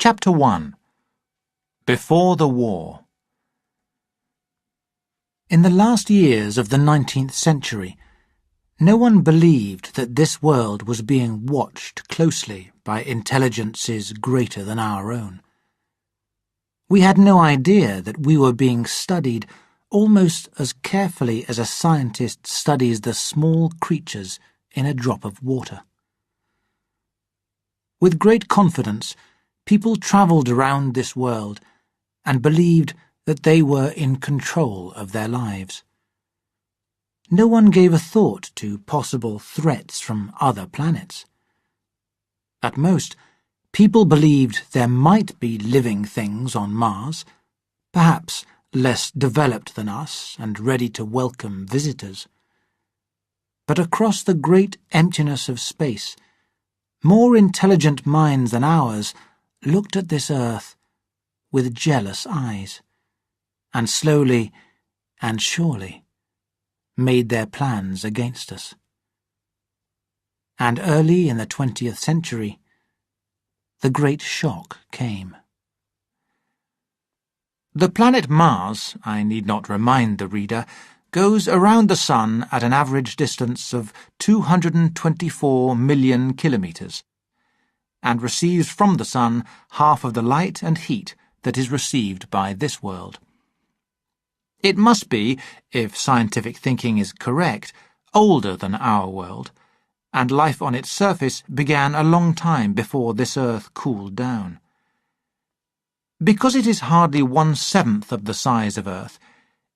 Chapter 1. Before the War. In the last years of the 19th century, no one believed that this world was being watched closely by intelligences greater than our own. We had no idea that we were being studied almost as carefully as a scientist studies the small creatures in a drop of water. With great confidence, people travelled around this world and believed that they were in control of their lives. No one gave a thought to possible threats from other planets. At most, people believed there might be living things on Mars, perhaps less developed than us and ready to welcome visitors. But across the great emptiness of space, more intelligent minds than ours looked at this Earth with jealous eyes, and slowly and surely made their plans against us. And early in the 20th century, the Great Shock came. The planet Mars, I need not remind the reader, goes around the Sun at an average distance of 224 million kilometres, and receives from the Sun half of the light and heat that is received by this world. It must be, if scientific thinking is correct, older than our world, and life on its surface began a long time before this Earth cooled down. Because it is hardly 1/7 of the size of Earth,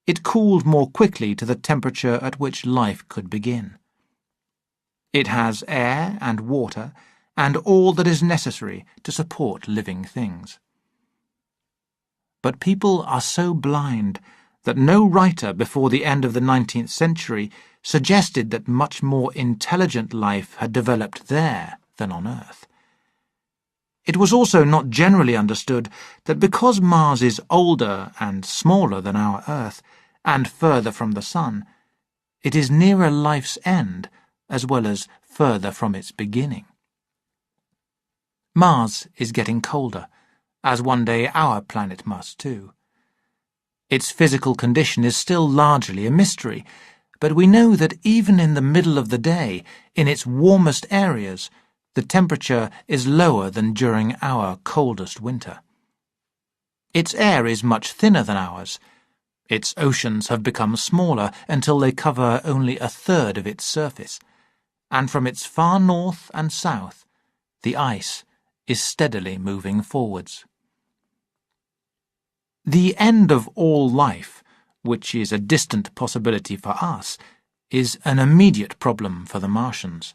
it cooled more quickly to the temperature at which life could begin. It has air and water, and all that is necessary to support living things. But people are so blind that no writer before the end of the 19th century suggested that much more intelligent life had developed there than on Earth. It was also not generally understood that because Mars is older and smaller than our Earth, and further from the Sun, it is nearer life's end as well as further from its beginning. Mars is getting colder, as one day our planet must too. Its physical condition is still largely a mystery, but we know that even in the middle of the day, in its warmest areas, the temperature is lower than during our coldest winter. Its air is much thinner than ours. Its oceans have become smaller until they cover only 1/3 of its surface, and from its far north and south, the ice is steadily moving forwards. The end of all life, which is a distant possibility for us, is an immediate problem for the Martians.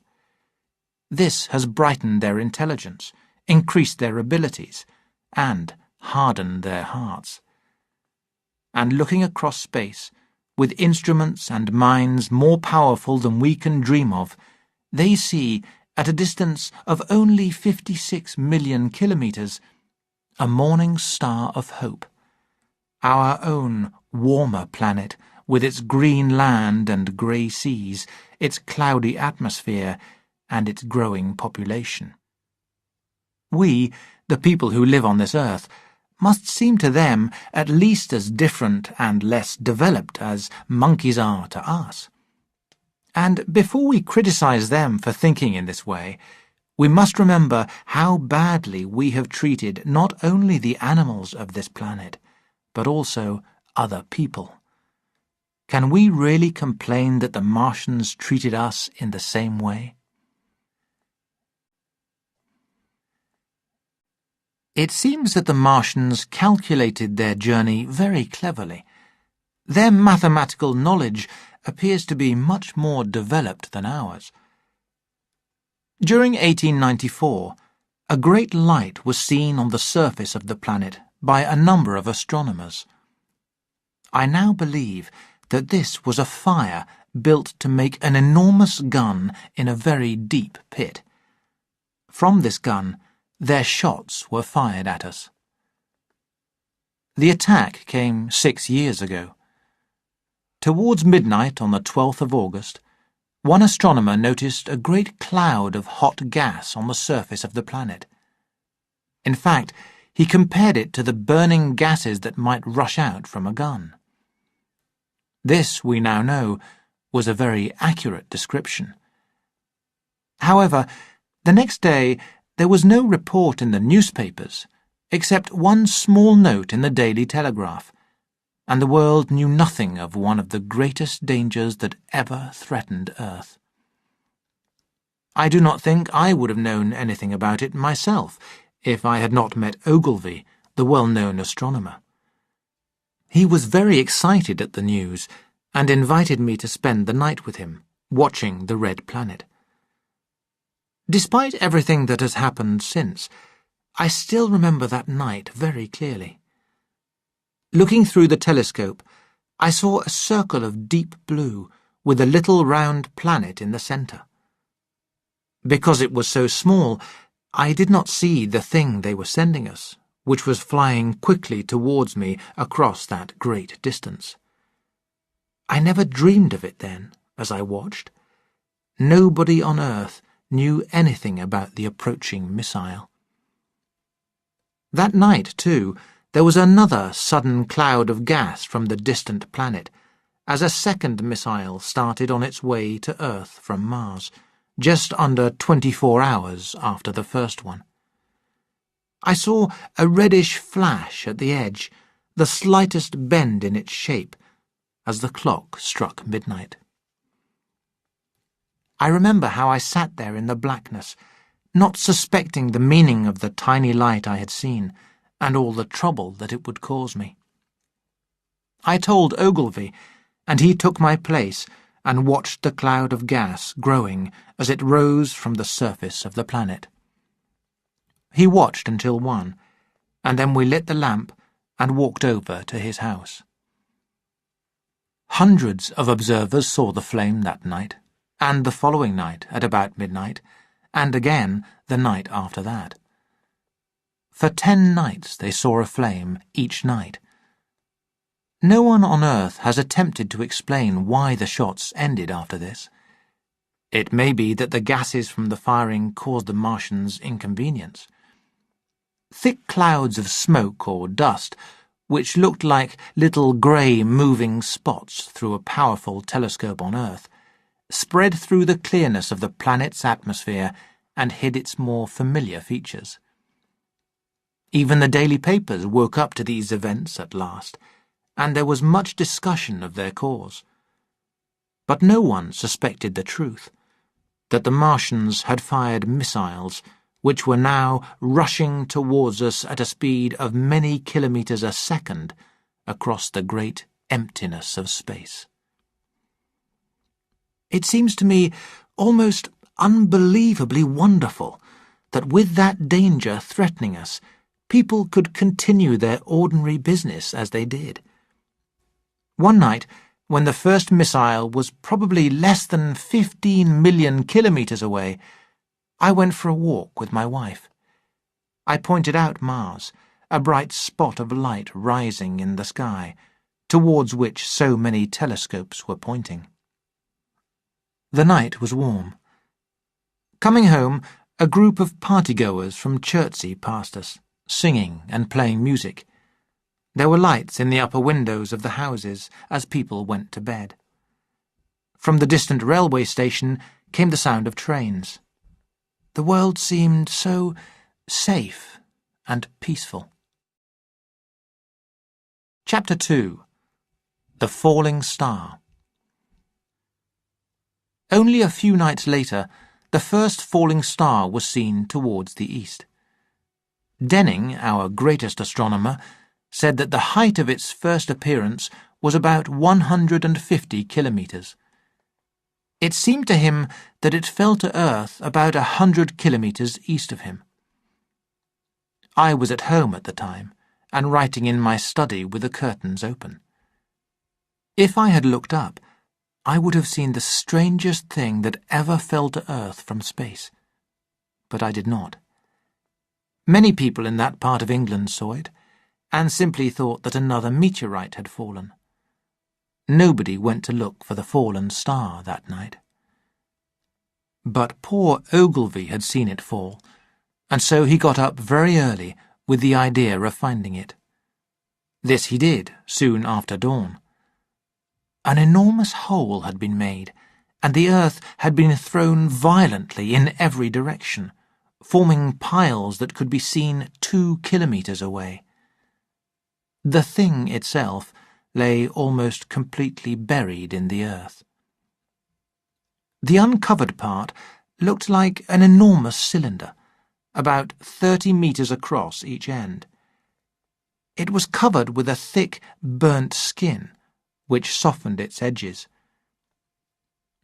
This has brightened their intelligence, increased their abilities, and hardened their hearts. And looking across space, with instruments and minds more powerful than we can dream of, they see, at a distance of only 56 million kilometres, a morning star of hope. Our own warmer planet, with its green land and grey seas, its cloudy atmosphere, and its growing population. We, the people who live on this Earth, must seem to them at least as different and less developed as monkeys are to us. And before we criticize them for thinking in this way, we must remember how badly we have treated not only the animals of this planet, but also other people. Can we really complain that the Martians treated us in the same way? It seems that the Martians calculated their journey very cleverly. Their mathematical knowledge appears to be much more developed than ours. During 1894, a great light was seen on the surface of the planet by a number of astronomers. I now believe that this was a fire built to make an enormous gun in a very deep pit. From this gun, their shots were fired at us. The attack came 6 years ago. Towards midnight on the 12th of August, one astronomer noticed a great cloud of hot gas on the surface of the planet. In fact, He compared it to the burning gases that might rush out from a gun. This, we now know, was a very accurate description. However, the next day there was no report in the newspapers, except one small note in the Daily Telegraph, and the world knew nothing of one of the greatest dangers that ever threatened Earth. I do not think I would have known anything about it myself if I had not met Ogilvy, the well-known astronomer. He was very excited at the news and invited me to spend the night with him, watching the red planet. Despite everything that has happened since, I still remember that night very clearly. Looking through the telescope, I saw a circle of deep blue with a little round planet in the centre. Because it was so small, I did not see the thing they were sending us, which was flying quickly towards me across that great distance. I never dreamed of it then, as I watched. Nobody on Earth knew anything about the approaching missile. That night, too, there was another sudden cloud of gas from the distant planet, as a second missile started on its way to Earth from Mars, just under 24 hours after the first one. I saw a reddish flash at the edge, the slightest bend in its shape, as the clock struck midnight. I remember how I sat there in the blackness, not suspecting the meaning of the tiny light I had seen, and all the trouble that it would cause me. I told Ogilvy, and he took my place and watched the cloud of gas growing as it rose from the surface of the planet. He watched until 1, and then we lit the lamp and walked over to his house. Hundreds of observers saw the flame that night, and the following night at about midnight, and again the night after that. For 10 nights they saw a flame each night. No one on Earth has attempted to explain why the shots ended after this. It may be that the gases from the firing caused the Martians inconvenience. Thick clouds of smoke or dust, which looked like little grey moving spots through a powerful telescope on Earth, spread through the clearness of the planet's atmosphere and hid its more familiar features. Even the daily papers woke up to these events at last, and there was much discussion of their cause. But no one suspected the truth, that the Martians had fired missiles which were now rushing towards us at a speed of many kilometres a second across the great emptiness of space. It seems to me almost unbelievably wonderful that with that danger threatening us, people could continue their ordinary business as they did. One night, when the first missile was probably less than 15 million kilometres away, I went for a walk with my wife. I pointed out Mars, a bright spot of light rising in the sky, towards which so many telescopes were pointing. The night was warm. Coming home, a group of partygoers from Chertsey passed us, singing and playing music. There were lights in the upper windows of the houses as people went to bed. From the distant railway station came the sound of trains. The world seemed so safe and peaceful. Chapter 2. The Falling Star. Only a few nights later, the first falling star was seen towards the east. Denning, our greatest astronomer, said that the height of its first appearance was about 150 kilometres. It seemed to him that it fell to Earth about 100 kilometres east of him. I was at home at the time, and writing in my study with the curtains open. If I had looked up, I would have seen the strangest thing that ever fell to Earth from space. But I did not. Many people in that part of England saw it, and simply thought that another meteorite had fallen. Nobody went to look for the fallen star that night. But poor Ogilvy had seen it fall, and so he got up very early, with the idea of finding it. This he did soon after dawn. An enormous hole had been made, and the earth had been thrown violently in every direction, forming piles that could be seen 2 kilometres away. The thing itself lay almost completely buried in the earth. The uncovered part looked like an enormous cylinder, about 30 metres across each end. It was covered with a thick, burnt skin, which softened its edges.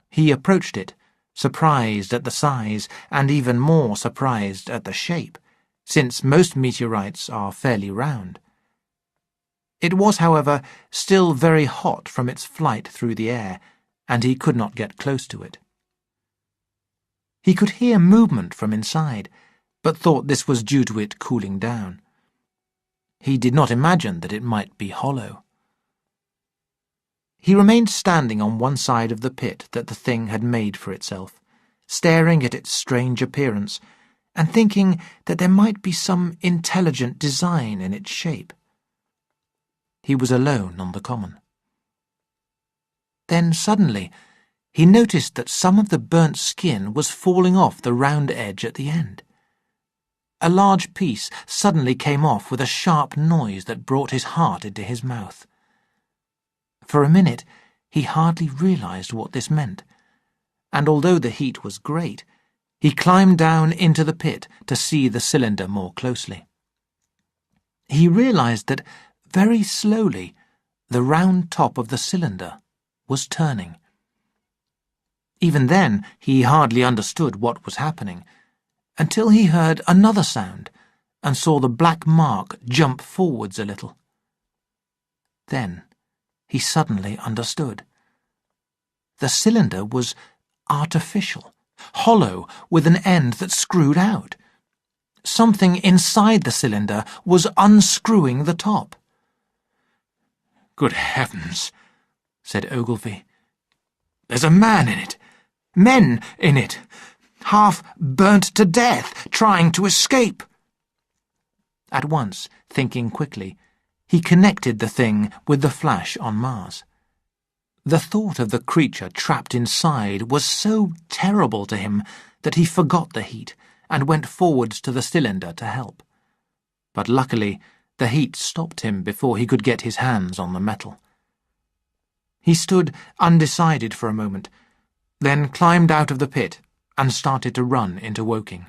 He approached it, surprised at the size and even more surprised at the shape, since most meteorites are fairly round. It was, however, still very hot from its flight through the air, and he could not get close to it. He could hear movement from inside, but thought this was due to it cooling down. He did not imagine that it might be hollow. He remained standing on one side of the pit that the thing had made for itself, staring at its strange appearance, and thinking that there might be some intelligent design in its shape. He was alone on the common. Then suddenly he noticed that some of the burnt skin was falling off the round edge at the end. A large piece suddenly came off with a sharp noise that brought his heart into his mouth. For a minute he hardly realized what this meant, and although the heat was great, he climbed down into the pit to see the cylinder more closely. He realized that very slowly the round top of the cylinder was turning. Even then he hardly understood what was happening, until he heard another sound and saw the black mark jump forwards a little. Then he suddenly understood. The cylinder was artificial, hollow with an end that screwed out. Something inside the cylinder was unscrewing the top. "Good heavens," said Ogilvy. "There's a man in it. Men in it. Half burnt to death, trying to escape." At once, thinking quickly, he connected the thing with the flash on Mars. The thought of the creature trapped inside was so terrible to him that he forgot the heat and went forwards to the cylinder to help. But luckily, the heat stopped him before he could get his hands on the metal. He stood undecided for a moment, then climbed out of the pit and started to run into Woking.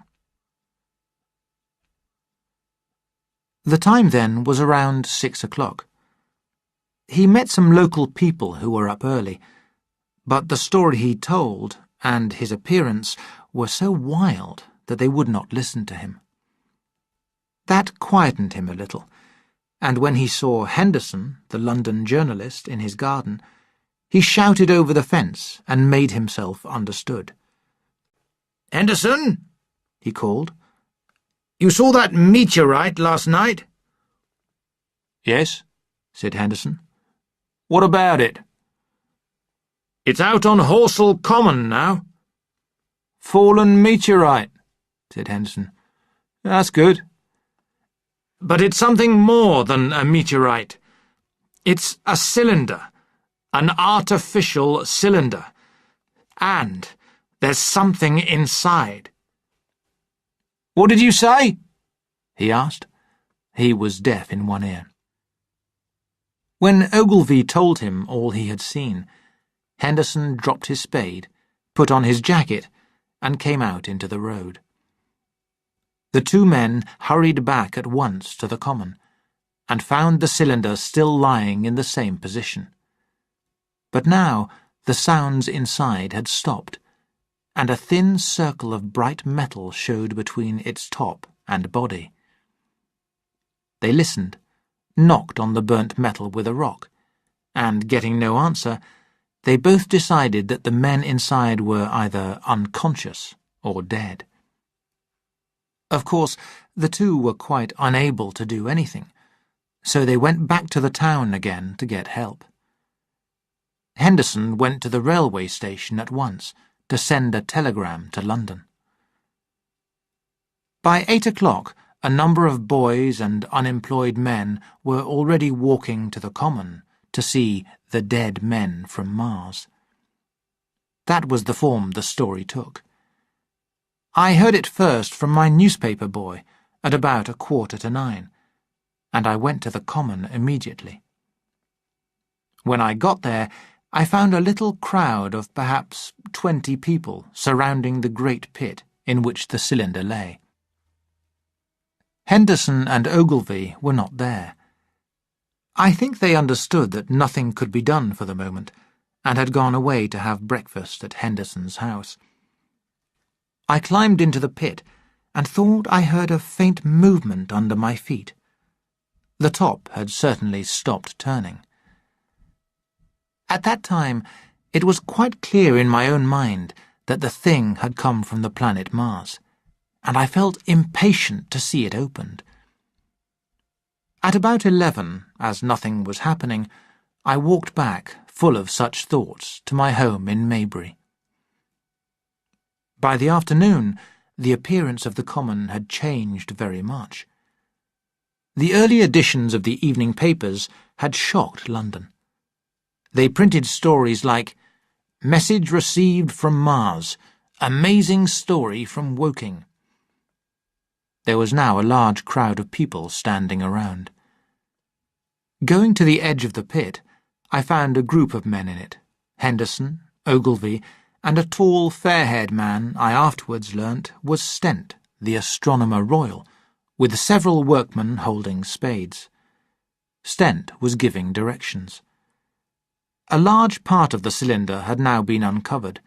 The time then was around 6 o'clock. He met some local people who were up early, but the story he told and his appearance were so wild that they would not listen to him. That quietened him a little, and when he saw Henderson, the London journalist, in his garden, he shouted over the fence and made himself understood. "Henderson," he called, "you saw that meteorite last night?" "Yes," said Henderson. "What about it?" "It's out on Horsell Common now." "Fallen meteorite," said Henderson. "That's good." "But it's something more than a meteorite. It's a cylinder, an artificial cylinder. And there's something inside." "What did you say?" he asked. He was deaf in one ear. When Ogilvy told him all he had seen, Henderson dropped his spade, put on his jacket, and came out into the road. The two men hurried back at once to the common, and found the cylinder still lying in the same position. But now the sounds inside had stopped, and a thin circle of bright metal showed between its top and body. They listened, knocked on the burnt metal with a rock, and, getting no answer, they both decided that the men inside were either unconscious or dead. Of course, the two were quite unable to do anything, so they went back to the town again to get help. Henderson went to the railway station at once to send a telegram to London. By 8 o'clock, a number of boys and unemployed men were already walking to the common to see the dead men from Mars. That was the form the story took. I heard it first from my newspaper boy at about 9:15, and I went to the common immediately. When I got there, I found a little crowd of perhaps 20 people surrounding the great pit in which the cylinder lay. Henderson and Ogilvy were not there. I think they understood that nothing could be done for the moment, and had gone away to have breakfast at Henderson's house. I climbed into the pit and thought I heard a faint movement under my feet. The top had certainly stopped turning. At that time, it was quite clear in my own mind that the thing had come from the planet Mars, and I felt impatient to see it opened. At about 11, as nothing was happening, I walked back, full of such thoughts, to my home in Maybury. By the afternoon, the appearance of the common had changed very much. The early editions of the evening papers had shocked London. They printed stories like, "Message received from Mars. Amazing story from Woking." There was now a large crowd of people standing around. Going to the edge of the pit, I found a group of men in it, Henderson, Ogilvy, and a tall, fair-haired man I afterwards learnt was Stent, the Astronomer Royal, with several workmen holding spades. Stent was giving directions. A large part of the cylinder had now been uncovered,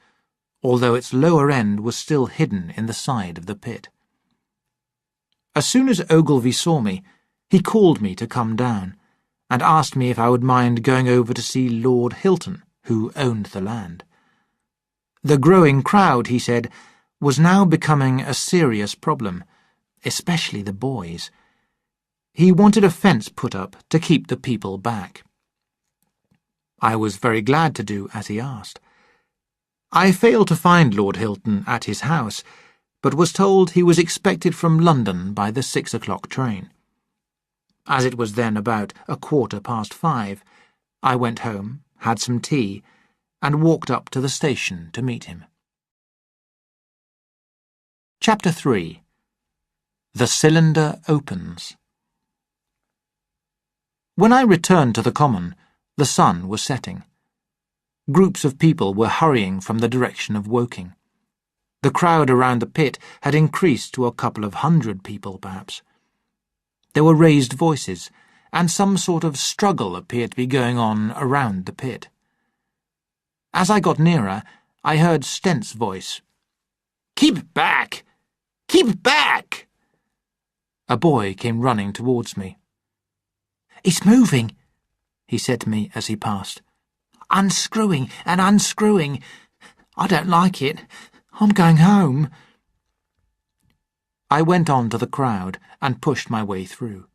although its lower end was still hidden in the side of the pit. As soon as Ogilvy saw me, he called me to come down, and asked me if I would mind going over to see Lord Hilton, who owned the land. The growing crowd, he said, was now becoming a serious problem, especially the boys. He wanted a fence put up to keep the people back. I was very glad to do as he asked. I failed to find Lord Hilton at his house, but was told he was expected from London by the 6 o'clock train. As it was then about 5:15, I went home, had some tea, and walked up to the station to meet him. Chapter 3. The Cylinder Opens. When I returned to the common, the sun was setting. Groups of people were hurrying from the direction of Woking. The crowd around the pit had increased to a couple of 100 people, perhaps. There were raised voices, and some sort of struggle appeared to be going on around the pit. As I got nearer, I heard Stent's voice. "Keep back! Keep back!" A boy came running towards me. "It's moving," he said to me as he passed. "Unscrewing and unscrewing. I don't like it. I'm going home." I went on to the crowd and pushed my way through.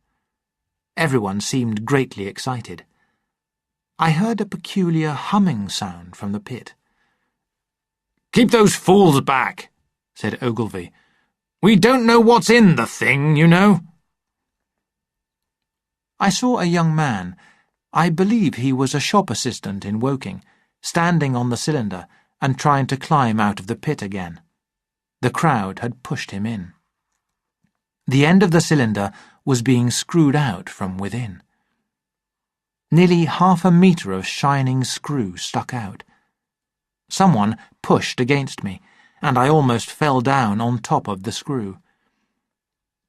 Everyone seemed greatly excited. I heard a peculiar humming sound from the pit. "Keep those fools back," said Ogilvy. "We don't know what's in the thing, you know." I saw a young man, I believe he was a shop assistant in Woking, standing on the cylinder and trying to climb out of the pit again. The crowd had pushed him in. The end of the cylinder was being screwed out from within. Nearly 1/2 metre of shining screw stuck out. Someone pushed against me, and I almost fell down on top of the screw.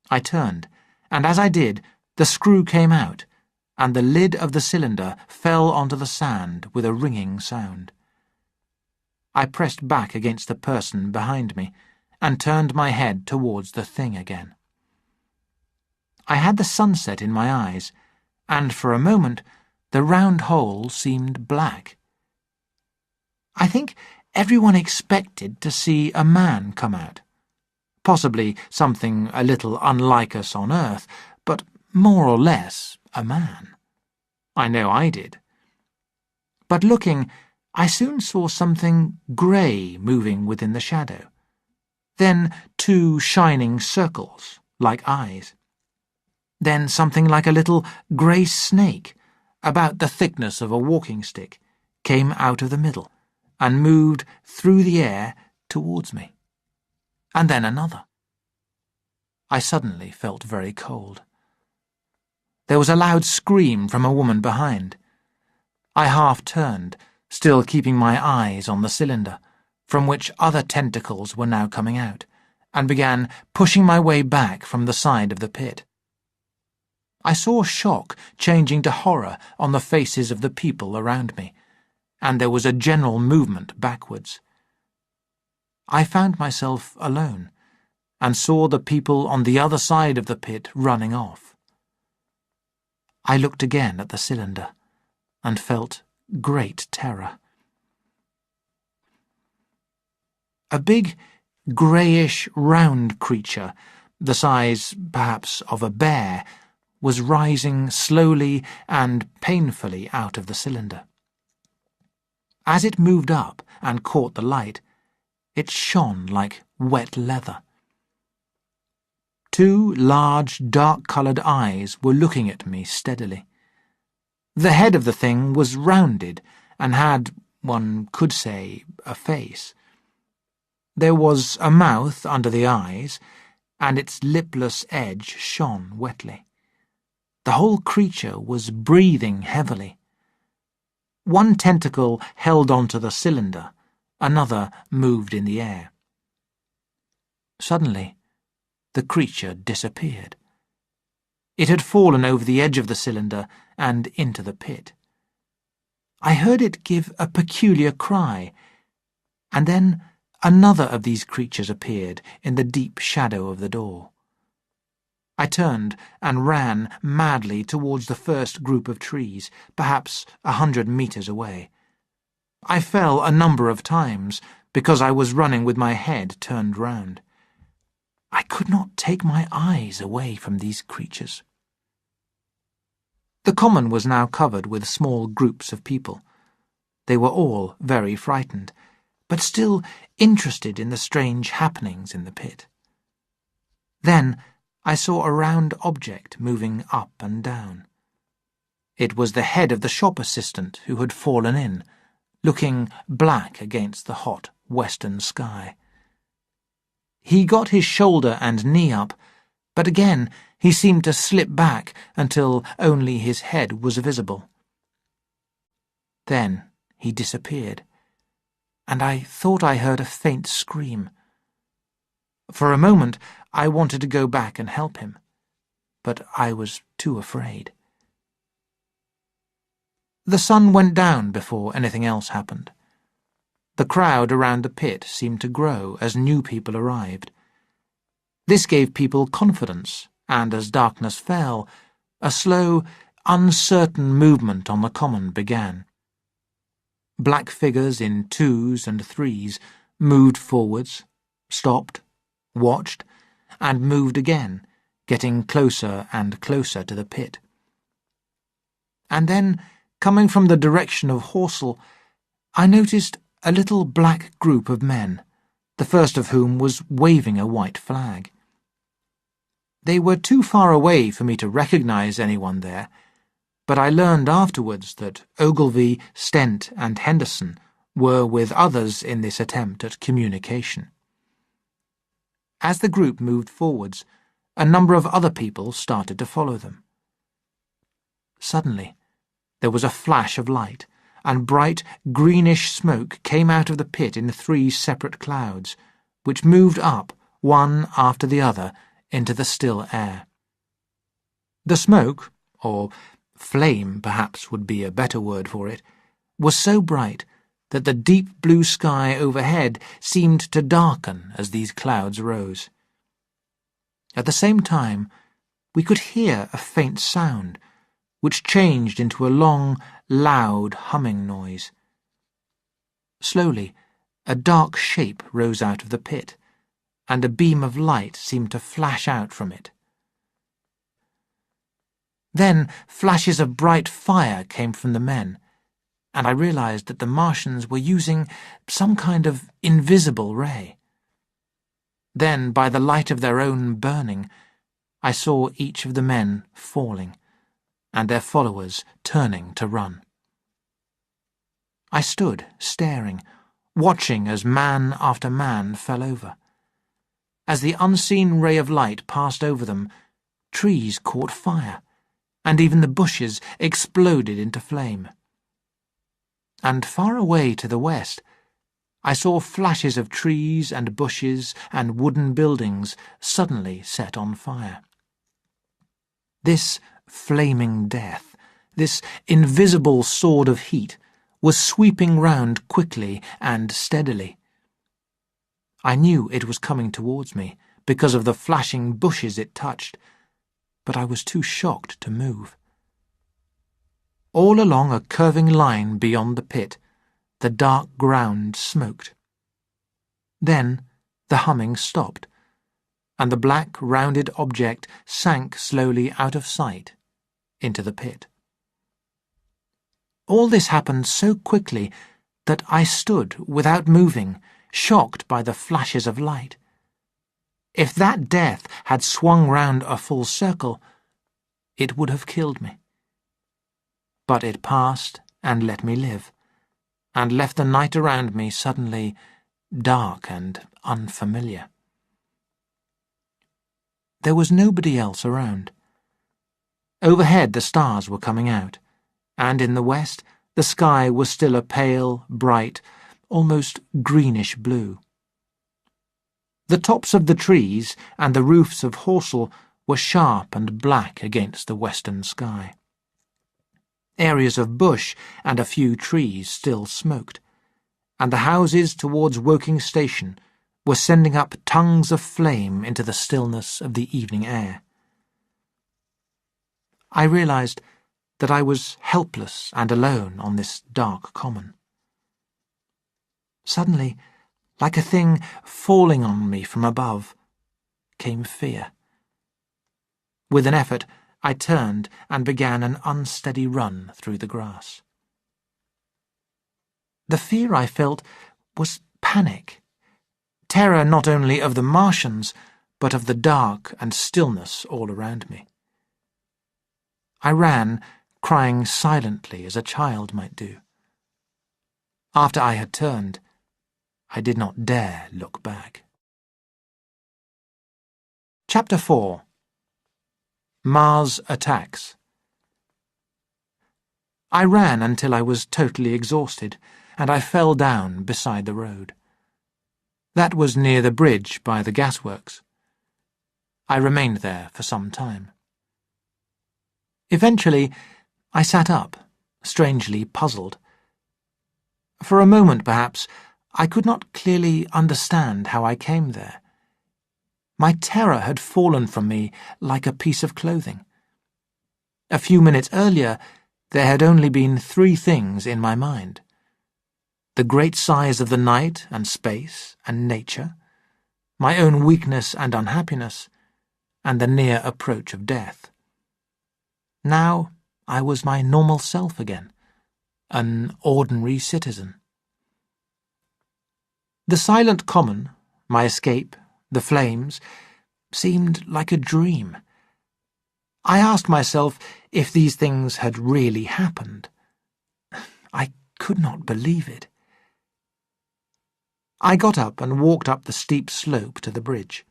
I turned, and as I did, the screw came out, and the lid of the cylinder fell onto the sand with a ringing sound. I pressed back against the person behind me, and turned my head towards the thing again. I had the sunset in my eyes, and for a moment the round hole seemed black. I think everyone expected to see a man come out. Possibly something a little unlike us on Earth, but more or less a man. I know I did. But looking, I soon saw something grey moving within the shadow. Then 2 shining circles, like eyes. Then something like a little grey snake, about the thickness of a walking stick, came out of the middle and moved through the air towards me. And then another. I suddenly felt very cold. There was a loud scream from a woman behind. I half turned, still keeping my eyes on the cylinder, from which other tentacles were now coming out, and began pushing my way back from the side of the pit. I saw shock changing to horror on the faces of the people around me, and there was a general movement backwards. I found myself alone, and saw the people on the other side of the pit running off. I looked again at the cylinder, and felt great terror. A big, greyish, round creature, the size, perhaps, of a bear, was rising slowly and painfully out of the cylinder. As it moved up and caught the light, it shone like wet leather. Two large, dark-coloured eyes were looking at me steadily. The head of the thing was rounded and had, one could say, a face. There was a mouth under the eyes, and its lipless edge shone wetly. The whole creature was breathing heavily. One tentacle held onto the cylinder, another moved in the air. Suddenly, the creature disappeared. It had fallen over the edge of the cylinder and into the pit. I heard it give a peculiar cry, and then another of these creatures appeared in the deep shadow of the door. I turned and ran madly towards the first group of trees, perhaps 100 meters away. I fell a number of times because I was running with my head turned round. I could not take my eyes away from these creatures. The common was now covered with small groups of people. They were all very frightened, but still interested in the strange happenings in the pit. Then I saw a round object moving up and down. It was the head of the shop assistant who had fallen in, looking black against the hot western sky. He got his shoulder and knee up, but again he seemed to slip back until only his head was visible. Then he disappeared, and I thought I heard a faint scream. For a moment I wanted to go back and help him, but I was too afraid. The sun went down before anything else happened. The crowd around the pit seemed to grow as new people arrived. This gave people confidence, and as darkness fell, a slow, uncertain movement on the common began. Black figures in 2s and 3s moved forwards, stopped, watched, and moved again, getting closer and closer to the pit. And then, coming from the direction of Horsell, I noticed a little black group of men, the first of whom was waving a white flag. They were too far away for me to recognize anyone there, but I learned afterwards that Ogilvy, Stent, and Henderson were with others in this attempt at communication. As the group moved forwards, a number of other people started to follow them. Suddenly, there was a flash of light, and bright greenish smoke came out of the pit in 3 separate clouds, which moved up, one after the other, into the still air. The smoke, or flame perhaps would be a better word for it, was so bright that the deep blue sky overhead seemed to darken as these clouds rose. At the same time, we could hear a faint sound, which changed into a long, loud humming noise. Slowly, a dark shape rose out of the pit, and a beam of light seemed to flash out from it. Then flashes of bright fire came from the men, and I realized that the Martians were using some kind of invisible ray. Then, by the light of their own burning, I saw each of the men falling, and their followers turning to run. I stood, staring, watching as man after man fell over. As the unseen ray of light passed over them, trees caught fire, and even the bushes exploded into flame. And far away to the west, I saw flashes of trees and bushes and wooden buildings suddenly set on fire. This flaming death, this invisible sword of heat, was sweeping round quickly and steadily. I knew it was coming towards me because of the flashing bushes it touched, but I was too shocked to move. All along a curving line beyond the pit, the dark ground smoked. Then the humming stopped, and the black, rounded object sank slowly out of sight into the pit. All this happened so quickly that I stood without moving, shocked by the flashes of light. If that death had swung round a full circle, it would have killed me. But it passed and let me live, and left the night around me suddenly dark and unfamiliar. There was nobody else around. Overhead the stars were coming out, and in the west the sky was still a pale, bright, almost greenish blue. The tops of the trees and the roofs of Horsell were sharp and black against the western sky. Areas of bush and a few trees still smoked, and the houses towards Woking Station were sending up tongues of flame into the stillness of the evening air. I realized that I was helpless and alone on this dark common. Suddenly, like a thing falling on me from above, came fear. With an effort, I turned and began an unsteady run through the grass. The fear I felt was panic, terror not only of the Martians, but of the dark and stillness all around me. I ran, crying silently as a child might do. After I had turned, I did not dare look back. Chapter 4. Mars Attacks. I ran until I was totally exhausted, and I fell down beside the road. That was near the bridge by the gasworks. I remained there for some time. Eventually, I sat up, strangely puzzled. For a moment, perhaps, I could not clearly understand how I came there. My terror had fallen from me like a piece of clothing. A few minutes earlier, there had only been 3 things in my mind: the great size of the night and space and nature, my own weakness and unhappiness, and the near approach of death. Now I was my normal self again, an ordinary citizen. The silent common, my escape, the flames, seemed like a dream. I asked myself if these things had really happened. I could not believe it. I got up and walked up the steep slope to the bridge.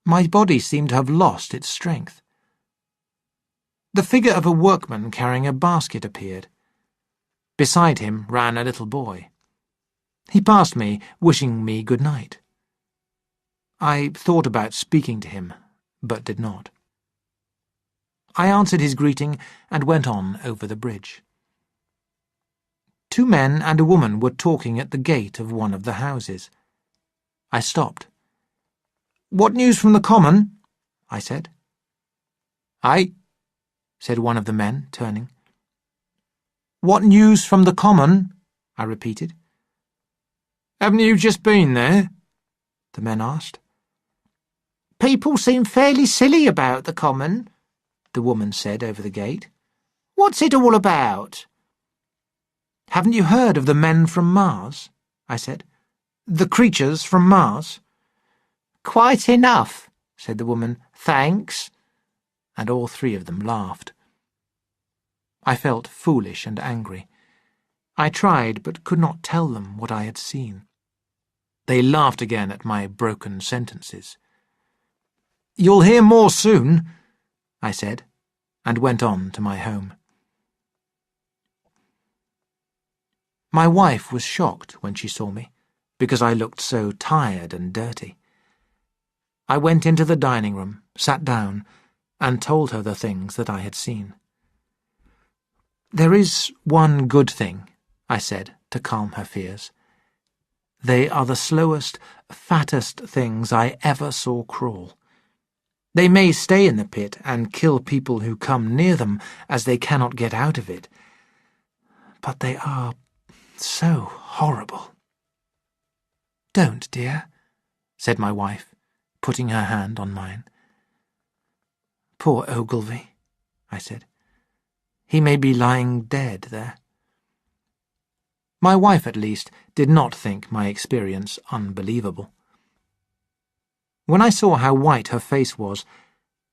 My body seemed to have lost its strength. The figure of a workman carrying a basket appeared. Beside him ran a little boy. He passed me, wishing me good night. I thought about speaking to him, but did not. I answered his greeting and went on over the bridge. 2 men and a woman were talking at the gate of one of the houses. I stopped. "What news from the common?" I said. "Aye," said one of the men, turning. "What news from the common?" I repeated. "Haven't you just been there?" the men asked. "People seem fairly silly about the common," the woman said over the gate. "What's it all about?" "Haven't you heard of the men from Mars?" I said. "The creatures from Mars?" "Quite enough," said the woman. "Thanks," and all three of them laughed. I felt foolish and angry. I tried, but could not tell them what I had seen. They laughed again at my broken sentences. "You'll hear more soon," I said, and went on to my home. My wife was shocked when she saw me, because I looked so tired and dirty. I went into the dining room, sat down, and told her the things that I had seen. "There is one good thing," I said, to calm her fears. "They are the slowest, fattest things I ever saw crawl. They may stay in the pit and kill people who come near them, as they cannot get out of it, but they are so horrible." "Don't, dear," said my wife, putting her hand on mine. "Poor Ogilvy," I said. "He may be lying dead there." My wife, at least, did not think my experience unbelievable. When I saw how white her face was,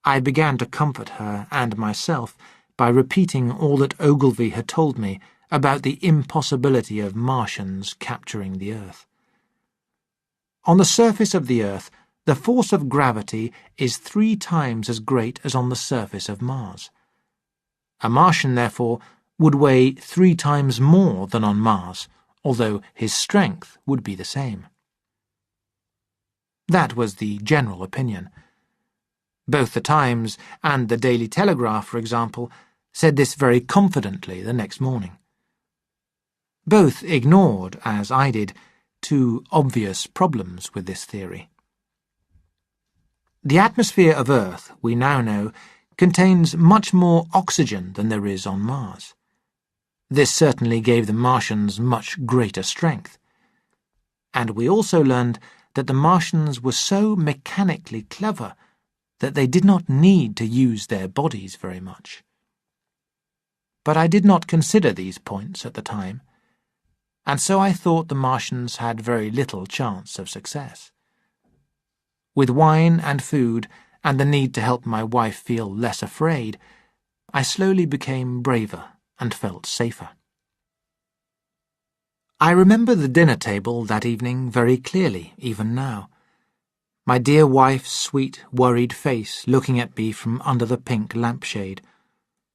I began to comfort her and myself by repeating all that Ogilvy had told me about the impossibility of Martians capturing the Earth. On the surface of the Earth, the force of gravity is 3 times as great as on the surface of Mars. A Martian, therefore, would weigh 3 times more than on Mars, although his strength would be the same. That was the general opinion. Both the Times and the Daily Telegraph, for example, said this very confidently the next morning. Both ignored, as I did, 2 obvious problems with this theory. The atmosphere of Earth, we now know, contains much more oxygen than there is on Mars. This certainly gave the Martians much greater strength. And we also learned that the Martians were so mechanically clever that they did not need to use their bodies very much. But I did not consider these points at the time, and so I thought the Martians had very little chance of success. With wine and food, and the need to help my wife feel less afraid, I slowly became braver and felt safer. I remember the dinner table that evening very clearly, even now. My dear wife's sweet, worried face looking at me from under the pink lampshade,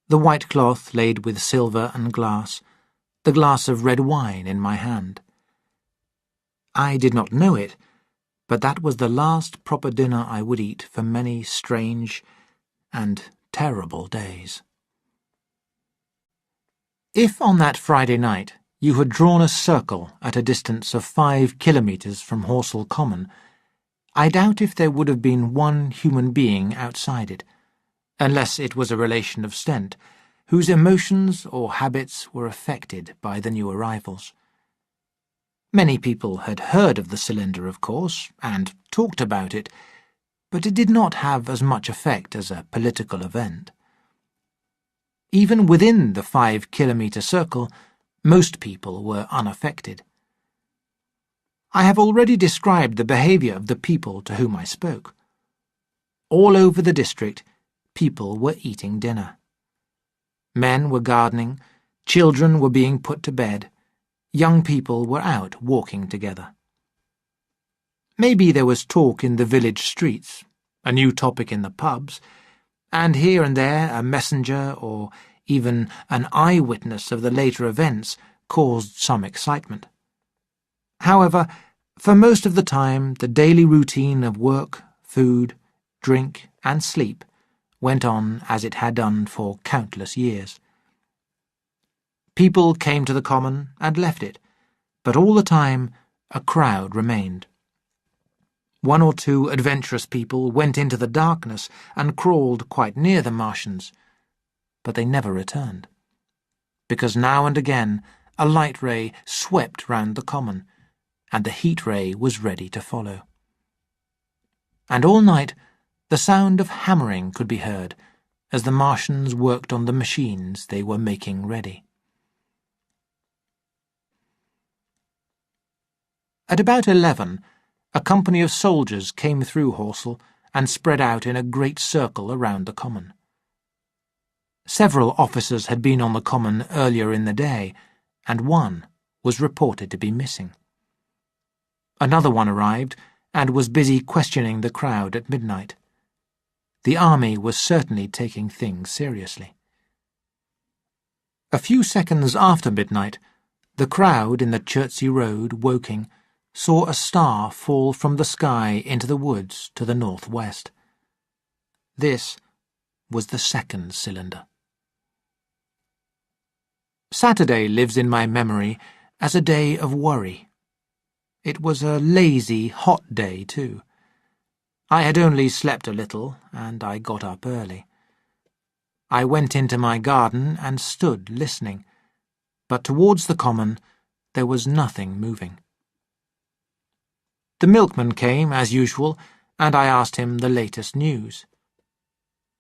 the white cloth laid with silver and glass, the glass of red wine in my hand. I did not know it, but that was the last proper dinner I would eat for many strange and terrible days. If on that Friday night you had drawn a circle at a distance of 5 kilometres from Horsell Common, I doubt if there would have been one human being outside it, unless it was a relation of Stent, whose emotions or habits were affected by the new arrivals. Many people had heard of the cylinder, of course, and talked about it, but it did not have as much effect as a political event. Even within the 5-kilometre circle, most people were unaffected. I have already described the behaviour of the people to whom I spoke. All over the district, people were eating dinner. Men were gardening, children were being put to bed, young people were out walking together. Maybe there was talk in the village streets, a new topic in the pubs, and here and there a messenger or even an eyewitness of the later events caused some excitement. However, for most of the time the daily routine of work, food, drink, and sleep went on as it had done for countless years. People came to the common and left it, but all the time a crowd remained. 1 or 2 adventurous people went into the darkness and crawled quite near the Martians, but they never returned, because now and again a light ray swept round the common, and the heat ray was ready to follow. And all night the sound of hammering could be heard as the Martians worked on the machines they were making ready. At about 11, a company of soldiers came through Horsell and spread out in a great circle around the common. Several officers had been on the common earlier in the day, and one was reported to be missing. Another one arrived and was busy questioning the crowd at midnight. The army was certainly taking things seriously. A few seconds after midnight, the crowd in the Chertsey Road, Woking, saw a star fall from the sky into the woods to the northwest. This was the second cylinder. Saturday lives in my memory as a day of worry. It was a lazy, hot day, too. I had only slept a little, and I got up early. I went into my garden and stood listening, but towards the common there was nothing moving. The milkman came, as usual, and I asked him the latest news.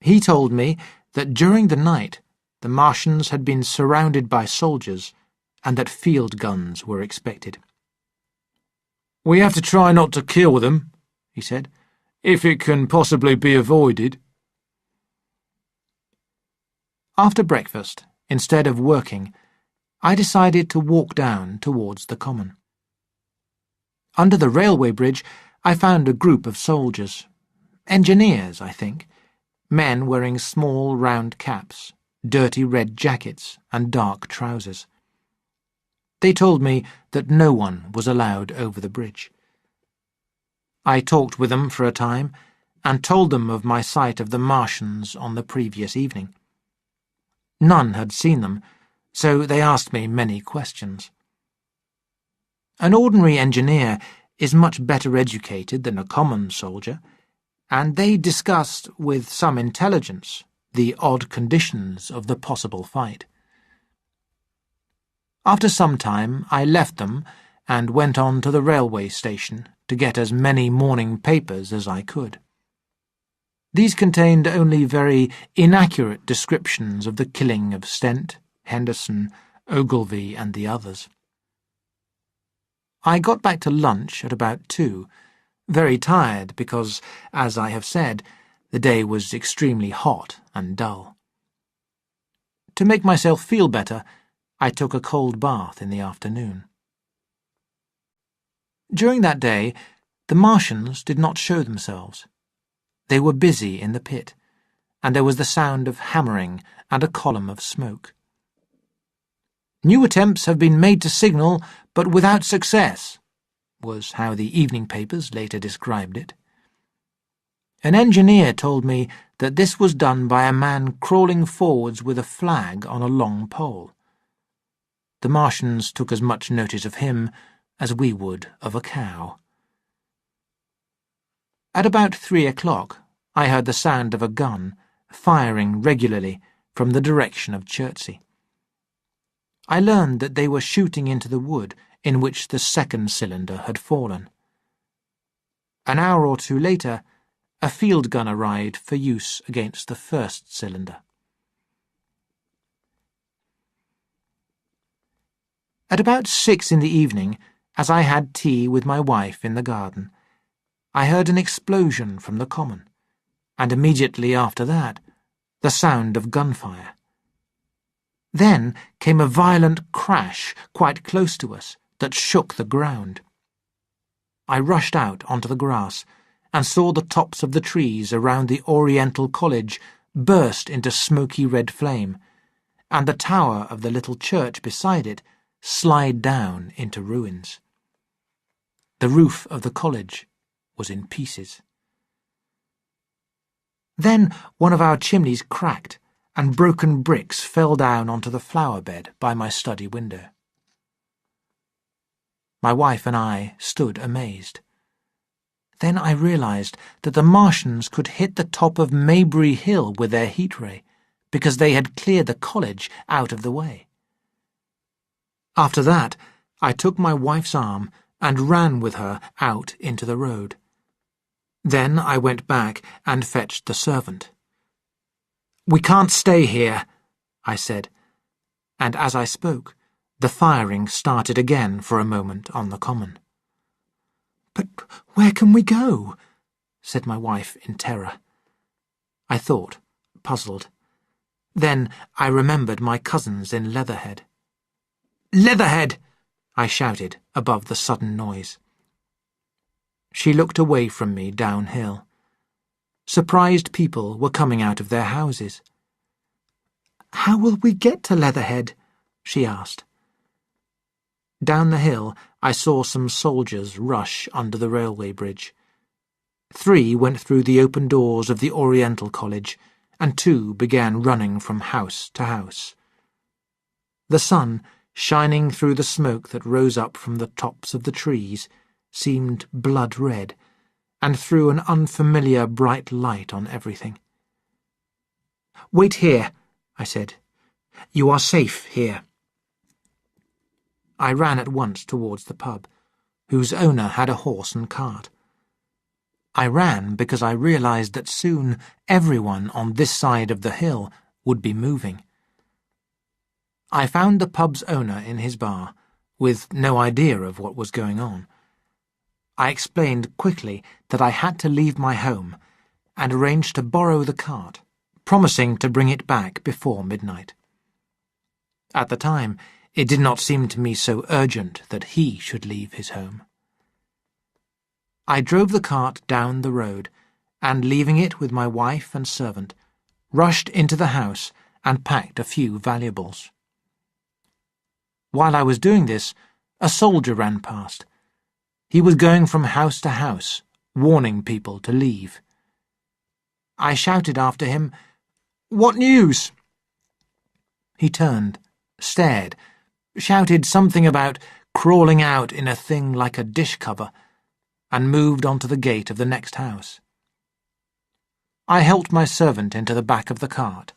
He told me that during the night the Martians had been surrounded by soldiers and that field guns were expected. "We have to try not to kill them," he said, "if it can possibly be avoided." After breakfast, instead of working, I decided to walk down towards the common. Under the railway bridge, I found a group of soldiers. Engineers, I think. Men wearing small round caps, dirty red jackets and dark trousers. They told me that no one was allowed over the bridge. I talked with them for a time and told them of my sight of the Martians on the previous evening. None had seen them, so they asked me many questions. An ordinary engineer is much better educated than a common soldier, and they discussed, with some intelligence, the odd conditions of the possible fight. After some time I left them and went on to the railway station to get as many morning papers as I could. These contained only very inaccurate descriptions of the killing of Stent, Henderson, Ogilvy and the others. I got back to lunch at about 2, very tired because, as I have said, the day was extremely hot and dull. To make myself feel better, I took a cold bath in the afternoon. During that day, the Martians did not show themselves. They were busy in the pit, and there was the sound of hammering and a column of smoke. "New attempts have been made to signal, but without success," was how the evening papers later described it. An engineer told me that this was done by a man crawling forwards with a flag on a long pole. The Martians took as much notice of him as we would of a cow. At about 3 o'clock, I heard the sound of a gun, firing regularly from the direction of Chertsey. I learned that they were shooting into the wood in which the second cylinder had fallen. An hour or two later, a field gun arrived for use against the first cylinder. At about 6 in the evening, as I had tea with my wife in the garden, I heard an explosion from the common, and immediately after that, the sound of gunfire. Then came a violent crash quite close to us that shook the ground. I rushed out onto the grass and saw the tops of the trees around the Oriental College burst into smoky red flame, and the tower of the little church beside it slide down into ruins. The roof of the college was in pieces. Then one of our chimneys cracked, and broken bricks fell down onto the flower bed by my study window. My wife and I stood amazed. Then I realized that the Martians could hit the top of Maybury Hill with their heat ray, because they had cleared the college out of the way. After that, I took my wife's arm and ran with her out into the road. Then I went back and fetched the servant. "We can't stay here," I said, and as I spoke, the firing started again for a moment on the common. "But where can we go?" said my wife in terror. I thought, puzzled. Then I remembered my cousins in Leatherhead. "Leatherhead!" I shouted above the sudden noise. She looked away from me downhill. Surprised people were coming out of their houses. "How will we get to Leatherhead?" she asked. Down the hill I saw some soldiers rush under the railway bridge. 3 went through the open doors of the Oriental College, and 2 began running from house to house. The sun, shining through the smoke that rose up from the tops of the trees, seemed blood-red, and threw an unfamiliar bright light on everything. "Wait here," I said. "You are safe here." I ran at once towards the pub, whose owner had a horse and cart. I ran because I realized that soon everyone on this side of the hill would be moving. I found the pub's owner in his bar, with no idea of what was going on. I explained quickly that I had to leave my home and arranged to borrow the cart, promising to bring it back before midnight. At the time, it did not seem to me so urgent that he should leave his home. I drove the cart down the road, and leaving it with my wife and servant, rushed into the house and packed a few valuables. While I was doing this, a soldier ran past. He was going from house to house, warning people to leave. I shouted after him, "What news?" He turned, stared, shouted something about crawling out in a thing like a dish cover, and moved on to the gate of the next house. I helped my servant into the back of the cart,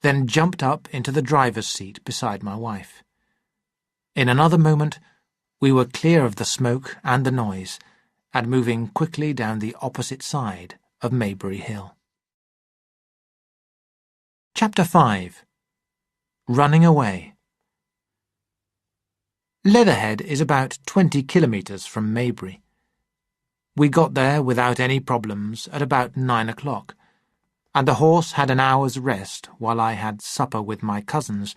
then jumped up into the driver's seat beside my wife. In another moment, we were clear of the smoke and the noise, and moving quickly down the opposite side of Maybury Hill. Chapter 5. Running Away. Leatherhead is about 20 kilometres from Maybury. We got there without any problems at about 9 o'clock, and the horse had an hour's rest while I had supper with my cousins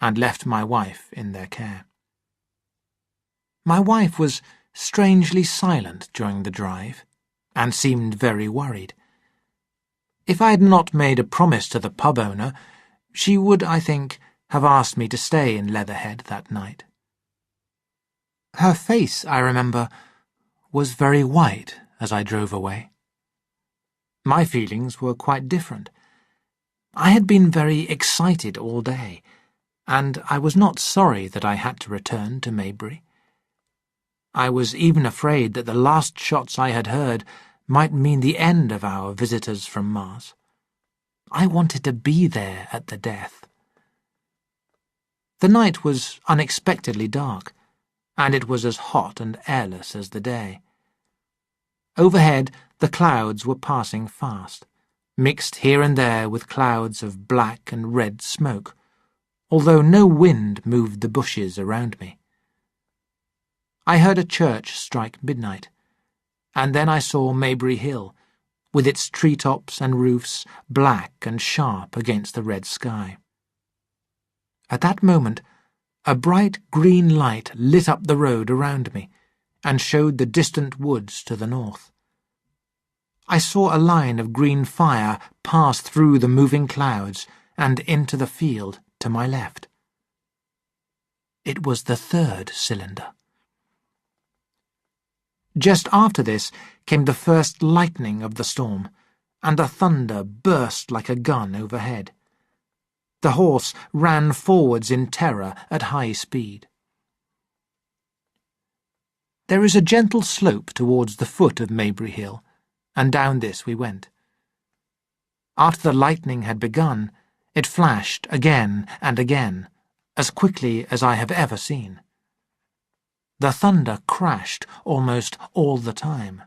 and left my wife in their care. My wife was strangely silent during the drive, and seemed very worried. If I had not made a promise to the pub owner, she would, I think, have asked me to stay in Leatherhead that night. Her face, I remember, was very white as I drove away. My feelings were quite different. I had been very excited all day, and I was not sorry that I had to return to Maybury. I was even afraid that the last shots I had heard might mean the end of our visitors from Mars. I wanted to be there at the death. The night was unexpectedly dark, and it was as hot and airless as the day. Overhead, the clouds were passing fast, mixed here and there with clouds of black and red smoke, although no wind moved the bushes around me. I heard a church strike midnight, and then I saw Maybury Hill, with its treetops and roofs black and sharp against the red sky. At that moment, a bright green light lit up the road around me, and showed the distant woods to the north. I saw a line of green fire pass through the moving clouds and into the field to my left. It was the 3rd cylinder. Just after this came the first lightning of the storm, and the thunder burst like a gun overhead. The horse ran forwards in terror at high speed. There is a gentle slope towards the foot of Maybury Hill, and down this we went. After the lightning had begun, it flashed again and again, as quickly as I have ever seen. The thunder crashed almost all the time.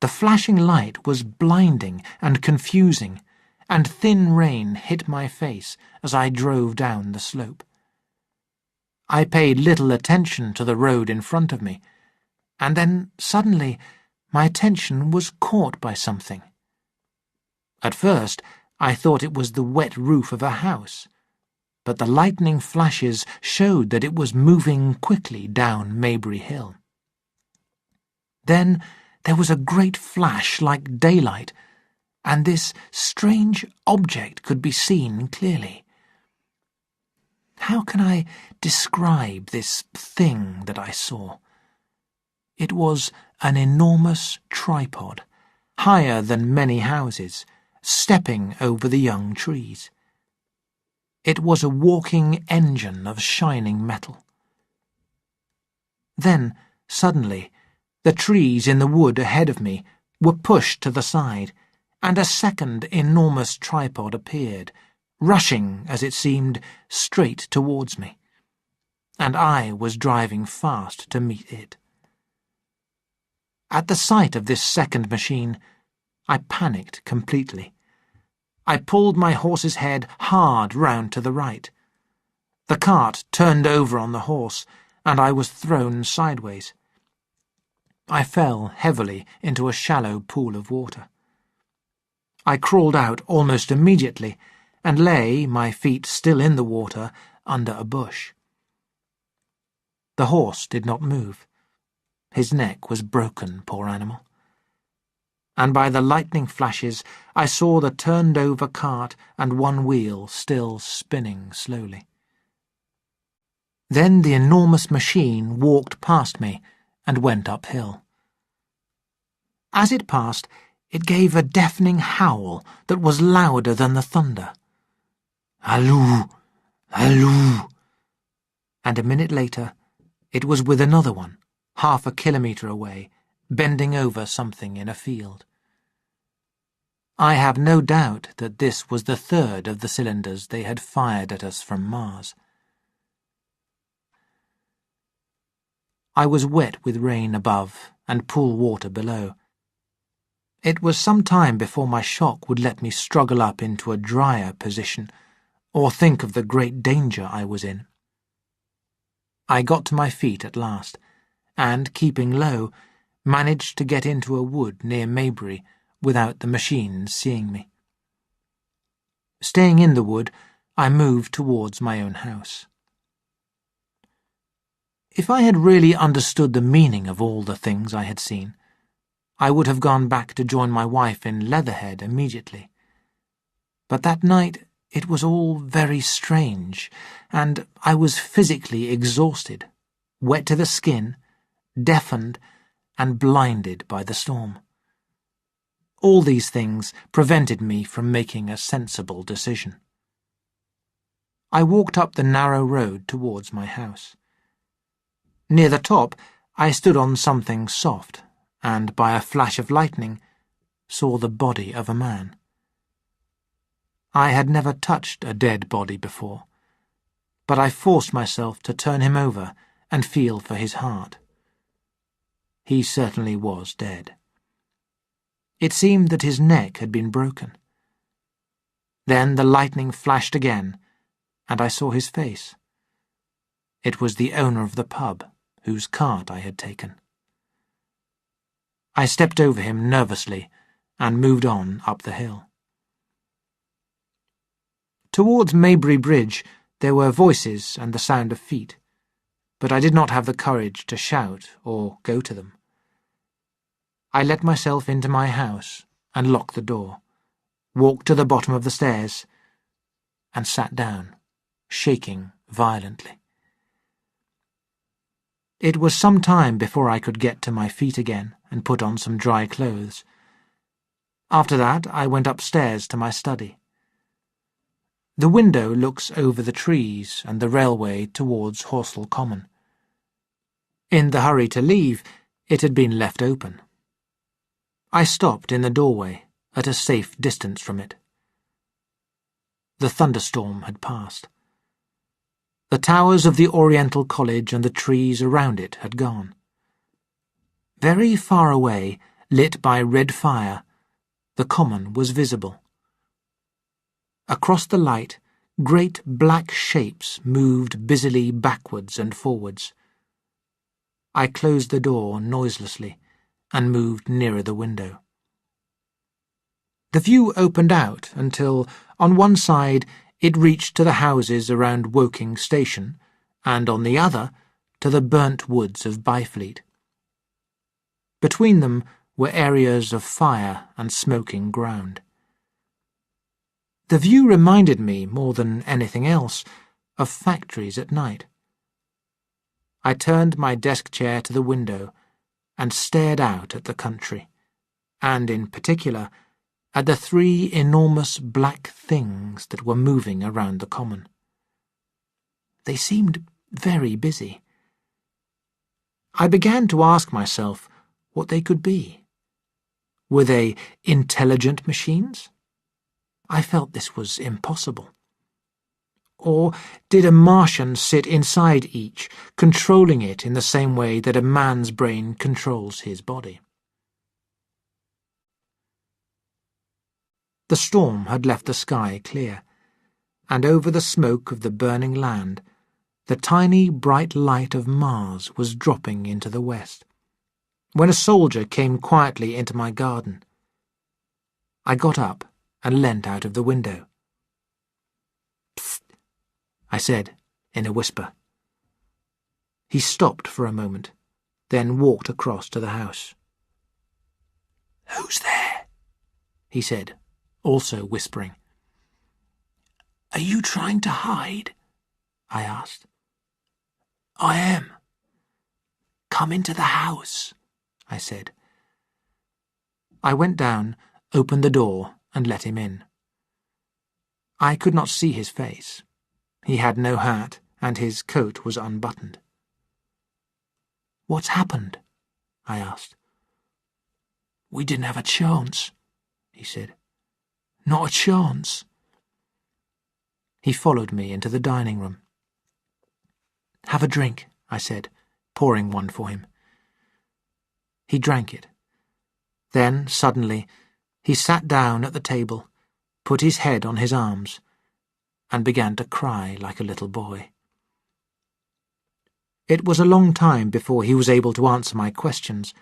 The flashing light was blinding and confusing, and thin rain hit my face as I drove down the slope. I paid little attention to the road in front of me, and then suddenly my attention was caught by something. At first, I thought it was the wet roof of a house, but the lightning flashes showed that it was moving quickly down Maybury Hill. Then there was a great flash like daylight, and this strange object could be seen clearly. How can I describe this thing that I saw? It was an enormous tripod, higher than many houses, stepping over the young trees. It was a walking engine of shining metal. Then, suddenly, the trees in the wood ahead of me were pushed to the side, and a second enormous tripod appeared, rushing, as it seemed, straight towards me, and I was driving fast to meet it. At the sight of this second machine, I panicked completely. I pulled my horse's head hard round to the right. The cart turned over on the horse, and I was thrown sideways. I fell heavily into a shallow pool of water. I crawled out almost immediately, and lay, my feet still in the water, under a bush. The horse did not move. His neck was broken, poor animal. And by the lightning flashes I saw the turned-over cart and one wheel still spinning slowly. Then the enormous machine walked past me and went uphill. As it passed, it gave a deafening howl that was louder than the thunder. Halloo! Halloo! And a minute later, it was with another one, half a kilometre away, bending over something in a field. I have no doubt that this was the third of the cylinders they had fired at us from Mars. I was wet with rain above and pool water below. It was some time before my shock would let me struggle up into a drier position, or think of the great danger I was in. I got to my feet at last, and, keeping low, managed to get into a wood near Maybury without the machines seeing me. Staying in the wood, I moved towards my own house. If I had really understood the meaning of all the things I had seen, I would have gone back to join my wife in Leatherhead immediately. But that night it was all very strange, and I was physically exhausted, wet to the skin, deafened, and blinded by the storm. All these things prevented me from making a sensible decision. I walked up the narrow road towards my house. Near the top, I stood on something soft, and by a flash of lightning, saw the body of a man. I had never touched a dead body before, but I forced myself to turn him over and feel for his heart. He certainly was dead. It seemed that his neck had been broken. Then the lightning flashed again, and I saw his face. It was the owner of the pub, whose cart I had taken. I stepped over him nervously and moved on up the hill. Towards Maybury Bridge there were voices and the sound of feet, but I did not have the courage to shout or go to them. I let myself into my house and locked the door, walked to the bottom of the stairs, and sat down, shaking violently. It was some time before I could get to my feet again and put on some dry clothes. After that I went upstairs to my study. The window looks over the trees and the railway towards Horsell Common. In the hurry to leave, it had been left open. I stopped in the doorway, at a safe distance from it. The thunderstorm had passed. The towers of the Oriental College and the trees around it had gone. Very far away, lit by red fire, the common was visible. Across the light, great black shapes moved busily backwards and forwards. I closed the door noiselessly and moved nearer the window. The view opened out until, on one side, it reached to the houses around Woking Station, and on the other, to the burnt woods of Byfleet. Between them were areas of fire and smoking ground. The view reminded me, more than anything else, of factories at night. I turned my desk chair to the window and stared out at the country, and in particular at the 3 enormous black things that were moving around the common. They seemed very busy. I began to ask myself what they could be. Were they intelligent machines? I felt this was impossible. Or did a Martian sit inside each, controlling it in the same way that a man's brain controls his body? The storm had left the sky clear, and over the smoke of the burning land, the tiny bright light of Mars was dropping into the west, when a soldier came quietly into my garden. I got up and leant out of the window. "Psst," I said in a whisper. He stopped for a moment, then walked across to the house. "Who's there?" he said, also whispering. "Are you trying to hide?" I asked. "I am." "Come into the house," I said. I went down, opened the door, and let him in. I could not see his face. He had no hat, and his coat was unbuttoned. "What's happened?" I asked. "We didn't have a chance," he said. "Not a chance." He followed me into the dining room. "Have a drink," I said, pouring one for him. He drank it. Then, suddenly, he sat down at the table, put his head on his arms, and began to cry like a little boy. It was a long time before he was able to answer my questions,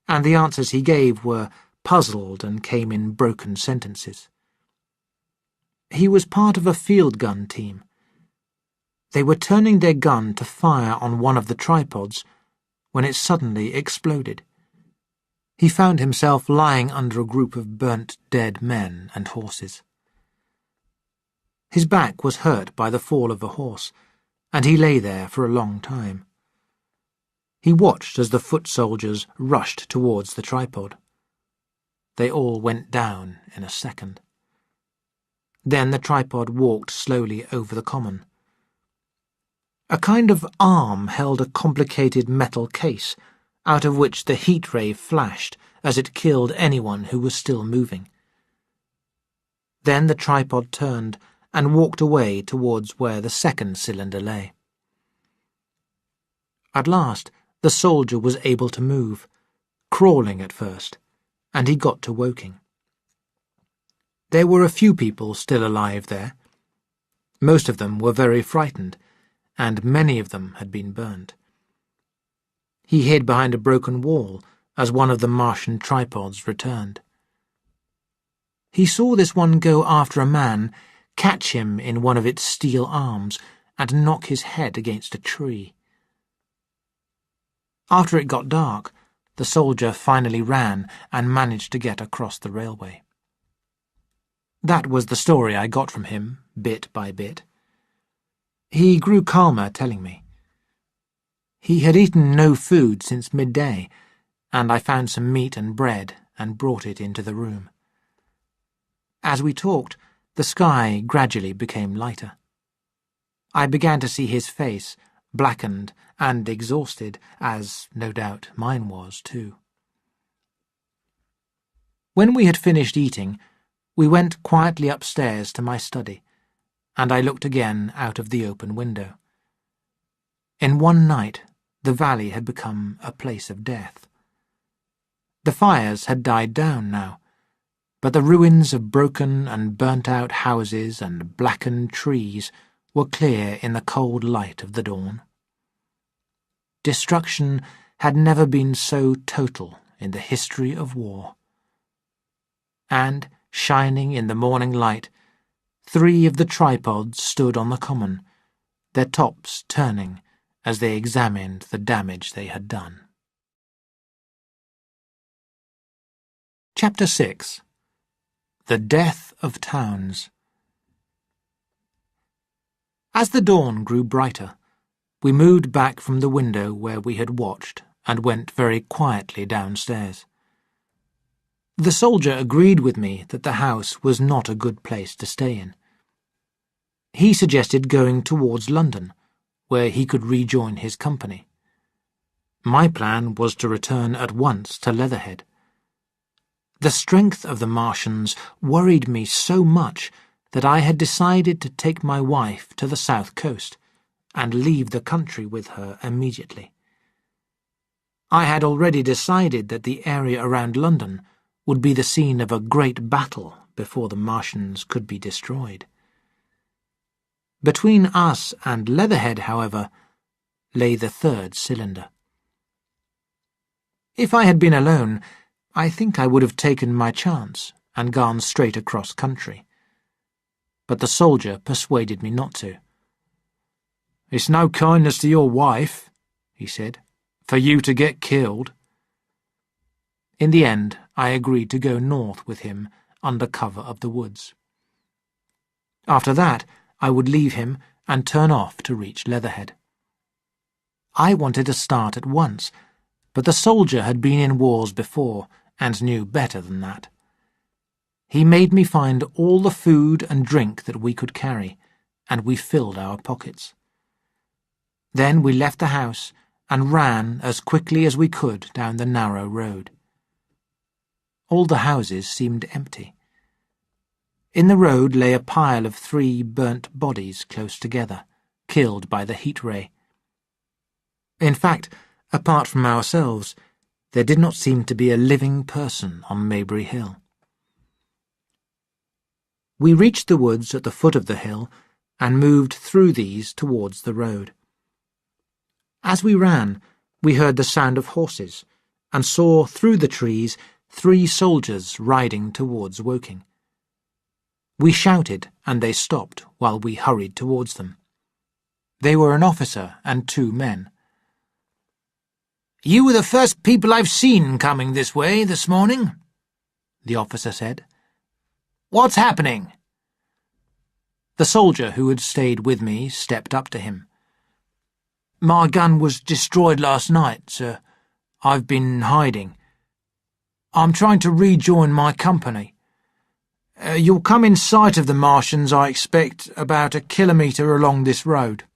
and the answers he gave were puzzled and came in broken sentences. He was part of a field gun team. They were turning their gun to fire on one of the tripods when it suddenly exploded. He found himself lying under a group of burnt dead men and horses. His back was hurt by the fall of a horse, and he lay there for a long time. He watched as the foot soldiers rushed towards the tripod. They all went down in a second. Then the tripod walked slowly over the common. A kind of arm held a complicated metal case, out of which the heat ray flashed as it killed anyone who was still moving. Then the tripod turned and walked away towards where the second cylinder lay. At last, the soldier was able to move, crawling at first, and he got to Woking. There were a few people still alive there. Most of them were very frightened, and many of them had been burnt. He hid behind a broken wall as one of the Martian tripods returned. He saw this one go after a man, catch him in one of its steel arms, and knock his head against a tree. After it got dark, the soldier finally ran and managed to get across the railway. That was the story I got from him, bit by bit. He grew calmer telling me. He had eaten no food since midday, and I found some meat and bread and brought it into the room. As we talked, the sky gradually became lighter. I began to see his face, blackened and exhausted, as, no doubt, mine was too. When we had finished eating, we went quietly upstairs to my study, and I looked again out of the open window. In one night, the valley had become a place of death. The fires had died down now, but the ruins of broken and burnt-out houses and blackened trees were clear in the cold light of the dawn. Destruction had never been so total in the history of war. And, shining in the morning light, 3 of the tripods stood on the common, their tops turning as they examined the damage they had done. Chapter 6. The Death of Towns. As the dawn grew brighter, we moved back from the window where we had watched and went very quietly downstairs. The soldier agreed with me that the house was not a good place to stay in. He suggested going towards London, where he could rejoin his company. My plan was to return at once to Leatherhead. The strength of the Martians worried me so much that I had decided to take my wife to the south coast and leave the country with her immediately. I had already decided that the area around London would be the scene of a great battle before the Martians could be destroyed. Between us and Leatherhead, however, lay the 3rd cylinder. If I had been alone, I think I would have taken my chance and gone straight across country. But the soldier persuaded me not to. "It's no kindness to your wife," he said, "for you to get killed." In the end, I agreed to go north with him under cover of the woods. After that, I would leave him and turn off to reach Leatherhead. I wanted to start at once, but the soldier had been in wars before and knew better than that. He made me find all the food and drink that we could carry, and we filled our pockets. Then we left the house and ran as quickly as we could down the narrow road. All the houses seemed empty. In the road lay a pile of 3 burnt bodies close together, killed by the heat ray. In fact, apart from ourselves, there did not seem to be a living person on Maybury Hill. We reached the woods at the foot of the hill and moved through these towards the road. As we ran, we heard the sound of horses and saw through the trees 3 soldiers riding towards Woking. We shouted, and they stopped while we hurried towards them. They were an officer and 2 men. "You were the first people I've seen coming this way this morning," the officer said. "What's happening?" The soldier who had stayed with me stepped up to him. "My gun was destroyed last night, sir. I've been hiding. I'm trying to rejoin my company. You'll come in sight of the Martians, I expect, about 1 kilometre along this road."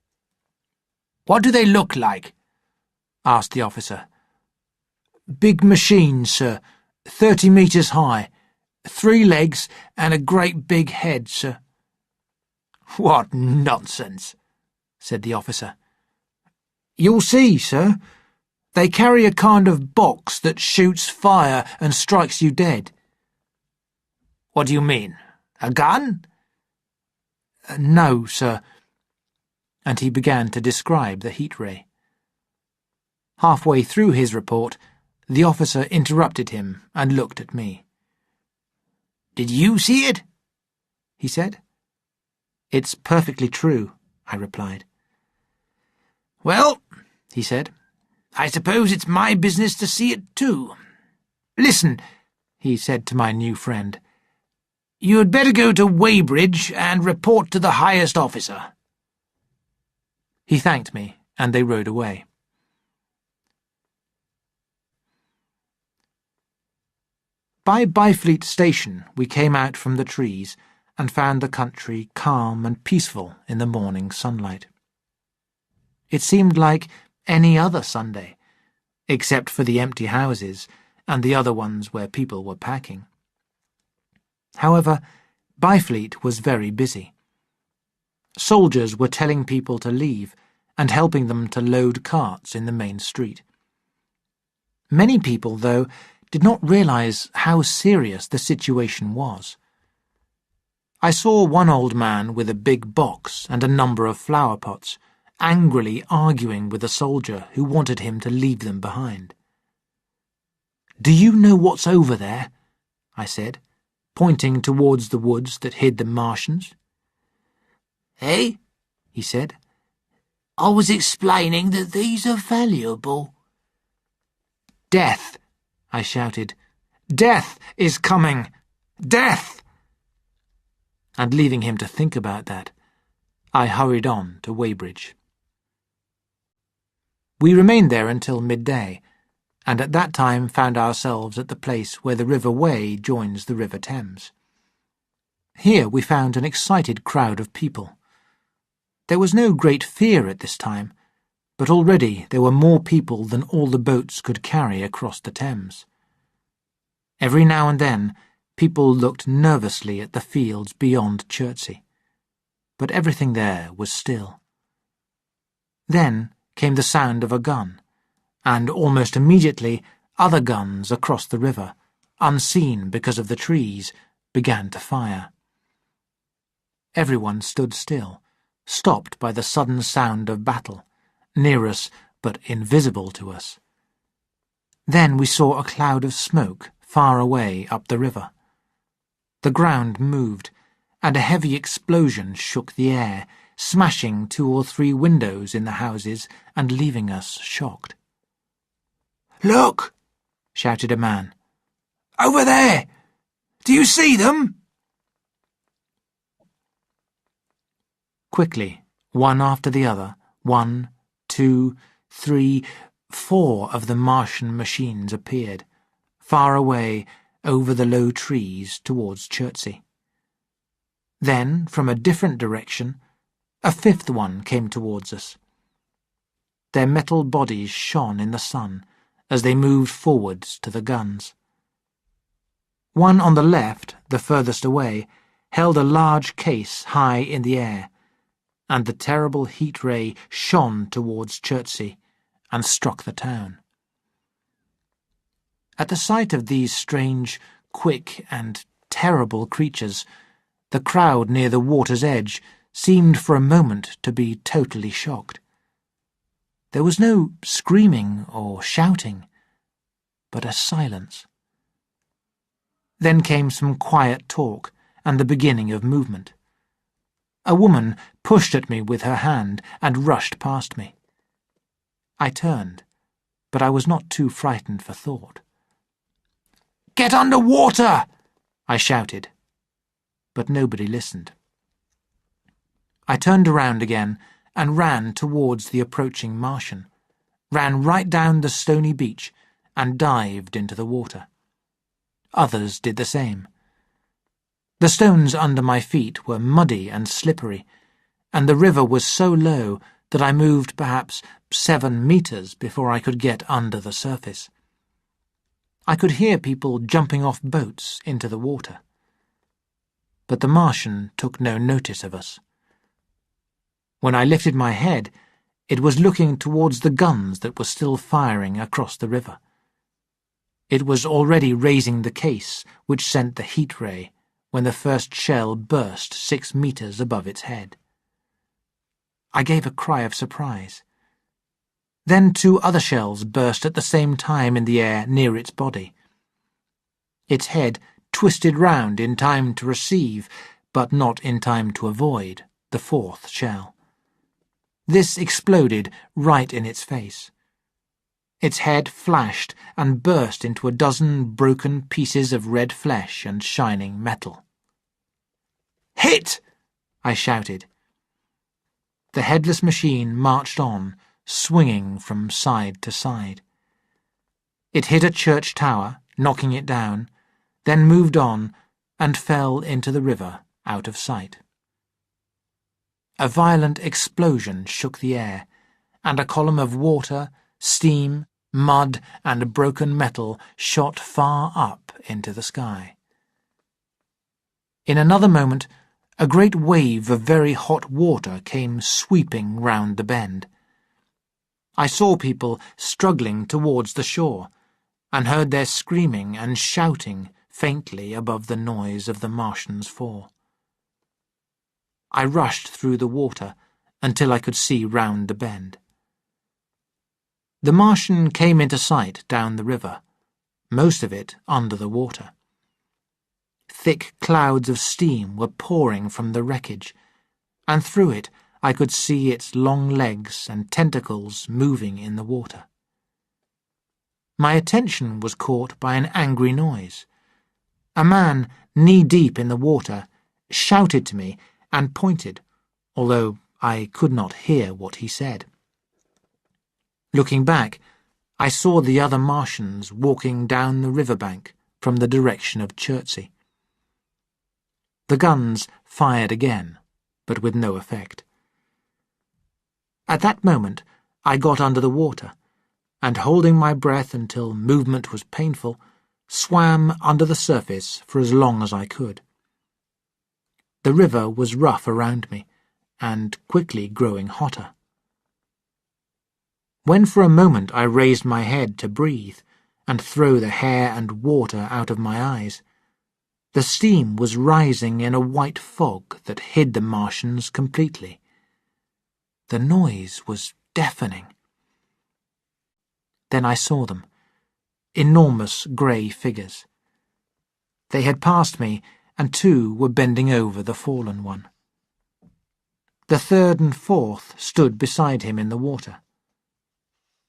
"What do they look like?" asked the officer. "Big machines, sir, 30 metres high, 3 legs and a great big head, sir." "What nonsense," said the officer. "You'll see, sir. They carry a kind of box that shoots fire and strikes you dead." "What do you mean? A gun?" "No, sir." And he began to describe the heat ray. Halfway through his report, the officer interrupted him and looked at me. "Did you see it?" he said. "It's perfectly true," I replied. "Well," he said, "I suppose it's my business to see it too. Listen," he said to my new friend, "you had better go to Weybridge and report to the highest officer." He thanked me, and they rode away. By Byfleet Station we came out from the trees and found the country calm and peaceful in the morning sunlight. It seemed like any other Sunday, except for the empty houses and the other ones where people were packing. However, Byfleet was very busy. Soldiers were telling people to leave and helping them to load carts in the main street. Many people, though, did not realise how serious the situation was. I saw one old man with a big box and a number of flower pots, angrily arguing with a soldier who wanted him to leave them behind. "Do you know what's over there?" I said, pointing towards the woods that hid the Martians. "Eh?" he said. "I was explaining that these are valuable." "Death!" I shouted. "Death is coming! Death!" And leaving him to think about that, I hurried on to Weybridge. We remained there until midday, and at that time found ourselves at the place where the River Wey joins the River Thames. Here we found an excited crowd of people. There was no great fear at this time, but already there were more people than all the boats could carry across the Thames. Every now and then people looked nervously at the fields beyond Chertsey, but everything there was still. Then came the sound of a gun, and almost immediately other guns across the river, unseen because of the trees, began to fire. Everyone stood still, stopped by the sudden sound of battle, near us but invisible to us. Then we saw a cloud of smoke far away up the river. The ground moved, and a heavy explosion shook the air, smashing 2 or 3 windows in the houses and leaving us shocked. "Look!" shouted a man. "Over there! Do you see them?" Quickly, one after the other, 1, 2, 3, 4 of the Martian machines appeared, far away over the low trees towards Chertsey. Then, from a different direction, a 5th one came towards us. Their metal bodies shone in the sun as they moved forwards to the guns. One on the left, the furthest away, held a large case high in the air, and the terrible heat ray shone towards Chertsey and struck the town. At the sight of these strange, quick and terrible creatures, the crowd near the water's edge seemed for a moment to be totally shocked. There was no screaming or shouting, but a silence. Then came some quiet talk and the beginning of movement. A woman pushed at me with her hand and rushed past me. I turned, but I was not too frightened for thought. "Get under water!" I shouted, but nobody listened. I turned around again and ran towards the approaching Martian, ran right down the stony beach and dived into the water. Others did the same. The stones under my feet were muddy and slippery, and the river was so low that I moved perhaps 7 meters before I could get under the surface. I could hear people jumping off boats into the water. But the Martian took no notice of us. When I lifted my head, it was looking towards the guns that were still firing across the river. It was already raising the case which sent the heat ray when the first shell burst 6 meters above its head. I gave a cry of surprise. Then 2 other shells burst at the same time in the air near its body. Its head twisted round in time to receive, but not in time to avoid, the 4th shell. This exploded right in its face. Its head flashed and burst into a dozen broken pieces of red flesh and shining metal. "Hit!" I shouted. The headless machine marched on, swinging from side to side. It hit a church tower, knocking it down, then moved on and fell into the river out of sight. A violent explosion shook the air, and a column of water, steam, mud, and broken metal shot far up into the sky. In another moment, a great wave of very hot water came sweeping round the bend. I saw people struggling towards the shore, and heard their screaming and shouting faintly above the noise of the Martian's fall. I rushed through the water until I could see round the bend. The Martian came into sight down the river, most of it under the water. Thick clouds of steam were pouring from the wreckage, and through it I could see its long legs and tentacles moving in the water. My attention was caught by an angry noise. A man, knee-deep in the water, shouted to me and pointed, although I could not hear what he said. Looking back, I saw the other Martians walking down the riverbank from the direction of Chertsey. The guns fired again, but with no effect. At that moment, I got under the water, and holding my breath until movement was painful, swam under the surface for as long as I could. The river was rough around me, and quickly growing hotter. When for a moment I raised my head to breathe and throw the hair and water out of my eyes, the steam was rising in a white fog that hid the Martians completely. The noise was deafening. Then I saw them, enormous grey figures. They had passed me, and two were bending over the fallen one. The third and fourth stood beside him in the water.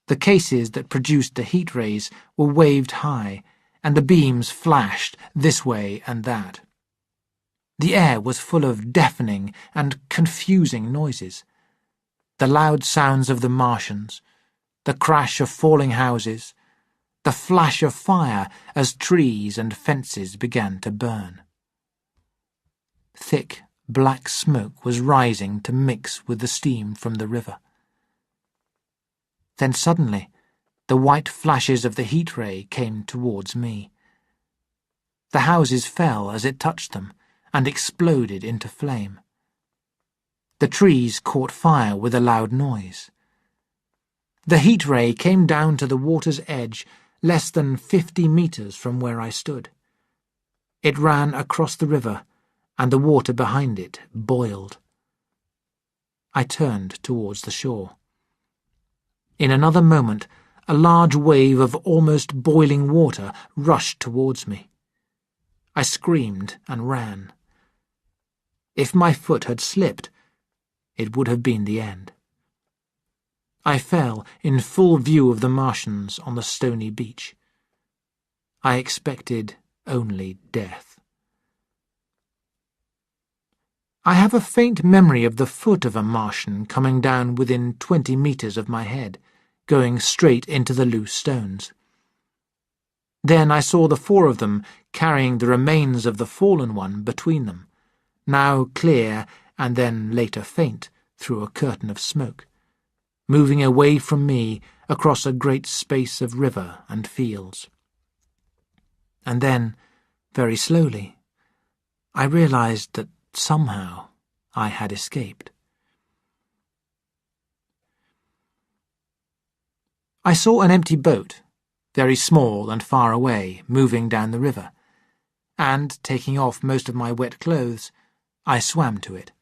The cases that produced the heat rays were waved high, and the beams flashed this way and that. The air was full of deafening and confusing noises. The loud sounds of the Martians, the crash of falling houses, the flash of fire as trees and fences began to burn. Thick, black smoke was rising to mix with the steam from the river. Then suddenly, the white flashes of the heat ray came towards me. The houses fell as it touched them and exploded into flame. The trees caught fire with a loud noise. The heat ray came down to the water's edge less than 50 meters from where I stood. It ran across the river, and the water behind it boiled. I turned towards the shore. In another moment, a large wave of almost boiling water rushed towards me. I screamed and ran. If my foot had slipped, it would have been the end. I fell in full view of the Martians on the stony beach. I expected only death. I have a faint memory of the foot of a Martian coming down within 20 meters of my head, going straight into the loose stones. Then I saw the four of them carrying the remains of the fallen one between them, now clear and then later faint through a curtain of smoke, moving away from me across a great space of river and fields. And then, very slowly, I realized that somehow I had escaped. I saw an empty boat, very small and far away, moving down the river, and, taking off most of my wet clothes, I swam to it.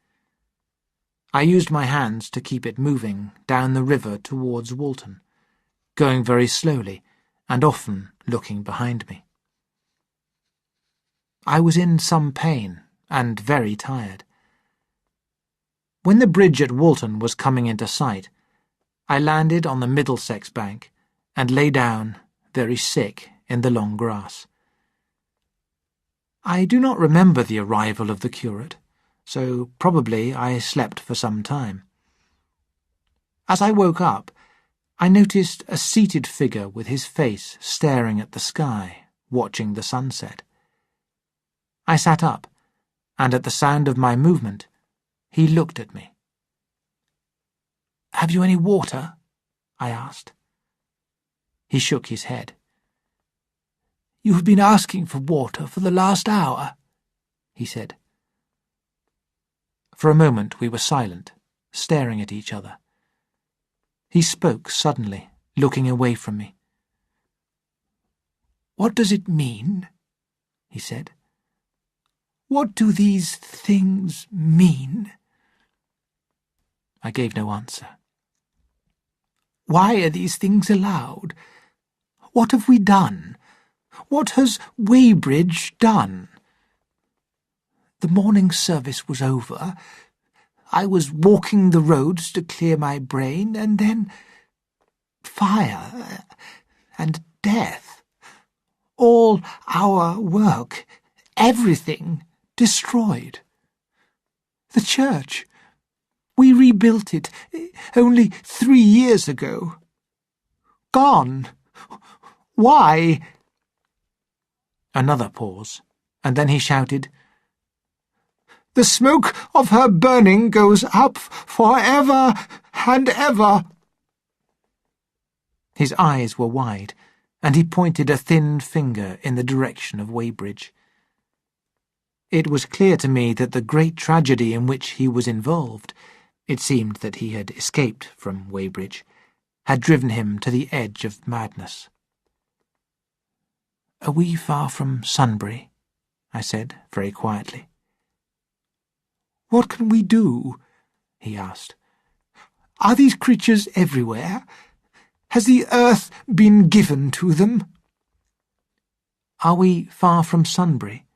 I used my hands to keep it moving down the river towards Walton, going very slowly and often looking behind me. I was in some pain and very tired. When the bridge at Walton was coming into sight, I landed on the Middlesex bank and lay down, very sick, in the long grass. I do not remember the arrival of the curate, so probably I slept for some time. As I woke up, I noticed a seated figure with his face staring at the sky, watching the sunset. I sat up, and at the sound of my movement, he looked at me. "Have you any water?" I asked. He shook his head. "You have been asking for water for the last hour," he said. For a moment we were silent, staring at each other. He spoke suddenly, looking away from me. "What does it mean?" he said. "What do these things mean?" I gave no answer. "Why are these things allowed? What have we done? What has Weybridge done?" "The morning service was over. I was walking the roads to clear my brain, and then fire and death. All our work, everything destroyed. The church, we rebuilt it only 3 years ago. Gone. Why?" Another pause, and then he shouted, "The smoke of her burning goes up for ever and ever." His eyes were wide, and he pointed a thin finger in the direction of Weybridge. It was clear to me that the great tragedy in which he was involved, it seemed that he had escaped from Weybridge, had driven him to the edge of madness. "Are we far from Sunbury?" I said very quietly. "What can we do?" he asked. "Are these creatures everywhere? Has the earth been given to them?" "Are we far from Sunbury?"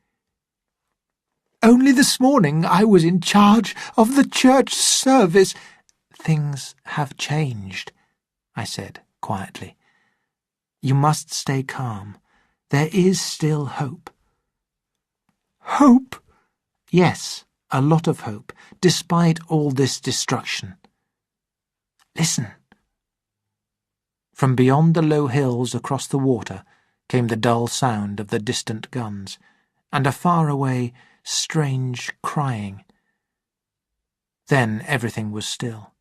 "Only this morning I was in charge of the church service." "Things have changed," I said quietly. "You must stay calm. There is still hope." "Hope?" "Yes, a lot of hope, despite all this destruction. Listen." From beyond the low hills across the water came the dull sound of the distant guns, and a far-away, strange crying. Then everything was still.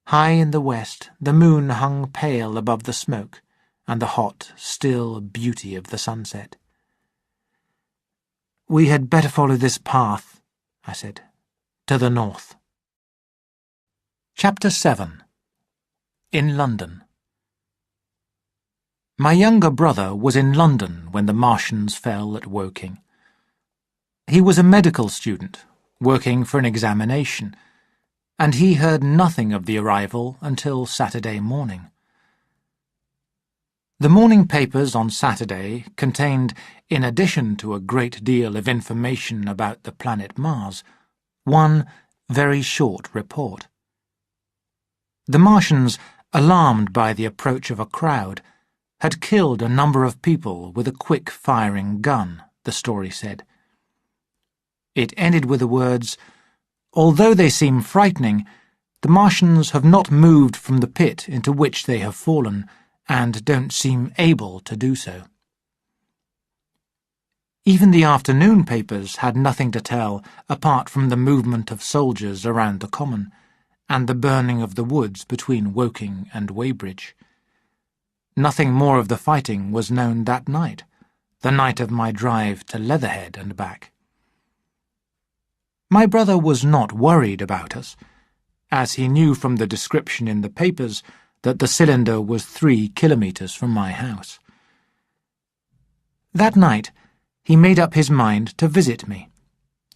High in the west the moon hung pale above the smoke and the hot, still beauty of the sunset. "We had better follow this path," I said, "to the north." Chapter 7. In London. My younger brother was in London when the Martians fell at Woking. He was a medical student, working for an examination, and he heard nothing of the arrival until Saturday morning. The morning papers on Saturday contained, in addition to a great deal of information about the planet Mars, one very short report. The Martians, alarmed by the approach of a crowd, had killed a number of people with a quick-firing gun, the story said. It ended with the words, "Although they seem frightening, the Martians have not moved from the pit into which they have fallen, and don't seem able to do so." Even the afternoon papers had nothing to tell apart from the movement of soldiers around the common, and the burning of the woods between Woking and Weybridge. Nothing more of the fighting was known that night, the night of my drive to Leatherhead and back. My brother was not worried about us, as he knew from the description in the papers that the cylinder was 3 kilometres from my house. That night he made up his mind to visit me,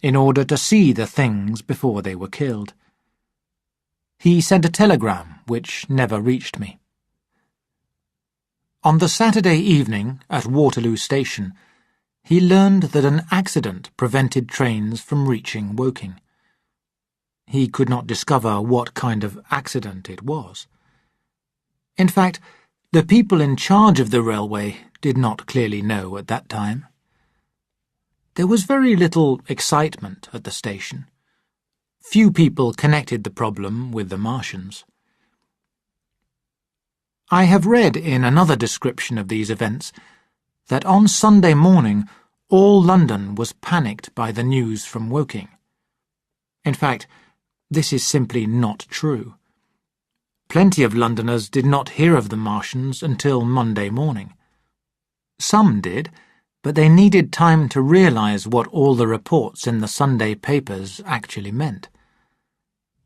in order to see the things before they were killed. He sent a telegram which never reached me. On the Saturday evening at Waterloo Station, he learned that an accident prevented trains from reaching Woking. He could not discover what kind of accident it was. In fact, the people in charge of the railway did not clearly know at that time. There was very little excitement at the station. Few people connected the problem with the Martians. I have read in another description of these events that on Sunday morning all London was panicked by the news from Woking. In fact, this is simply not true. Plenty of Londoners did not hear of the Martians until Monday morning. Some did, but they needed time to realise what all the reports in the Sunday papers actually meant.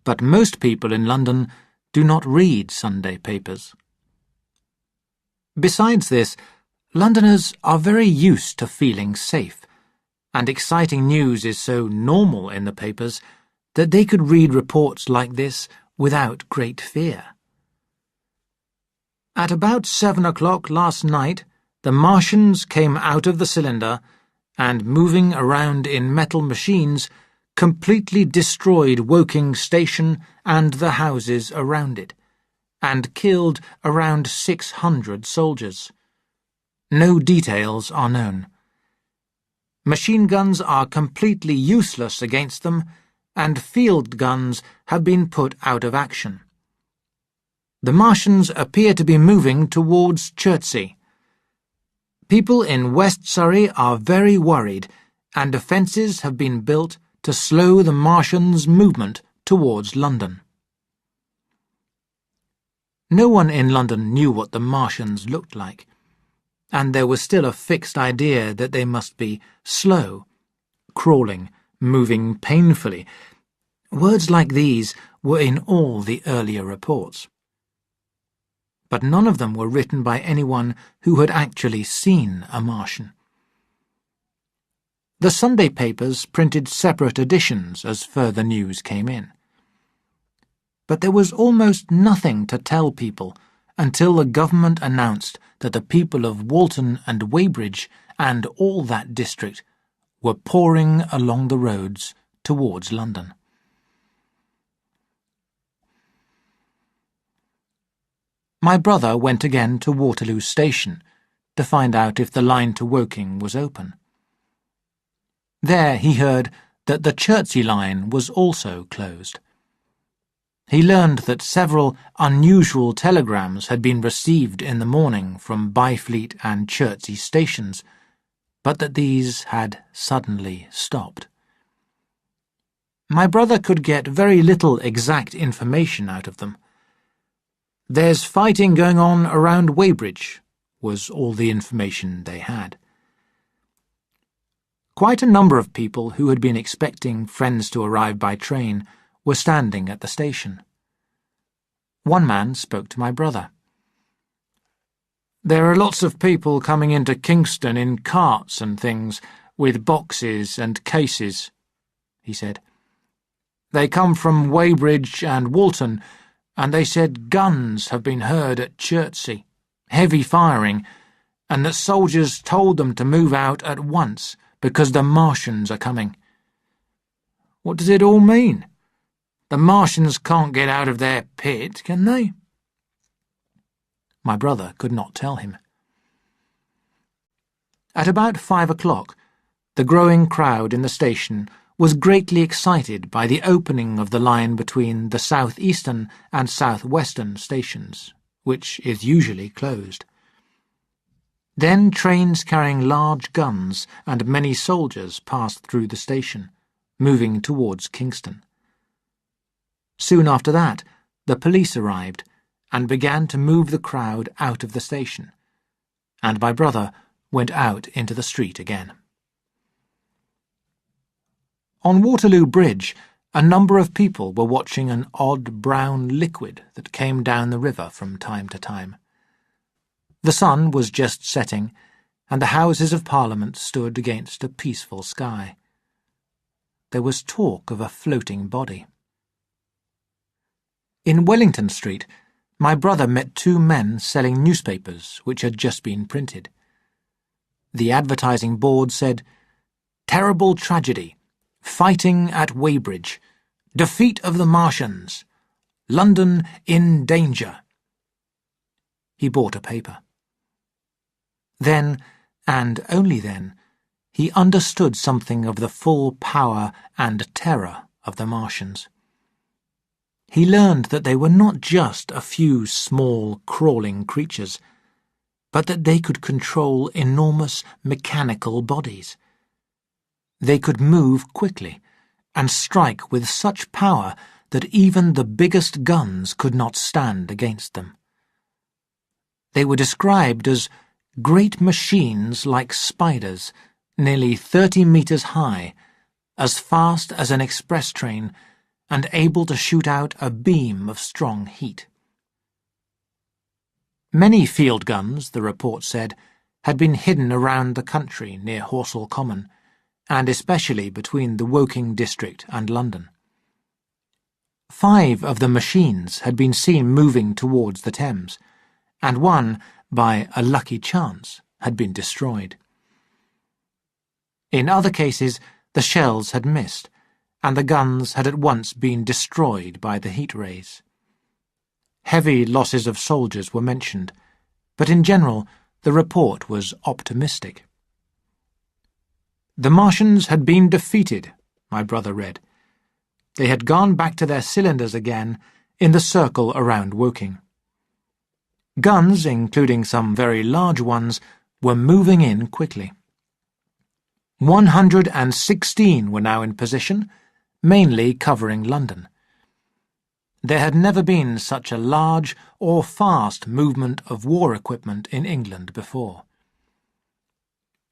But most people in London do not read Sunday papers. Besides this, Londoners are very used to feeling safe, and exciting news is so normal in the papers that they could read reports like this without great fear. At about 7 o'clock last night, the Martians came out of the cylinder and, moving around in metal machines, completely destroyed Woking Station and the houses around it, and killed around 600 soldiers. No details are known. Machine guns are completely useless against them, and field guns have been put out of action. The Martians appear to be moving towards Chertsey. People in West Surrey are very worried, and defences have been built to slow the Martians' movement towards London. No one in London knew what the Martians looked like, and there was still a fixed idea that they must be slow, crawling, moving painfully. Words like these were in all the earlier reports. But none of them were written by anyone who had actually seen a Martian. The Sunday papers printed separate editions as further news came in. But there was almost nothing to tell people until the government announced that the people of Walton and Weybridge and all that district were pouring along the roads towards London. My brother went again to Waterloo Station to find out if the line to Woking was open. There he heard that the Chertsey line was also closed. He learned that several unusual telegrams had been received in the morning from Byfleet and Chertsey stations, but that these had suddenly stopped. My brother could get very little exact information out of them. "There's fighting going on around Weybridge," was all the information they had. Quite a number of people who had been expecting friends to arrive by train were standing at the station. One man spoke to my brother. "There are lots of people coming into Kingston in carts and things, with boxes and cases," he said. "They come from Weybridge and Walton, and they said guns have been heard at Chertsey, heavy firing, and that soldiers told them to move out at once because the Martians are coming." "What does it all mean? The Martians can't get out of their pit, can they?" My brother could not tell him. At about 5 o'clock, the growing crowd in the station was greatly excited by the opening of the line between the south-eastern and south-western stations, which is usually closed. Then trains carrying large guns and many soldiers passed through the station, moving towards Kingston. Soon after that, the police arrived and began to move the crowd out of the station, and my brother went out into the street again. On Waterloo Bridge, a number of people were watching an odd brown liquid that came down the river from time to time. The sun was just setting, and the Houses of Parliament stood against a peaceful sky. There was talk of a floating body. In Wellington Street, my brother met two men selling newspapers which had just been printed. The advertising board said, "Terrible tragedy. Fighting at Weybridge. Defeat of the Martians. London in danger." He bought a paper. Then, and only then, he understood something of the full power and terror of the Martians. He learned that they were not just a few small, crawling creatures, but that they could control enormous mechanical bodies. They could move quickly and strike with such power that even the biggest guns could not stand against them. They were described as great machines like spiders, nearly 30 meters high, as fast as an express train, and able to shoot out a beam of strong heat. Many field guns, the report said, had been hidden around the country near Horsell Common, and especially between the Woking district and London. 5 of the machines had been seen moving towards the Thames, and one, by a lucky chance, had been destroyed. In other cases, the shells had missed, and the guns had at once been destroyed by the heat rays. Heavy losses of soldiers were mentioned, but in general the report was optimistic. "The Martians had been defeated," my brother read. "They had gone back to their cylinders again in the circle around Woking. Guns, including some very large ones, were moving in quickly. 116 were now in position, mainly covering London. There had never been such a large or fast movement of war equipment in England before.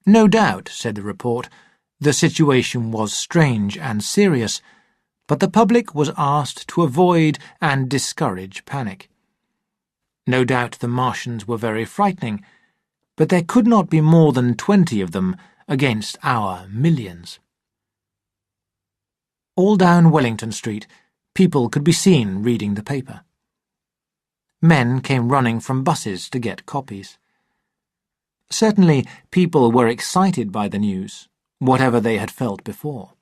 No doubt, said the report, the situation was strange and serious, but the public was asked to avoid and discourage panic. No doubt the Martians were very frightening, but there could not be more than 20 of them against our millions. All down Wellington Street, people could be seen reading the paper. Men came running from buses to get copies. Certainly, people were excited by the news, whatever they had felt before.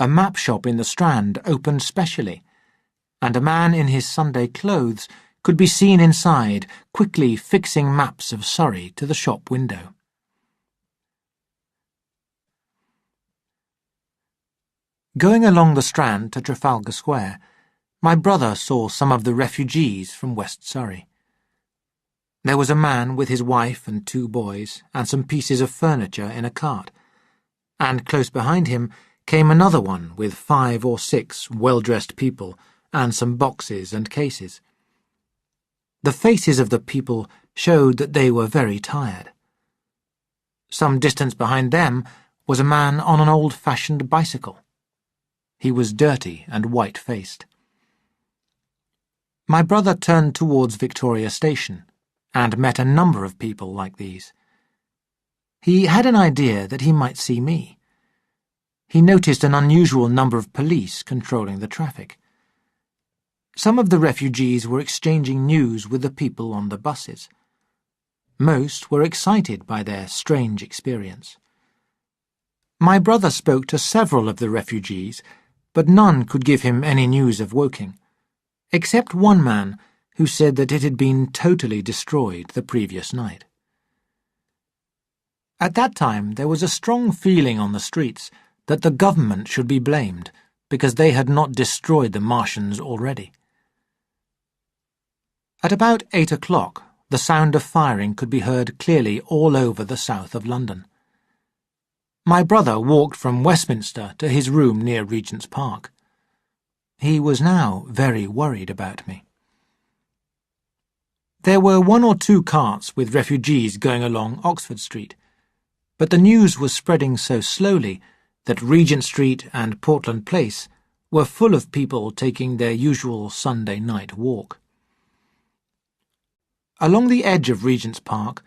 A map shop in the Strand opened specially, and a man in his Sunday clothes could be seen inside, quickly fixing maps of Surrey to the shop window. Going along the Strand to Trafalgar Square, my brother saw some of the refugees from West Surrey. There was a man with his wife and 2 boys and some pieces of furniture in a cart, and close behind him came another one with 5 or 6 well-dressed people and some boxes and cases. The faces of the people showed that they were very tired. Some distance behind them was a man on an old-fashioned bicycle. He was dirty and white-faced. My brother turned towards Victoria Station and met a number of people like these. He had an idea that he might see me. He noticed an unusual number of police controlling the traffic. Some of the refugees were exchanging news with the people on the buses. Most were excited by their strange experience. My brother spoke to several of the refugees, but none could give him any news of Woking, except one man who said that it had been totally destroyed the previous night. At that time there was a strong feeling on the streets that the government should be blamed because they had not destroyed the Martians already. At about 8 o'clock, the sound of firing could be heard clearly all over the south of London. My brother walked from Westminster to his room near Regent's Park. He was now very worried about me. There were 1 or 2 carts with refugees going along Oxford Street, but the news was spreading so slowly that Regent Street and Portland Place were full of people taking their usual Sunday night walk. Along the edge of Regent's Park,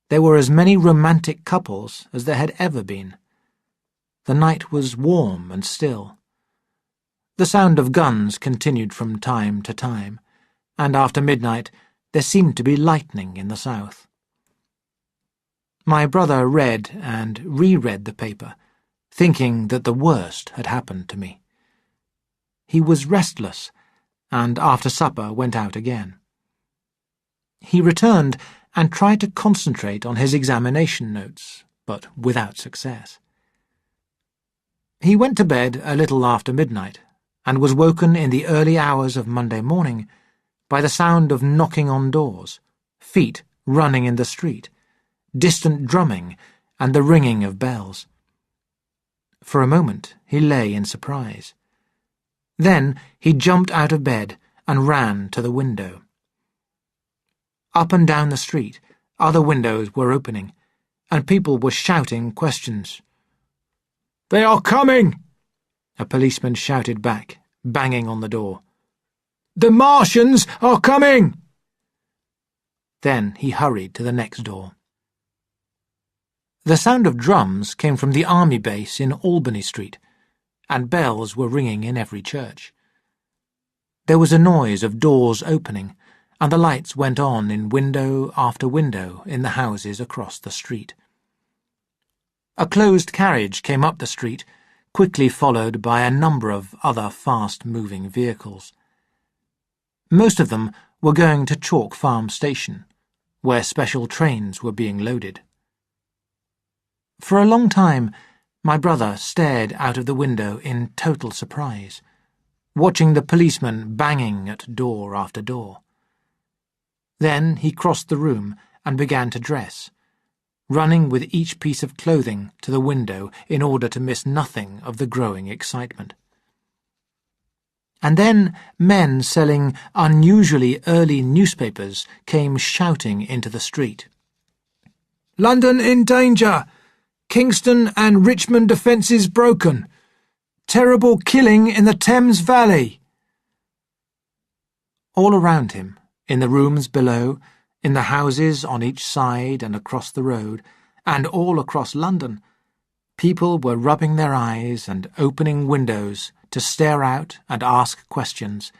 there were as many romantic couples as there had ever been. The night was warm and still. The sound of guns continued from time to time, and after midnight there seemed to be lightning in the south. My brother read and reread the paper, thinking that the worst had happened to me. He was restless, and after supper went out again. He returned and tried to concentrate on his examination notes, but without success. He went to bed a little after midnight, and was woken in the early hours of Monday morning by the sound of knocking on doors, feet running in the street, distant drumming, and the ringing of bells. For a moment he lay in surprise. Then he jumped out of bed and ran to the window. Up and down the street, other windows were opening, and people were shouting questions. "They are coming!" a policeman shouted back, banging on the door. "The Martians are coming!" Then he hurried to the next door. The sound of drums came from the army base in Albany Street, and bells were ringing in every church. There was a noise of doors opening, and the lights went on in window after window in the houses across the street. A closed carriage came up the street, quickly followed by a number of other fast-moving vehicles. Most of them were going to Chalk Farm Station, where special trains were being loaded. For a long time, my brother stared out of the window in total surprise, watching the policeman banging at door after door. Then he crossed the room and began to dress, running with each piece of clothing to the window in order to miss nothing of the growing excitement. And then men selling unusually early newspapers came shouting into the street. "London in danger! Kingston and Richmond defences broken! Terrible killing in the Thames Valley!" All around him, in the rooms below, in the houses on each side and across the road, and all across London, people were rubbing their eyes and opening windows to stare out and ask questions,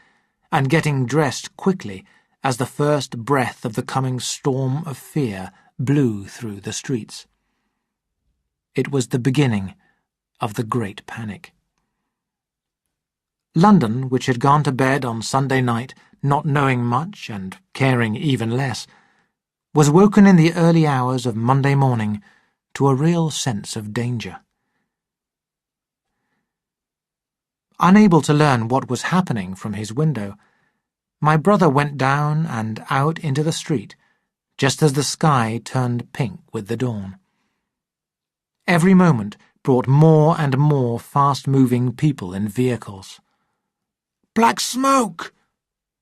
and getting dressed quickly as the first breath of the coming storm of fear blew through the streets. It was the beginning of the Great Panic. London, which had gone to bed on Sunday night, not knowing much and caring even less, was woken in the early hours of Monday morning to a real sense of danger. Unable to learn what was happening from his window, my brother went down and out into the street just as the sky turned pink with the dawn. Every moment brought more and more fast-moving people in vehicles. "Black smoke!"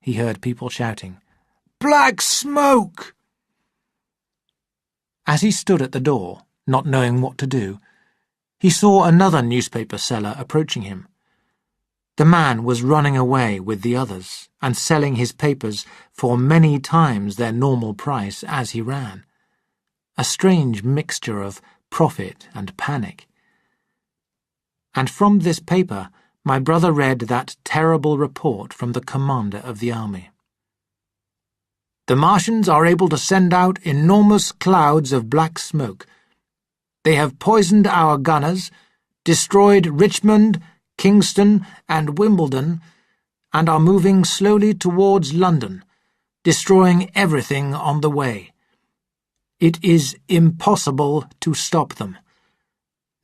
he heard people shouting. "Black smoke!" As he stood at the door, not knowing what to do, he saw another newspaper seller approaching him. The man was running away with the others and selling his papers for many times their normal price as he ran. A strange mixture of profit and panic. And from this paper, my brother read that terrible report from the commander of the army. "The Martians are able to send out enormous clouds of black smoke. They have poisoned our gunners, destroyed Richmond, Kingston, and Wimbledon, and are moving slowly towards London, destroying everything on the way. It is impossible to stop them.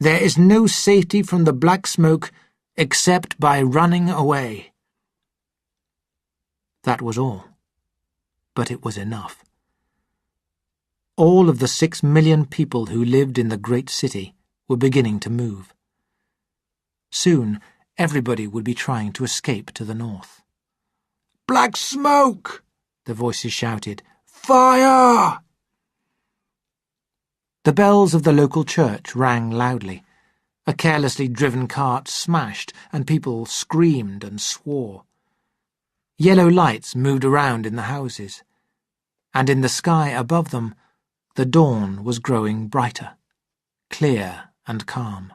There is no safety from the black smoke except by running away." That was all, but it was enough. All of the 6 million people who lived in the great city were beginning to move. Soon, everybody would be trying to escape to the north. "Black smoke!" the voices shouted. "Fire!" The bells of the local church rang loudly. A carelessly driven cart smashed, and people screamed and swore. Yellow lights moved around in the houses, and in the sky above them, the dawn was growing brighter, clear and calm.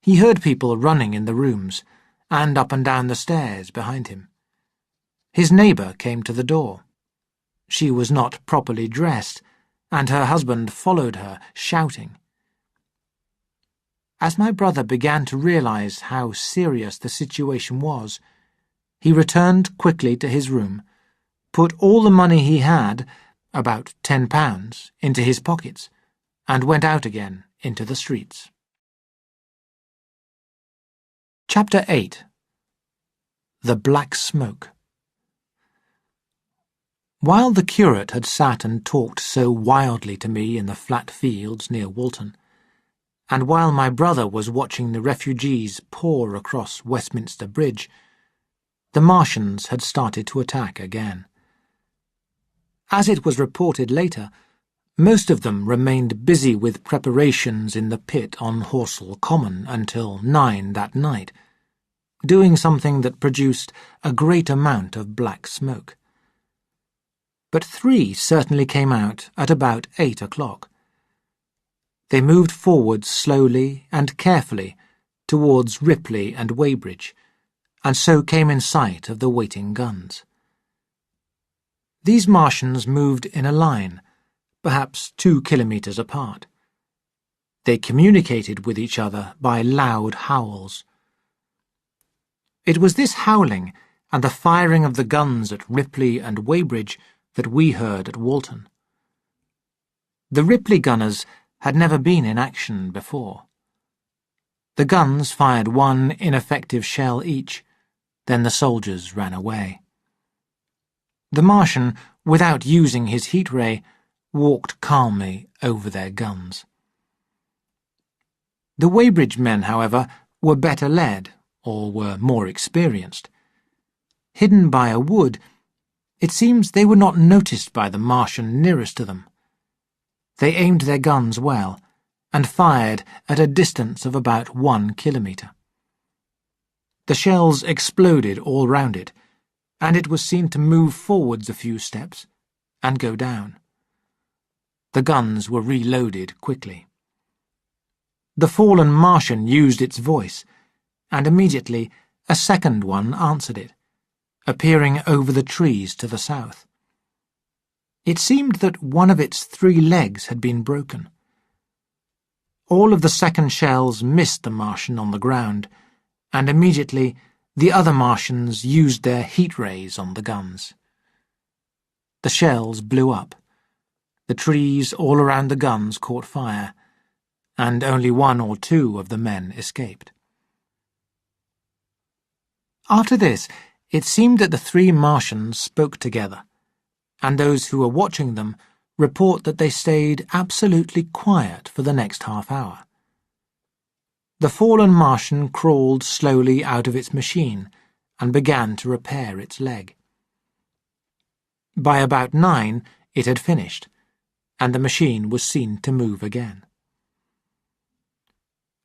He heard people running in the rooms, and up and down the stairs behind him. His neighbour came to the door. She was not properly dressed, and her husband followed her, shouting. As my brother began to realize how serious the situation was, he returned quickly to his room, put all the money he had, about £10, into his pockets, and went out again into the streets. Chapter 8. The Black Smoke. While the curate had sat and talked so wildly to me in the flat fields near Walton, and while my brother was watching the refugees pour across Westminster Bridge, the Martians had started to attack again. As it was reported later, most of them remained busy with preparations in the pit on Horsell Common until 9 that night, doing something that produced a great amount of black smoke. But 3 certainly came out at about 8 o'clock. They moved forward slowly and carefully towards Ripley and Weybridge, and so came in sight of the waiting guns. These Martians moved in a line, perhaps 2 kilometers apart. They communicated with each other by loud howls. It was this howling and the firing of the guns at Ripley and Weybridge that we heard at Walton. The Ripley gunners had never been in action before. The guns fired 1 ineffective shell each, then the soldiers ran away. The Martian, without using his heat ray, walked calmly over their guns. The Weybridge men, however, were better led, or were more experienced. Hidden by a wood, it seems they were not noticed by the Martian nearest to them. They aimed their guns well, and fired at a distance of about 1 kilometre. The shells exploded all round it, and it was seen to move forwards a few steps and go down. The guns were reloaded quickly. The fallen Martian used its voice, and immediately a second one answered it, appearing over the trees to the south. It seemed that one of its 3 legs had been broken. All of the second shells missed the Martian on the ground, and immediately the other Martians used their heat rays on the guns. The shells blew up. The trees all around the guns caught fire, and only 1 or 2 of the men escaped. After this, it seemed that the 3 Martians spoke together, and those who were watching them report that they stayed absolutely quiet for the next half-hour. The fallen Martian crawled slowly out of its machine and began to repair its leg. By about 9, it had finished, and the machine was seen to move again.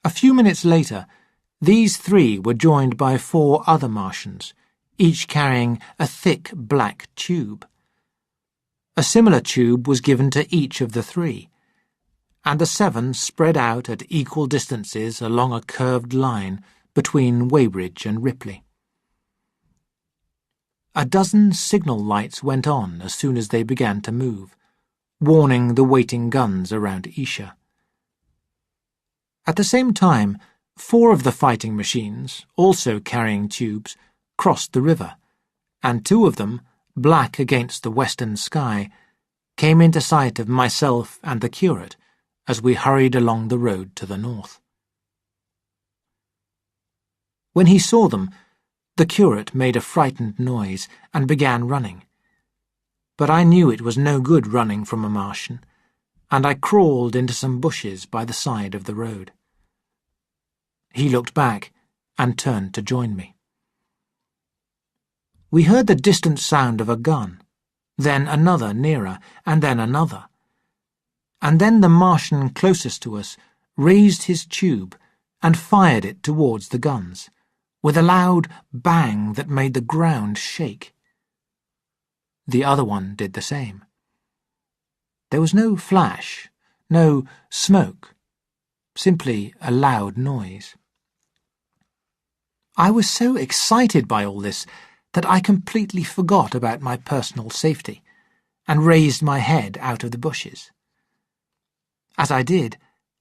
A few minutes later, these 3 were joined by 4 other Martians, each carrying a thick black tube. A similar tube was given to each of the 3, and the 7 spread out at equal distances along a curved line between Weybridge and Ripley. A dozen signal lights went on as soon as they began to move, warning the waiting guns around Esher. At the same time, 4 of the fighting machines, also carrying tubes, crossed the river, and 2 of them, black against the western sky, came into sight of myself and the curate as we hurried along the road to the north. When he saw them, the curate made a frightened noise and began running. But I knew it was no good running from a Martian, and I crawled into some bushes by the side of the road. He looked back and turned to join me. We heard the distant sound of a gun, then another nearer, and then another. And then the Martian closest to us raised his tube and fired it towards the guns, with a loud bang that made the ground shake. The other one did the same. There was no flash, no smoke, simply a loud noise. I was so excited by all this that I completely forgot about my personal safety and raised my head out of the bushes. As I did,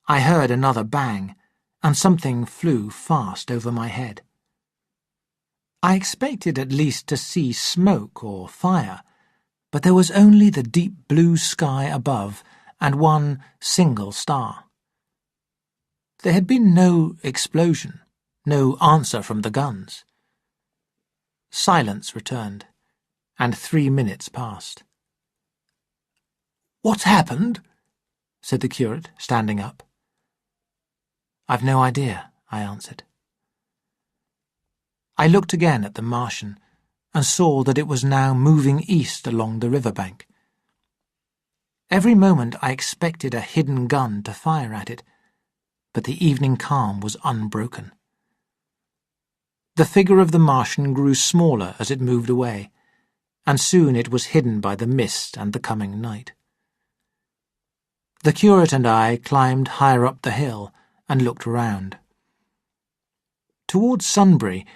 I heard another bang, and something flew fast over my head. I expected at least to see smoke or fire, but there was only the deep blue sky above and one single star. There had been no explosion, no answer from the guns. Silence returned, and 3 minutes passed. "What's happened?" said the curate, standing up. "I've no idea," I answered. I looked again at the Martian and saw that it was now moving east along the riverbank. Every moment I expected a hidden gun to fire at it, but the evening calm was unbroken. The figure of the Martian grew smaller as it moved away, and soon it was hidden by the mist and the coming night. The curate and I climbed higher up the hill and looked round. Towards Sunbury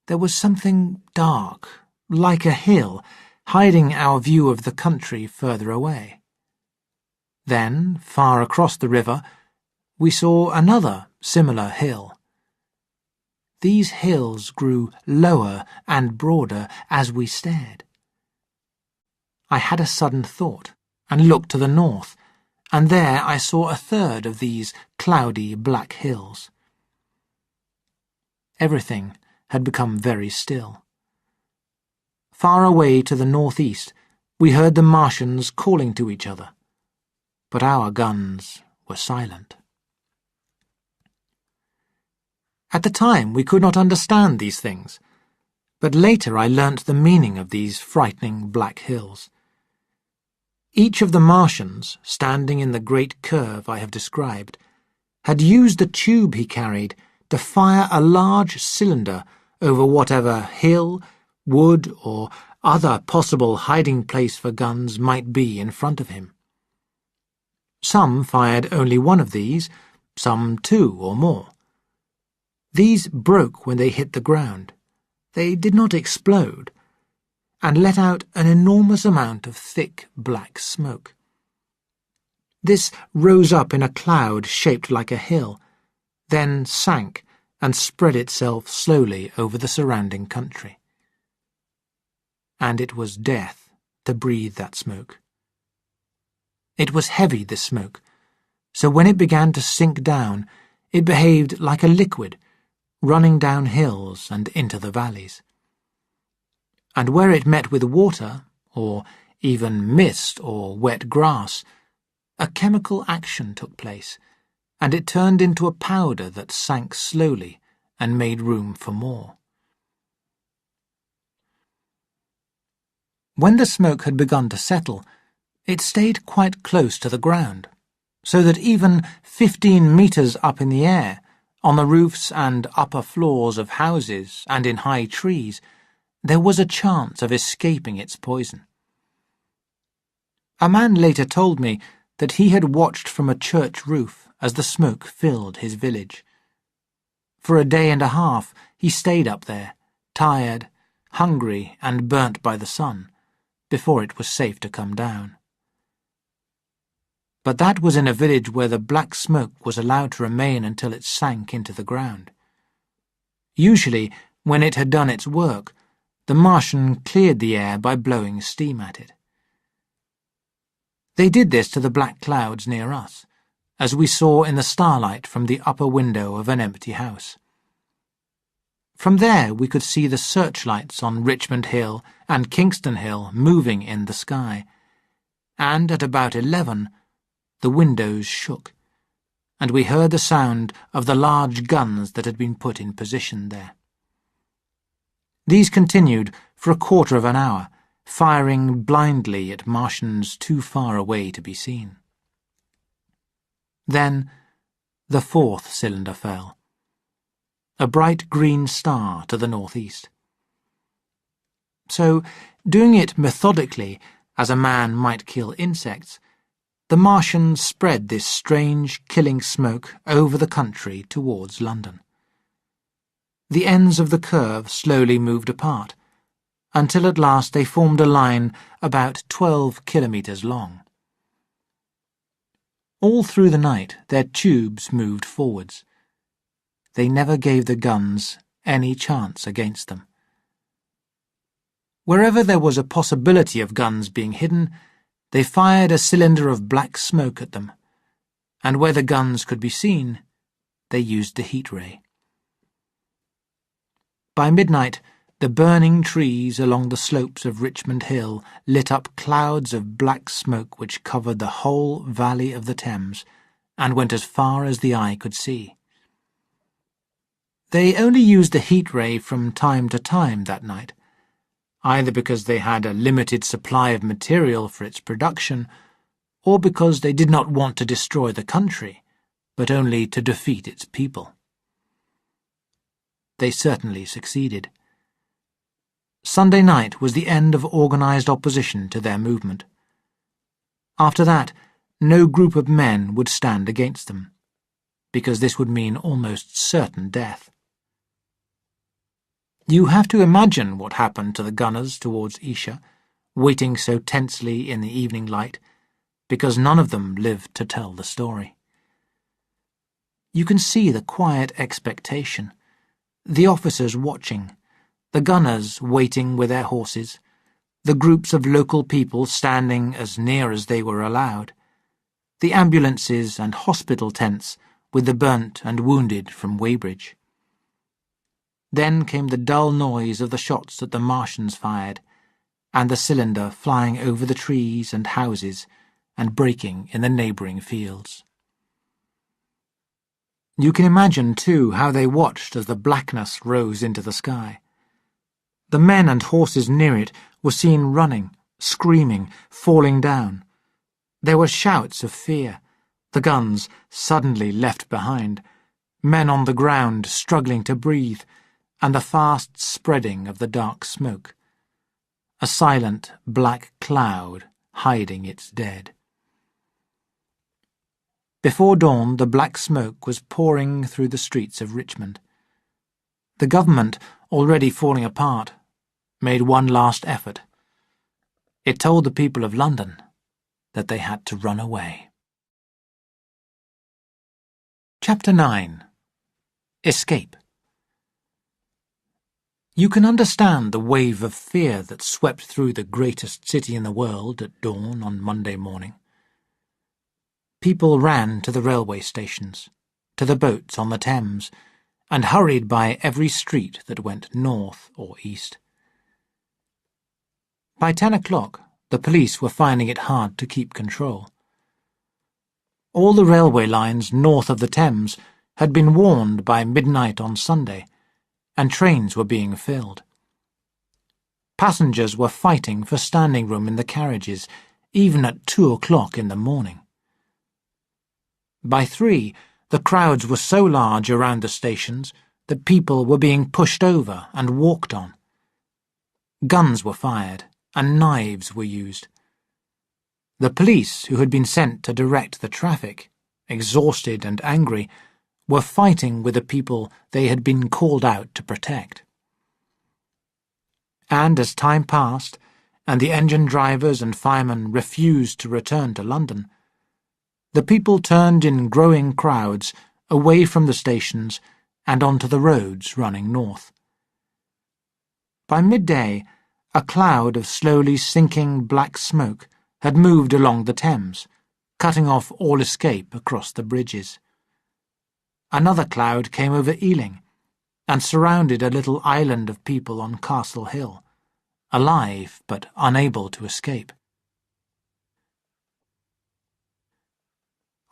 there was something dark, like a hill, hiding our view of the country further away. Then, far across the river, we saw another similar hill. These hills grew lower and broader as we stared. I had a sudden thought and looked to the north, and there I saw a third of these cloudy black hills. Everything had become very still. Far away to the northeast, we heard the Martians calling to each other, but our guns were silent. At the time, we could not understand these things, but later I learnt the meaning of these frightening black hills. Each of the Martians, standing in the great curve I have described, had used the tube he carried to fire a large cylinder over whatever hill, wood, or other possible hiding place for guns might be in front of him. Some fired only one of these, some two or more. These broke when they hit the ground. They did not explode, and let out an enormous amount of thick black smoke. This rose up in a cloud shaped like a hill, then sank and spread itself slowly over the surrounding country. And it was death to breathe that smoke. It was heavy, this smoke, so when it began to sink down, it behaved like a liquid, running down hills and into the valleys. And where it met with water, or even mist or wet grass, a chemical action took place, and it turned into a powder that sank slowly and made room for more. When the smoke had begun to settle, it stayed quite close to the ground, so that even 15 meters up in the air, on the roofs and upper floors of houses and in high trees, there was a chance of escaping its poison. A man later told me that he had watched from a church roof as the smoke filled his village. For a day and a half he stayed up there, tired, hungry, and burnt by the sun, before it was safe to come down. But that was in a village where the black smoke was allowed to remain until it sank into the ground. Usually, when it had done its work, the Martian cleared the air by blowing steam at it. They did this to the black clouds near us, as we saw in the starlight from the upper window of an empty house. From there we could see the searchlights on Richmond Hill and Kingston Hill moving in the sky, and at about 11, the windows shook, and we heard the sound of the large guns that had been put in position there. These continued for a quarter of an hour, firing blindly at Martians too far away to be seen. Then the fourth cylinder fell, a bright green star to the northeast. So, doing it methodically, as a man might kill insects, the Martians spread this strange, killing smoke over the country towards London. The ends of the curve slowly moved apart, until at last they formed a line about 12 kilometres long. All through the night their tubes moved forwards. They never gave the guns any chance against them. Wherever there was a possibility of guns being hidden, they fired a cylinder of black smoke at them, and where the guns could be seen, they used the heat ray. By midnight, the burning trees along the slopes of Richmond Hill lit up clouds of black smoke which covered the whole valley of the Thames and went as far as the eye could see. They only used the heat ray from time to time that night, either because they had a limited supply of material for its production, or because they did not want to destroy the country, but only to defeat its people. They certainly succeeded. Sunday night was the end of organised opposition to their movement. After that, no group of men would stand against them, because this would mean almost certain death. You have to imagine what happened to the gunners towards Esher waiting so tensely in the evening light, because none of them lived to tell the story. You can see the quiet expectation, the officers watching, the gunners waiting with their horses, the groups of local people standing as near as they were allowed, the ambulances and hospital tents with the burnt and wounded from Weybridge. Then came the dull noise of the shots that the Martians fired, and the cylinder flying over the trees and houses and breaking in the neighbouring fields. You can imagine, too, how they watched as the blackness rose into the sky. The men and horses near it were seen running, screaming, falling down. There were shouts of fear, the guns suddenly left behind, men on the ground struggling to breathe, and the fast spreading of the dark smoke. A silent black cloud hiding its dead. Before dawn, the black smoke was pouring through the streets of Richmond. The government, already falling apart, made one last effort. It told the people of London that they had to run away. Chapter 9. Escape. You can understand the wave of fear that swept through the greatest city in the world at dawn on Monday morning. People ran to the railway stations, to the boats on the Thames, and hurried by every street that went north or east. By 10 o'clock, the police were finding it hard to keep control. All the railway lines north of the Thames had been warned by midnight on Sunday, and trains were being filled. Passengers were fighting for standing room in the carriages, even at 2 o'clock in the morning. By 3, the crowds were so large around the stations that people were being pushed over and walked on. Guns were fired, and knives were used. The police, who had been sent to direct the traffic, exhausted and angry, were fighting with the people they had been called out to protect. And as time passed, and the engine drivers and firemen refused to return to London, the people turned in growing crowds away from the stations and onto the roads running north. By midday, a cloud of slowly sinking black smoke had moved along the Thames, cutting off all escape across the bridges. Another cloud came over Ealing and surrounded a little island of people on Castle Hill, alive but unable to escape.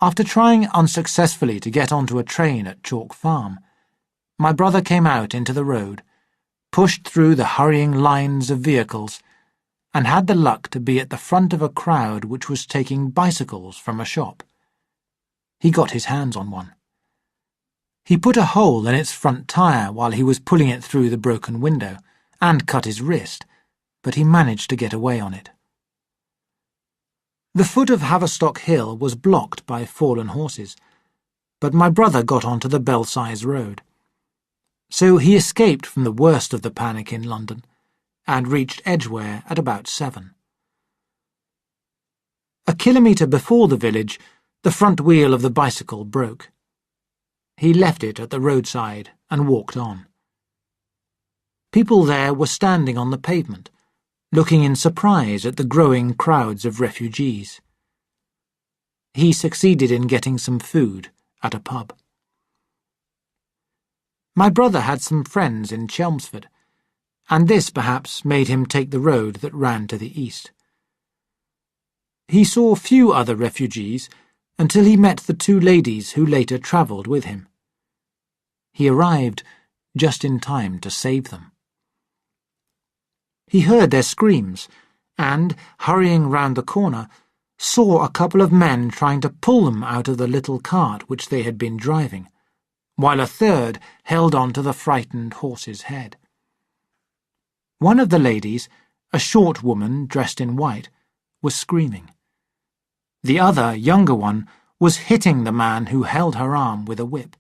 After trying unsuccessfully to get onto a train at Chalk Farm, my brother came out into the road, pushed through the hurrying lines of vehicles, and had the luck to be at the front of a crowd which was taking bicycles from a shop. He got his hands on one. He put a hole in its front tyre while he was pulling it through the broken window, and cut his wrist, but he managed to get away on it. The foot of Haverstock Hill was blocked by fallen horses, but my brother got onto the Belsize Road. So he escaped from the worst of the panic in London, and reached Edgware at about 7. A kilometre before the village, the front wheel of the bicycle broke. He left it at the roadside and walked on. People there were standing on the pavement, looking in surprise at the growing crowds of refugees. He succeeded in getting some food at a pub. My brother had some friends in Chelmsford, and this perhaps made him take the road that ran to the east. He saw few other refugees until he met the 2 ladies who later travelled with him. He arrived just in time to save them. He heard their screams and, hurrying round the corner, saw a couple of men trying to pull them out of the little cart which they had been driving, while a third held on to the frightened horse's head. One of the ladies, a short woman dressed in white, was screaming. The other, younger one, was hitting the man who held her arm with a whip.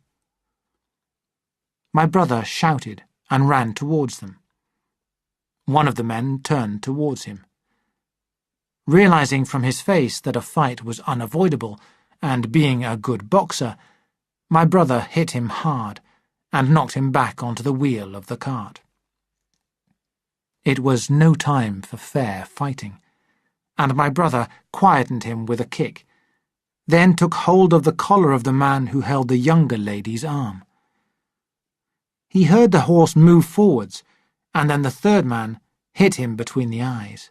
My brother shouted and ran towards them. One of the men turned towards him. Realizing from his face that a fight was unavoidable, and being a good boxer, my brother hit him hard and knocked him back onto the wheel of the cart. It was no time for fair fighting, and my brother quietened him with a kick, then took hold of the collar of the man who held the younger lady's arm. He heard the horse move forwards, and then the third man hit him between the eyes.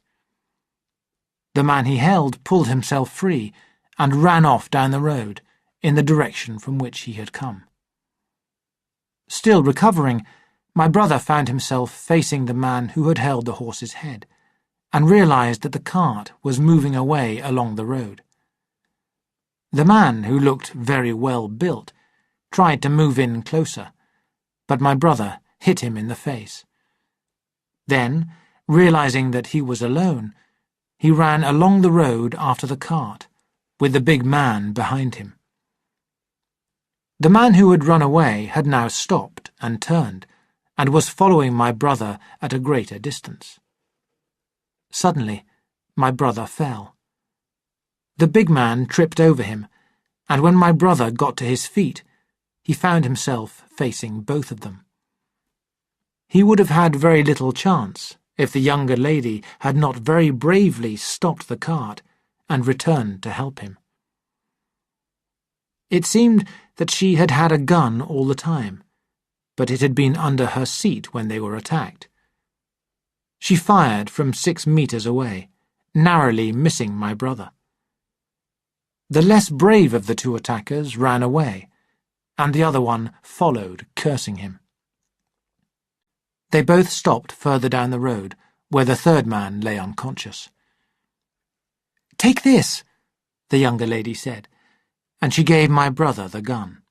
The man he held pulled himself free and ran off down the road in the direction from which he had come. Still recovering, my brother found himself facing the man who had held the horse's head, and realized that the cart was moving away along the road. The man, who looked very well built, tried to move in closer, but my brother hit him in the face. Then, realizing that he was alone, he ran along the road after the cart, with the big man behind him. The man who had run away had now stopped and turned, and was following my brother at a greater distance. Suddenly, my brother fell. The big man tripped over him, and when my brother got to his feet, he found himself facing both of them. He would have had very little chance if the younger lady had not very bravely stopped the cart and returned to help him. It seemed that she had had a gun all the time, but it had been under her seat when they were attacked. She fired from 6 meters away, narrowly missing my brother. The less brave of the two attackers ran away, and the other one followed, cursing him. They both stopped further down the road, where the third man lay unconscious. "Take this," the younger lady said, and she gave my brother the gun.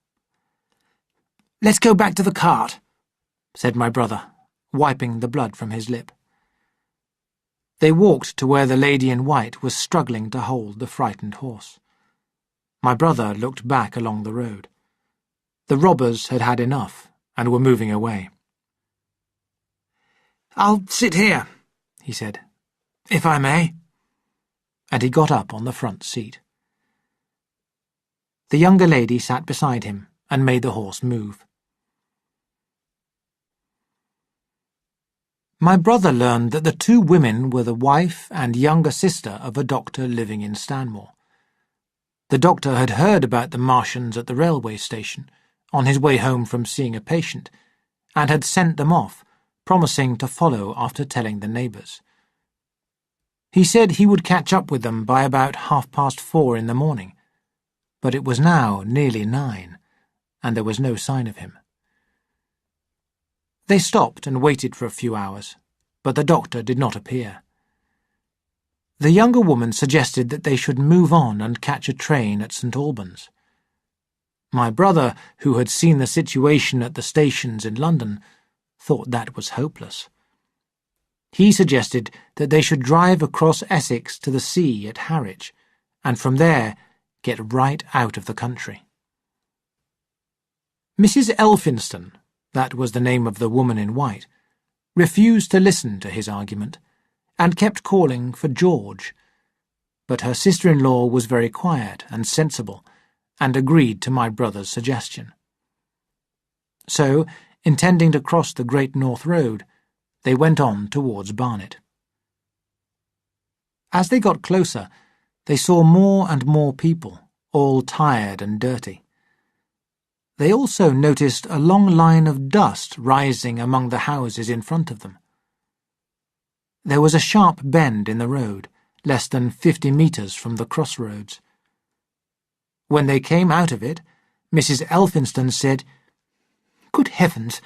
"Let's go back to the cart," said my brother, wiping the blood from his lip. They walked to where the lady in white was struggling to hold the frightened horse. My brother looked back along the road. The robbers had had enough and were moving away. "I'll sit here," he said, "if I may," and he got up on the front seat. The younger lady sat beside him and made the horse move. My brother learned that the two women were the wife and younger sister of a doctor living in Stanmore. The doctor had heard about the Martians at the railway station, on his way home from seeing a patient, and had sent them off, promising to follow after telling the neighbours. He said he would catch up with them by about 4:30 in the morning, but it was now nearly 9, and there was no sign of him. They stopped and waited for a few hours, but the doctor did not appear. The younger woman suggested that they should move on and catch a train at St. Albans. My brother, who had seen the situation at the stations in London, thought that was hopeless. He suggested that they should drive across Essex to the sea at Harwich, and from there get right out of the country. Mrs. Elphinston, that was the name of the woman in white, refused to listen to his argument, and kept calling for George, but her sister-in-law was very quiet and sensible, and agreed to my brother's suggestion. So, intending to cross the Great North Road, they went on towards Barnet. As they got closer, they saw more and more people, all tired and dirty. They also noticed a long line of dust rising among the houses in front of them. There was a sharp bend in the road, less than 50 meters from the crossroads. When they came out of it, Mrs. Elphinston said, "Good heavens,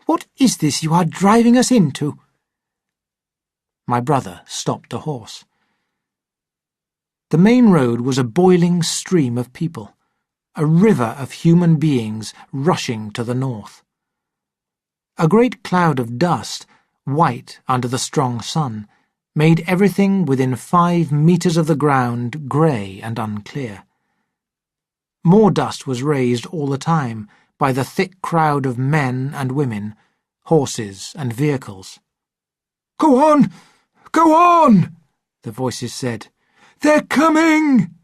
what is this you are driving us into?" My brother stopped the horse. The main road was a boiling stream of people, a river of human beings rushing to the north. A great cloud of dust, white under the strong sun, made everything within 5 meters of the ground grey and unclear. More dust was raised all the time by the thick crowd of men and women, horses and vehicles. "Go on! Go on!" the voices said, They're coming!"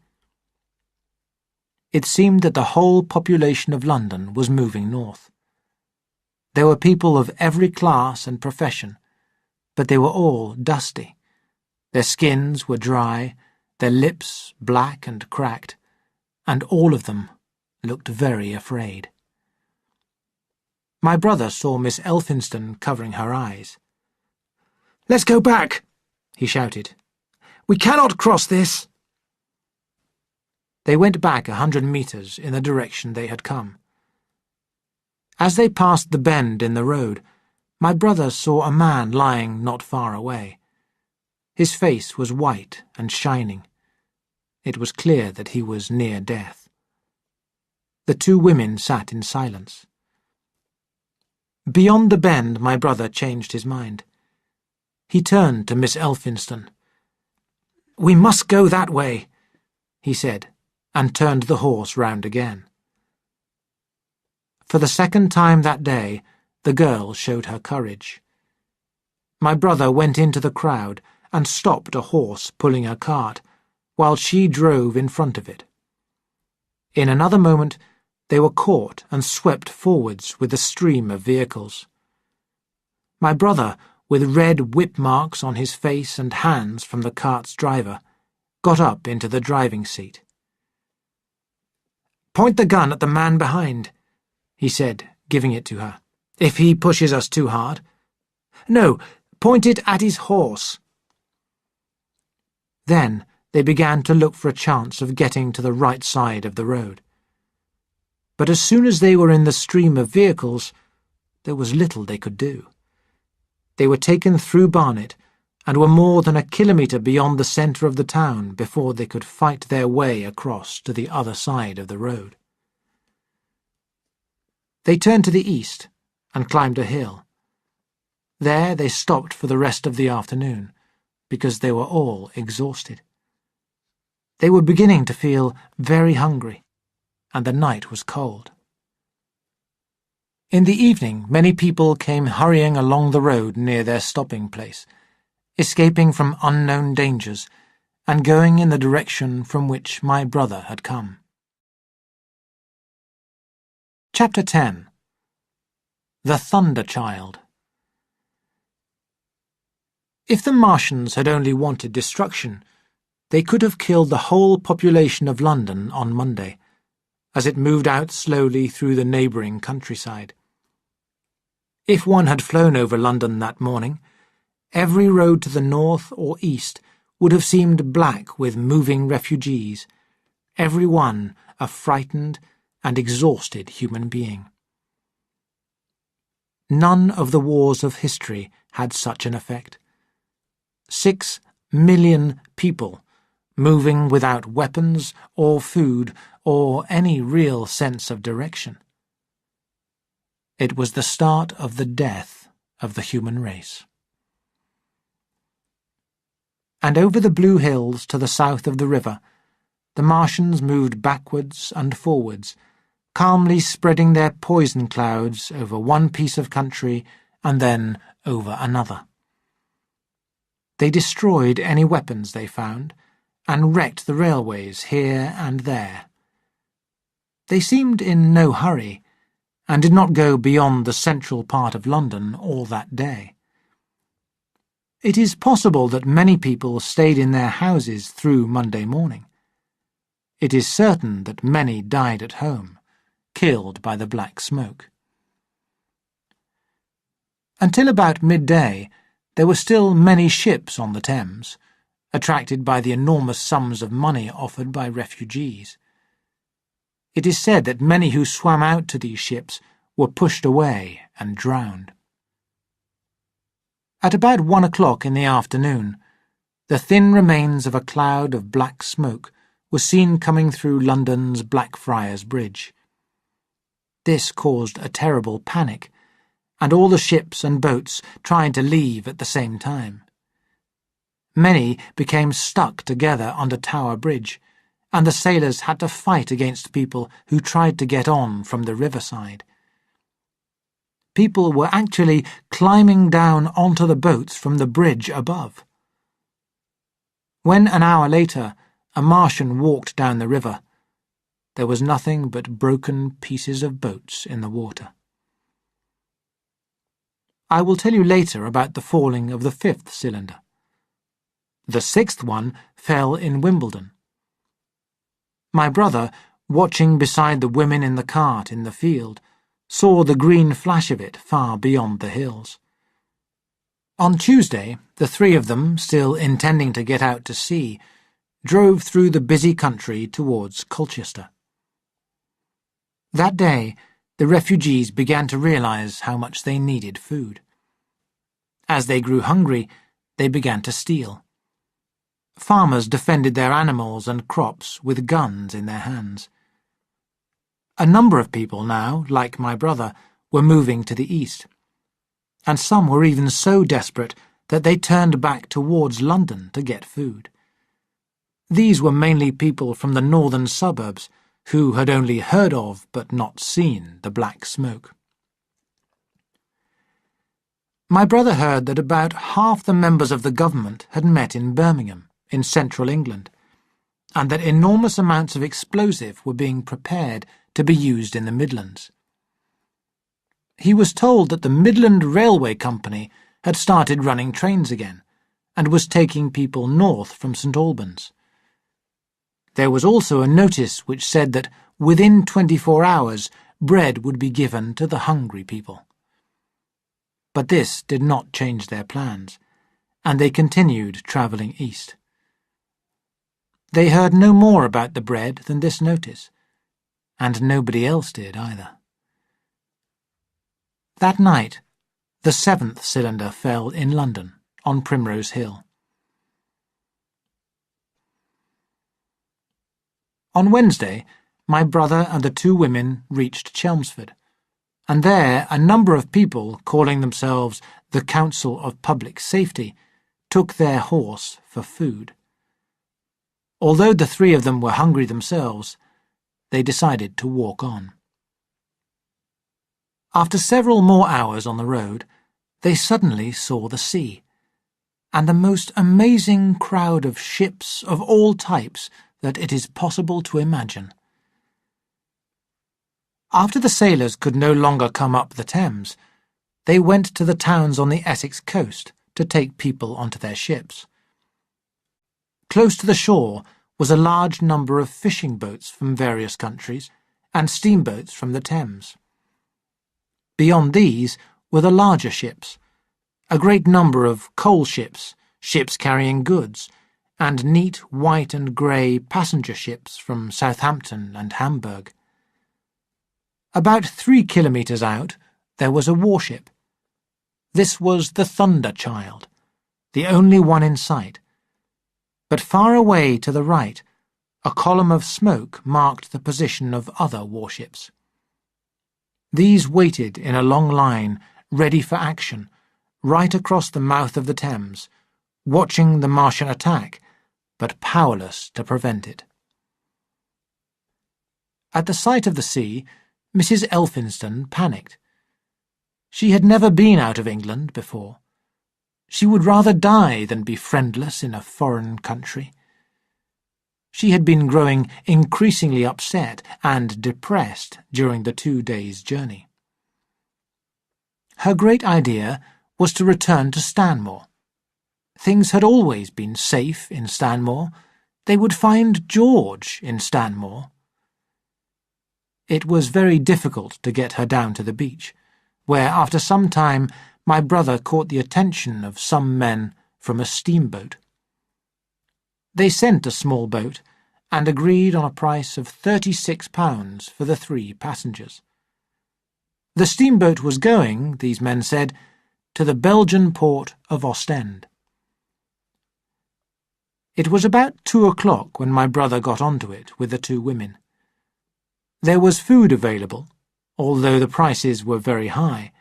It seemed that the whole population of London was moving north. There were people of every class and profession, but they were all dusty. Their skins were dry, their lips black and cracked, and all of them looked very afraid. My brother saw Miss Elphinston covering her eyes. "Let's go back," he shouted. "We cannot cross this." They went back 100 meters in the direction they had come. As they passed the bend in the road, my brother saw a man lying not far away. His face was white and shining. It was clear that he was near death. The two women sat in silence. Beyond the bend, my brother changed his mind. He turned to Miss Elphinston. "We must go that way," he said, and turned the horse round again. For the second time that day, the girl showed her courage. My brother went into the crowd and stopped a horse pulling a cart, while she drove in front of it. In another moment, they were caught and swept forwards with a stream of vehicles. My brother, with red whip marks on his face and hands from the cart's driver, got up into the driving seat. "Point the gun at the man behind," he said, giving it to her, "if he pushes us too hard. No, point it at his horse." Then they began to look for a chance of getting to the right side of the road. But as soon as they were in the stream of vehicles, there was little they could do. They were taken through Barnet and were more than a kilometre beyond the centre of the town before they could fight their way across to the other side of the road. They turned to the east and climbed a hill. There they stopped for the rest of the afternoon, because they were all exhausted. They were beginning to feel very hungry, and the night was cold. In the evening, many people came hurrying along the road near their stopping place, escaping from unknown dangers and going in the direction from which my brother had come. Chapter 10. The Thunder Child. If the Martians had only wanted destruction, they could have killed the whole population of London on Monday, as it moved out slowly through the neighbouring countryside. If one had flown over London that morning, every road to the north or east would have seemed black with moving refugees, every one a frightened and exhausted human being. None of the wars of history had such an effect. 6 million people, moving without weapons or food or any real sense of direction. It was the start of the death of the human race. And over the blue hills to the south of the river, the Martians moved backwards and forwards, calmly spreading their poison clouds over one piece of country and then over another. They destroyed any weapons they found, and wrecked the railways here and there. They seemed in no hurry, and did not go beyond the central part of London all that day. It is possible that many people stayed in their houses through Monday morning. It is certain that many died at home, killed by the black smoke. Until about midday, there were still many ships on the Thames, attracted by the enormous sums of money offered by refugees. It is said that many who swam out to these ships were pushed away and drowned. At about 1 o'clock in the afternoon, the thin remains of a cloud of black smoke were seen coming through London's Blackfriars Bridge. This caused a terrible panic, and all the ships and boats tried to leave at the same time. Many became stuck together under Tower Bridge, and the sailors had to fight against people who tried to get on from the riverside. People were actually climbing down onto the boats from the bridge above. When an hour later a Martian walked down the river. There was nothing but broken pieces of boats in the water. I will tell you later about the falling of the 5th cylinder. The 6th one fell in Wimbledon. My brother, watching beside the women in the cart in the field, saw the green flash of it far beyond the hills. On Tuesday, the 3 of them, still intending to get out to sea, drove through the busy country towards Colchester. That day, the refugees began to realize how much they needed food. As they grew hungry, they began to steal. Farmers defended their animals and crops with guns in their hands. A number of people now, like my brother, were moving to the east, and some were even so desperate that they turned back towards London to get food. These were mainly people from the northern suburbs who had only heard of but not seen the black smoke. My brother heard that about half the members of the government had met in Birmingham, in central England, and that enormous amounts of explosive were being prepared to be used in the Midlands. He was told that the Midland Railway Company had started running trains again, and was taking people north from St Albans. There was also a notice which said that within 24 hours bread would be given to the hungry people. But this did not change their plans, and they continued travelling east. They heard no more about the bread than this notice, and nobody else did either. That night, the 7th cylinder fell in London, on Primrose Hill. On Wednesday, my brother and the 2 women reached Chelmsford, and there a number of people, calling themselves the Council of Public Safety, took their horse for food. Although the 3 of them were hungry themselves, they decided to walk on. After several more hours on the road, they suddenly saw the sea, and the most amazing crowd of ships of all types that it is possible to imagine. After the sailors could no longer come up the Thames, they went to the towns on the Essex coast to take people onto their ships. Close to the shore was a large number of fishing boats from various countries and steamboats from the Thames. Beyond these were the larger ships, a great number of coal ships, ships carrying goods, and neat white and grey passenger ships from Southampton and Hamburg. About 3 kilometres out there was a warship. This was the Thunder Child, the only one in sight. But far away to the right, a column of smoke marked the position of other warships. These waited in a long line, ready for action, right across the mouth of the Thames, watching the Martian attack, but powerless to prevent it. At the sight of the sea, Mrs. Elphinston panicked. She had never been out of England before. She would rather die than be friendless in a foreign country. She had been growing increasingly upset and depressed during the 2 days' journey. Her great idea was to return to Stanmore. Things had always been safe in Stanmore. They would find George in Stanmore. It was very difficult to get her down to the beach, where after some time my brother caught the attention of some men from a steamboat. They sent a small boat and agreed on a price of £36 for the 3 passengers. The steamboat was going, these men said, to the Belgian port of Ostend. It was about 2 o'clock when my brother got onto it with the 2 women. There was food available, although the prices were very high,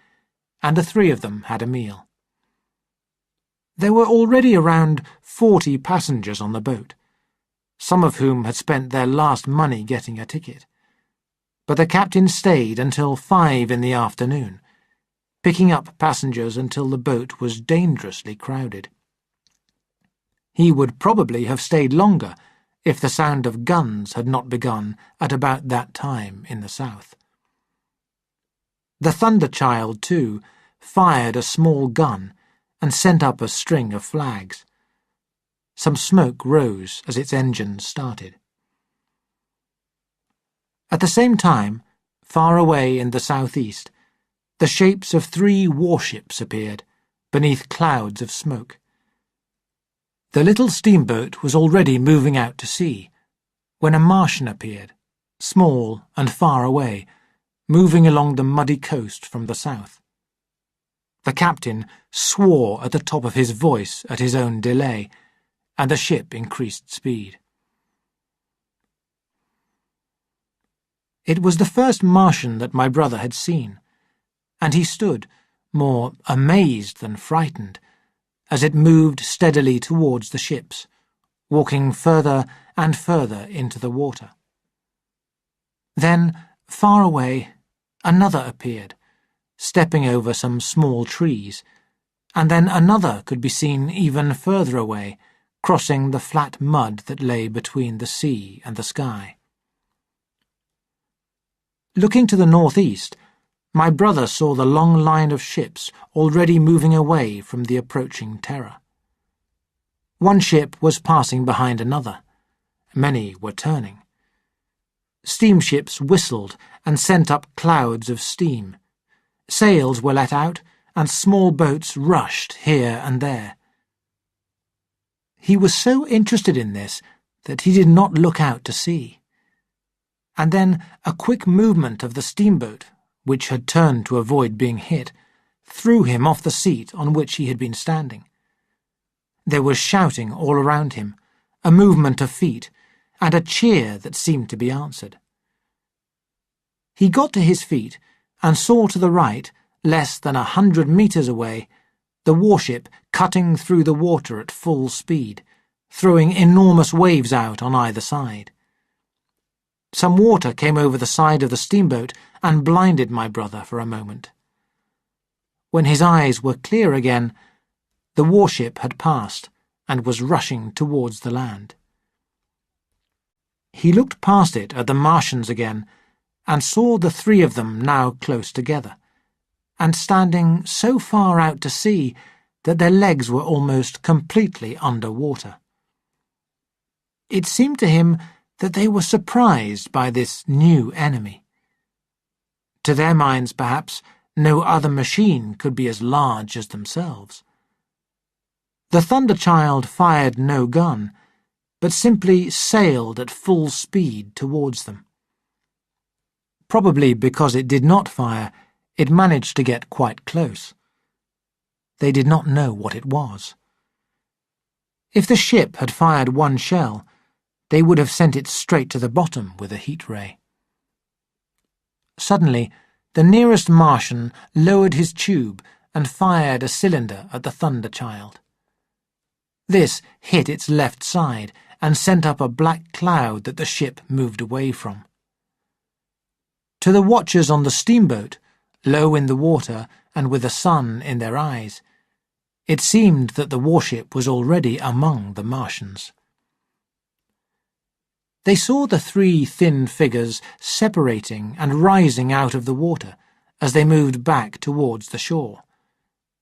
and the 3 of them had a meal. There were already around 40 passengers on the boat, some of whom had spent their last money getting a ticket. But the captain stayed until 5 in the afternoon, picking up passengers until the boat was dangerously crowded. He would probably have stayed longer if the sound of guns had not begun at about that time in the south. The Thunderchild, too, fired a small gun and sent up a string of flags. Some smoke rose as its engines started. At the same time, far away in the southeast, the shapes of 3 warships appeared, beneath clouds of smoke. The little steamboat was already moving out to sea, when a Martian appeared, small and far away, moving along the muddy coast from the south. The captain swore at the top of his voice at his own delay, and the ship increased speed. It was the first Martian that my brother had seen, and he stood, more amazed than frightened, as it moved steadily towards the ships, walking further and further into the water. Then, far away, another appeared, stepping over some small trees, and then another could be seen even further away, crossing the flat mud that lay between the sea and the sky. Looking to the northeast, my brother saw the long line of ships already moving away from the approaching terror. One ship was passing behind another. Many were turning. Steamships whistled and sent up clouds of steam. Sails were let out, and small boats rushed here and there. He was so interested in this that he did not look out to sea. And then a quick movement of the steamboat, which had turned to avoid being hit, threw him off the seat on which he had been standing. There was shouting all around him, a movement of feet, and a cheer that seemed to be answered. He got to his feet and saw to the right, less than 100 meters away, the warship cutting through the water at full speed, throwing enormous waves out on either side. Some water came over the side of the steamboat and blinded my brother for a moment. When his eyes were clear again, the warship had passed and was rushing towards the land. He looked past it at the Martians again and saw the 3 of them now close together, and standing so far out to sea that their legs were almost completely under water. It seemed to him that they were surprised by this new enemy. To their minds, perhaps, no other machine could be as large as themselves. The Thunderchild fired no gun, but simply sailed at full speed towards them. Probably because it did not fire, it managed to get quite close. They did not know what it was. If the ship had fired one shell, they would have sent it straight to the bottom with a heat ray. Suddenly, the nearest Martian lowered his tube and fired a cylinder at the Thunderchild. This hit its left side and sent up a black cloud that the ship moved away from. To the watchers on the steamboat, low in the water and with the sun in their eyes, it seemed that the warship was already among the Martians. They saw the 3 thin figures separating and rising out of the water as they moved back towards the shore,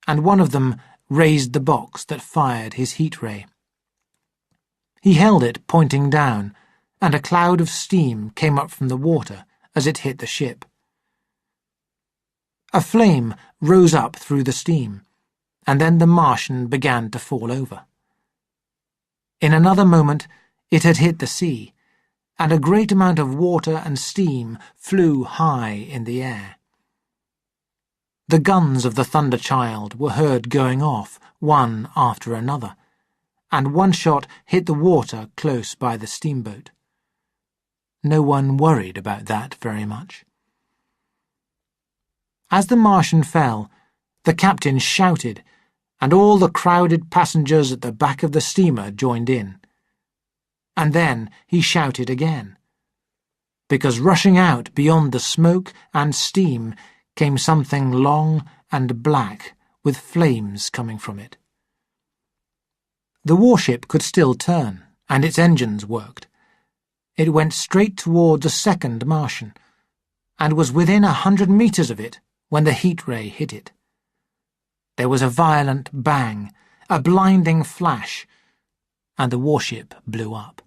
and one of them raised the box that fired his heat ray. He held it pointing down, and a cloud of steam came up from the water as it hit the ship. A flame rose up through the steam, and then the Martian began to fall over. In another moment it had hit the sea, and a great amount of water and steam flew high in the air. The guns of the Thunderchild were heard going off, one after another, and one shot hit the water close by the steamboat. No one worried about that very much. As the Martian fell, the captain shouted, and all the crowded passengers at the back of the steamer joined in. And then he shouted again, because rushing out beyond the smoke and steam came something long and black with flames coming from it. The warship could still turn and its engines worked. It went straight toward the second Martian, and was within 100 meters of it when the heat ray hit it. There was a violent bang, a blinding flash, and the warship blew up.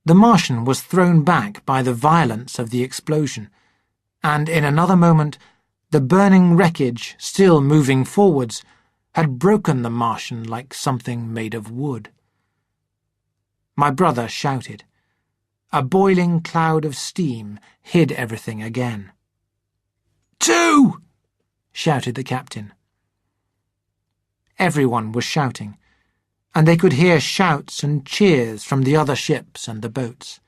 The Martian was thrown back by the violence of the explosion, and in another moment the burning wreckage, still moving forwards, had broken the Martian like something made of wood. My brother shouted. A boiling cloud of steam hid everything again. "Two!" shouted the captain. Everyone was shouting, and they could hear shouts and cheers from the other ships and the boats.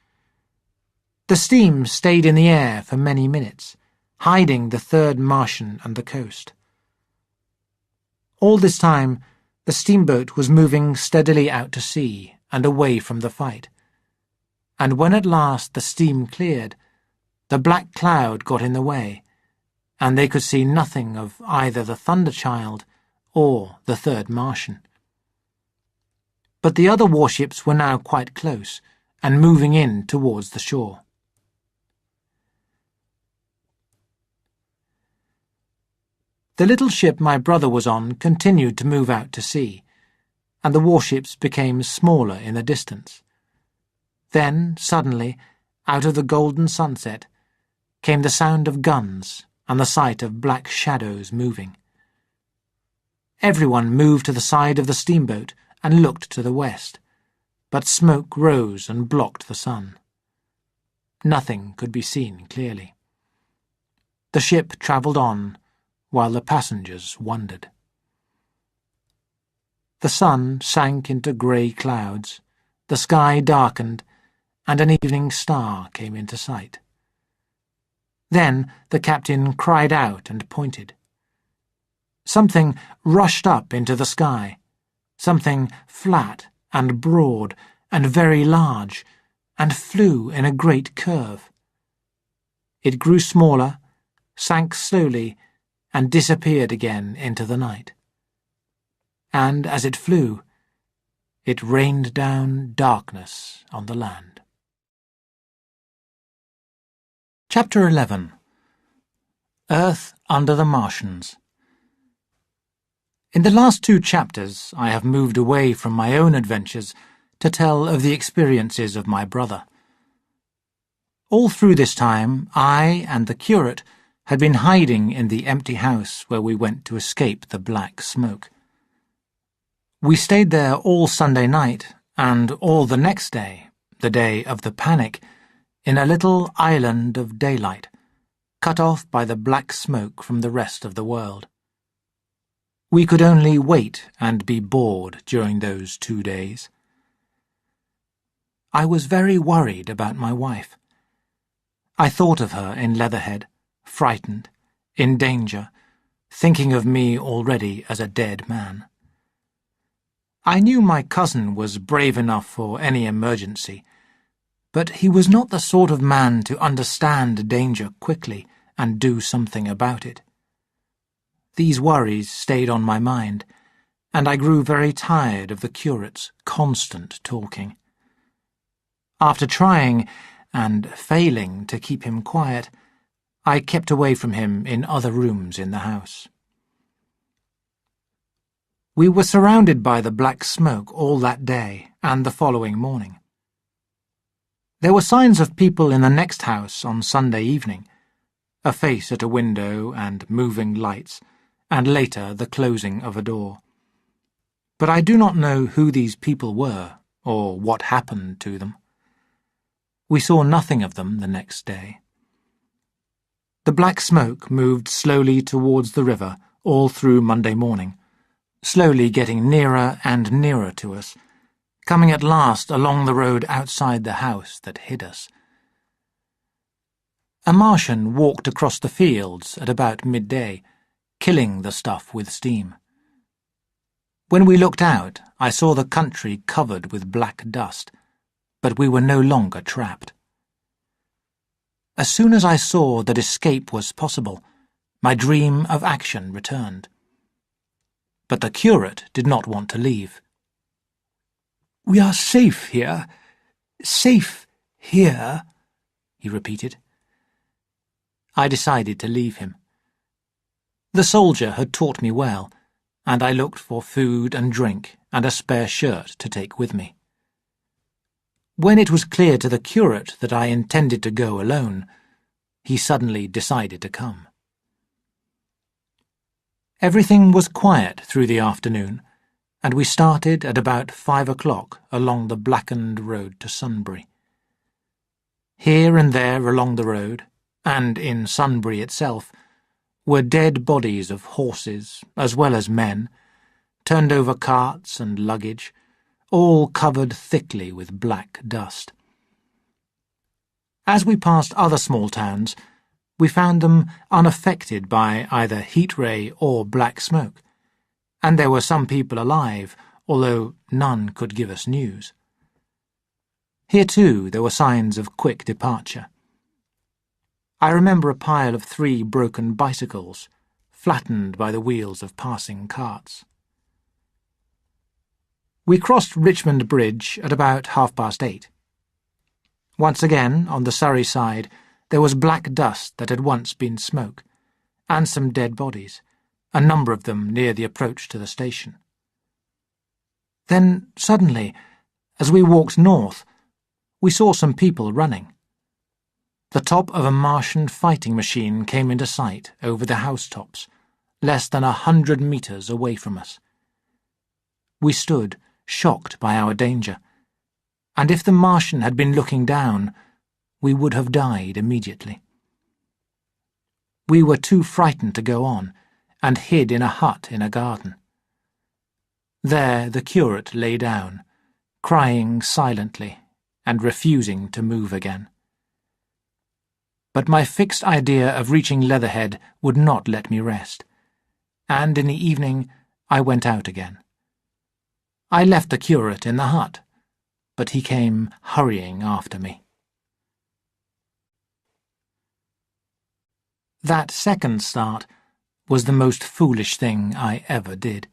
The steam stayed in the air for many minutes, hiding the third Martian and the coast. All this time, the steamboat was moving steadily out to sea and away from the fight, and when at last the steam cleared, the black cloud got in the way, and they could see nothing of either the Thunderchild or the third Martian. But the other warships were now quite close and moving in towards the shore. The little ship my brother was on continued to move out to sea, and the warships became smaller in the distance. Then, suddenly, out of the golden sunset, came the sound of guns and the sight of black shadows moving. Everyone moved to the side of the steamboat and looked to the west, but smoke rose and blocked the sun. Nothing could be seen clearly. The ship travelled on, while the passengers wondered. The sun sank into grey clouds, the sky darkened, and an evening star came into sight. Then the captain cried out and pointed. Something rushed up into the sky, something flat and broad and very large, and flew in a great curve. It grew smaller, sank slowly, and disappeared again into the night. And as it flew, it rained down darkness on the land. Chapter 11. Earth Under the Martians. In the last 2 chapters I have moved away from my own adventures to tell of the experiences of my brother. All through this time I and the curate had been hiding in the empty house where we went to escape the black smoke. We stayed there all Sunday night and all the next day, the day of the panic, in a little island of daylight, cut off by the black smoke from the rest of the world. We could only wait and be bored during those 2 days. I was very worried about my wife. I thought of her in Leatherhead, frightened, in danger, thinking of me already as a dead man. I knew my cousin was brave enough for any emergency, but he was not the sort of man to understand danger quickly and do something about it. These worries stayed on my mind, and I grew very tired of the curate's constant talking. After trying, and failing, to keep him quiet, I kept away from him in other rooms in the house. We were surrounded by the black smoke all that day and the following morning. There were signs of people in the next house on Sunday evening, a face at a window and moving lights, and later the closing of a door. But I do not know who these people were, or what happened to them. We saw nothing of them the next day. The black smoke moved slowly towards the river all through Monday morning, slowly getting nearer and nearer to us, coming at last along the road outside the house that hid us. A Martian walked across the fields at about midday, killing the stuff with steam. When we looked out, I saw the country covered with black dust, but we were no longer trapped. As soon as I saw that escape was possible, my dream of action returned. But the curate did not want to leave. "We are safe here. Safe here," he repeated. I decided to leave him. The soldier had taught me well, and I looked for food and drink and a spare shirt to take with me. When it was clear to the curate that I intended to go alone, he suddenly decided to come. Everything was quiet through the afternoon, and we started at about 5 o'clock along the blackened road to Sunbury. Here and there along the road, and in Sunbury itself, were dead bodies of horses as well as men, turned over carts and luggage, all covered thickly with black dust. As we passed other small towns, we found them unaffected by either heat ray or black smoke, and there were some people alive, although none could give us news. Here, too, there were signs of quick departure. I remember a pile of 3 broken bicycles, flattened by the wheels of passing carts. We crossed Richmond Bridge at about 8:30. Once again, on the Surrey side, there was black dust that had once been smoke, and some dead bodies, a number of them near the approach to the station. Then, suddenly, as we walked north, we saw some people running. The top of a Martian fighting machine came into sight over the housetops, less than 100 metres away from us. We stood, shocked by our danger, and if the Martian had been looking down, we would have died immediately. We were too frightened to go on, and hid in a hut in a garden. There the curate lay down, crying silently and refusing to move again. But my fixed idea of reaching Leatherhead would not let me rest, and in the evening I went out again. I left the curate in the hut, but he came hurrying after me. That second start was the most foolish thing I ever did.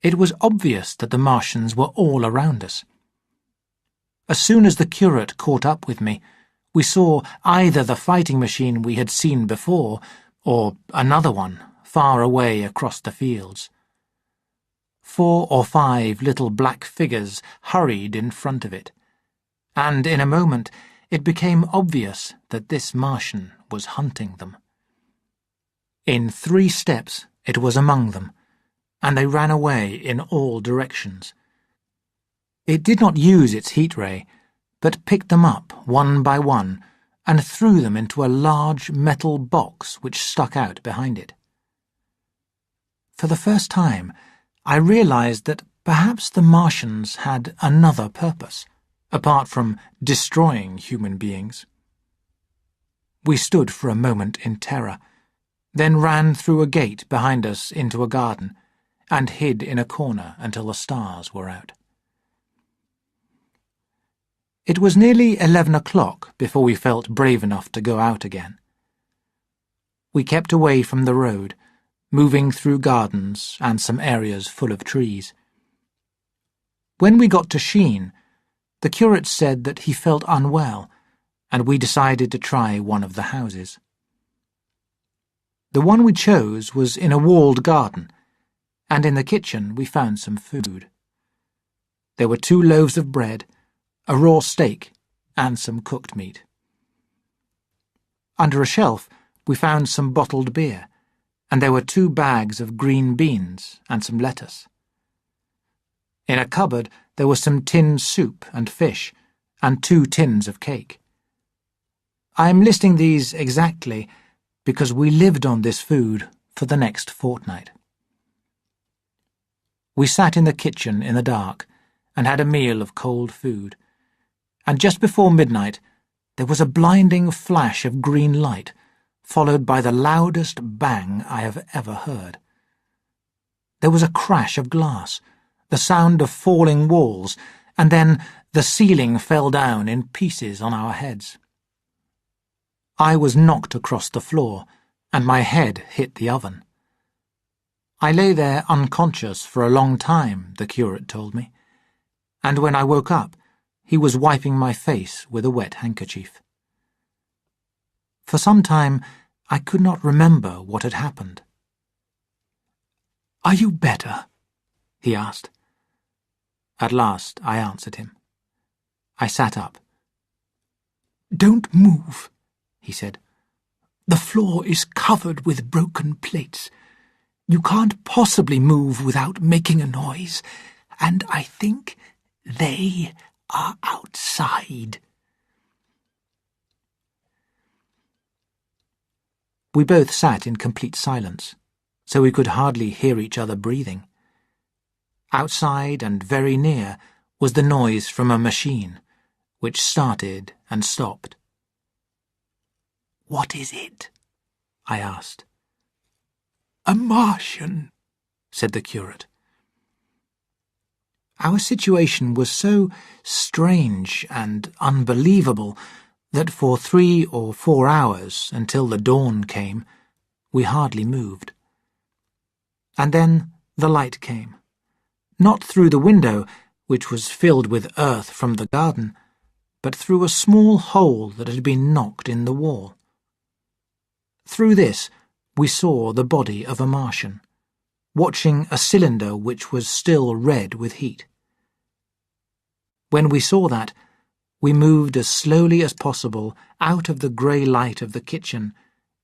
It was obvious that the Martians were all around us. As soon as the curate caught up with me, we saw either the fighting machine we had seen before, or another one, far away across the fields. 4 or 5 little black figures hurried in front of it, and in a moment it became obvious that this Martian was hunting them. In 3 steps it was among them, and they ran away in all directions. It did not use its heat ray, but picked them up one by one and threw them into a large metal box which stuck out behind it. For the first time, I realized that perhaps the Martians had another purpose, apart from destroying human beings. We stood for a moment in terror, then ran through a gate behind us into a garden, and hid in a corner until the stars were out. It was nearly 11 o'clock before we felt brave enough to go out again. We kept away from the road, moving through gardens and some areas full of trees. When we got to Sheen, the curate said that he felt unwell, and we decided to try one of the houses. The one we chose was in a walled garden, and in the kitchen we found some food. There were 2 loaves of bread, a raw steak, and some cooked meat. Under a shelf we found some bottled beer, and there were 2 bags of green beans and some lettuce. In a cupboard there was some tinned soup and fish, and 2 tins of cake. I am listing these exactly because we lived on this food for the next fortnight. We sat in the kitchen in the dark and had a meal of cold food, and just before midnight there was a blinding flash of green light, followed by the loudest bang I have ever heard. There was a crash of glass, the sound of falling walls, and then the ceiling fell down in pieces on our heads. I was knocked across the floor, and my head hit the oven. I lay there unconscious for a long time, the curate told me, and when I woke up, he was wiping my face with a wet handkerchief. For some time, I could not remember what had happened. "Are you better?" he asked. At last I answered him. I sat up. "Don't move," he said. "The floor is covered with broken plates. You can't possibly move without making a noise, and I think they are outside." We both sat in complete silence, so we could hardly hear each other breathing. Outside and very near was the noise from a machine, which started and stopped. "What is it?" I asked. "A Martian," said the curate. Our situation was so strange and unbelievable that for 3 or 4 hours, until the dawn came, we hardly moved. And then the light came, not through the window, which was filled with earth from the garden, but through a small hole that had been knocked in the wall. Through this we saw the body of a Martian, watching a cylinder which was still red with heat. When we saw that, we moved as slowly as possible out of the grey light of the kitchen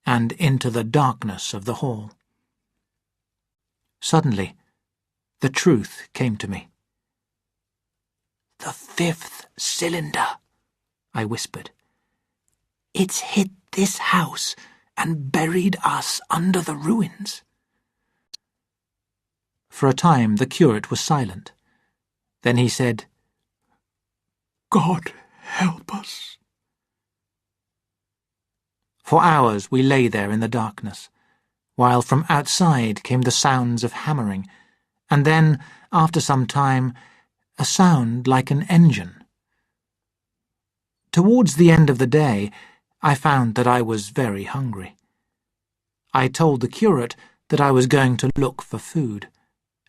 and into the darkness of the hall. Suddenly, the truth came to me. "The 5th cylinder," I whispered. "It's hit this house and buried us under the ruins." For a time the curate was silent. Then he said, "God help us." For hours we lay there in the darkness, while from outside came the sounds of hammering, and then, after some time, a sound like an engine. Towards the end of the day, I found that I was very hungry. I told the curate that I was going to look for food,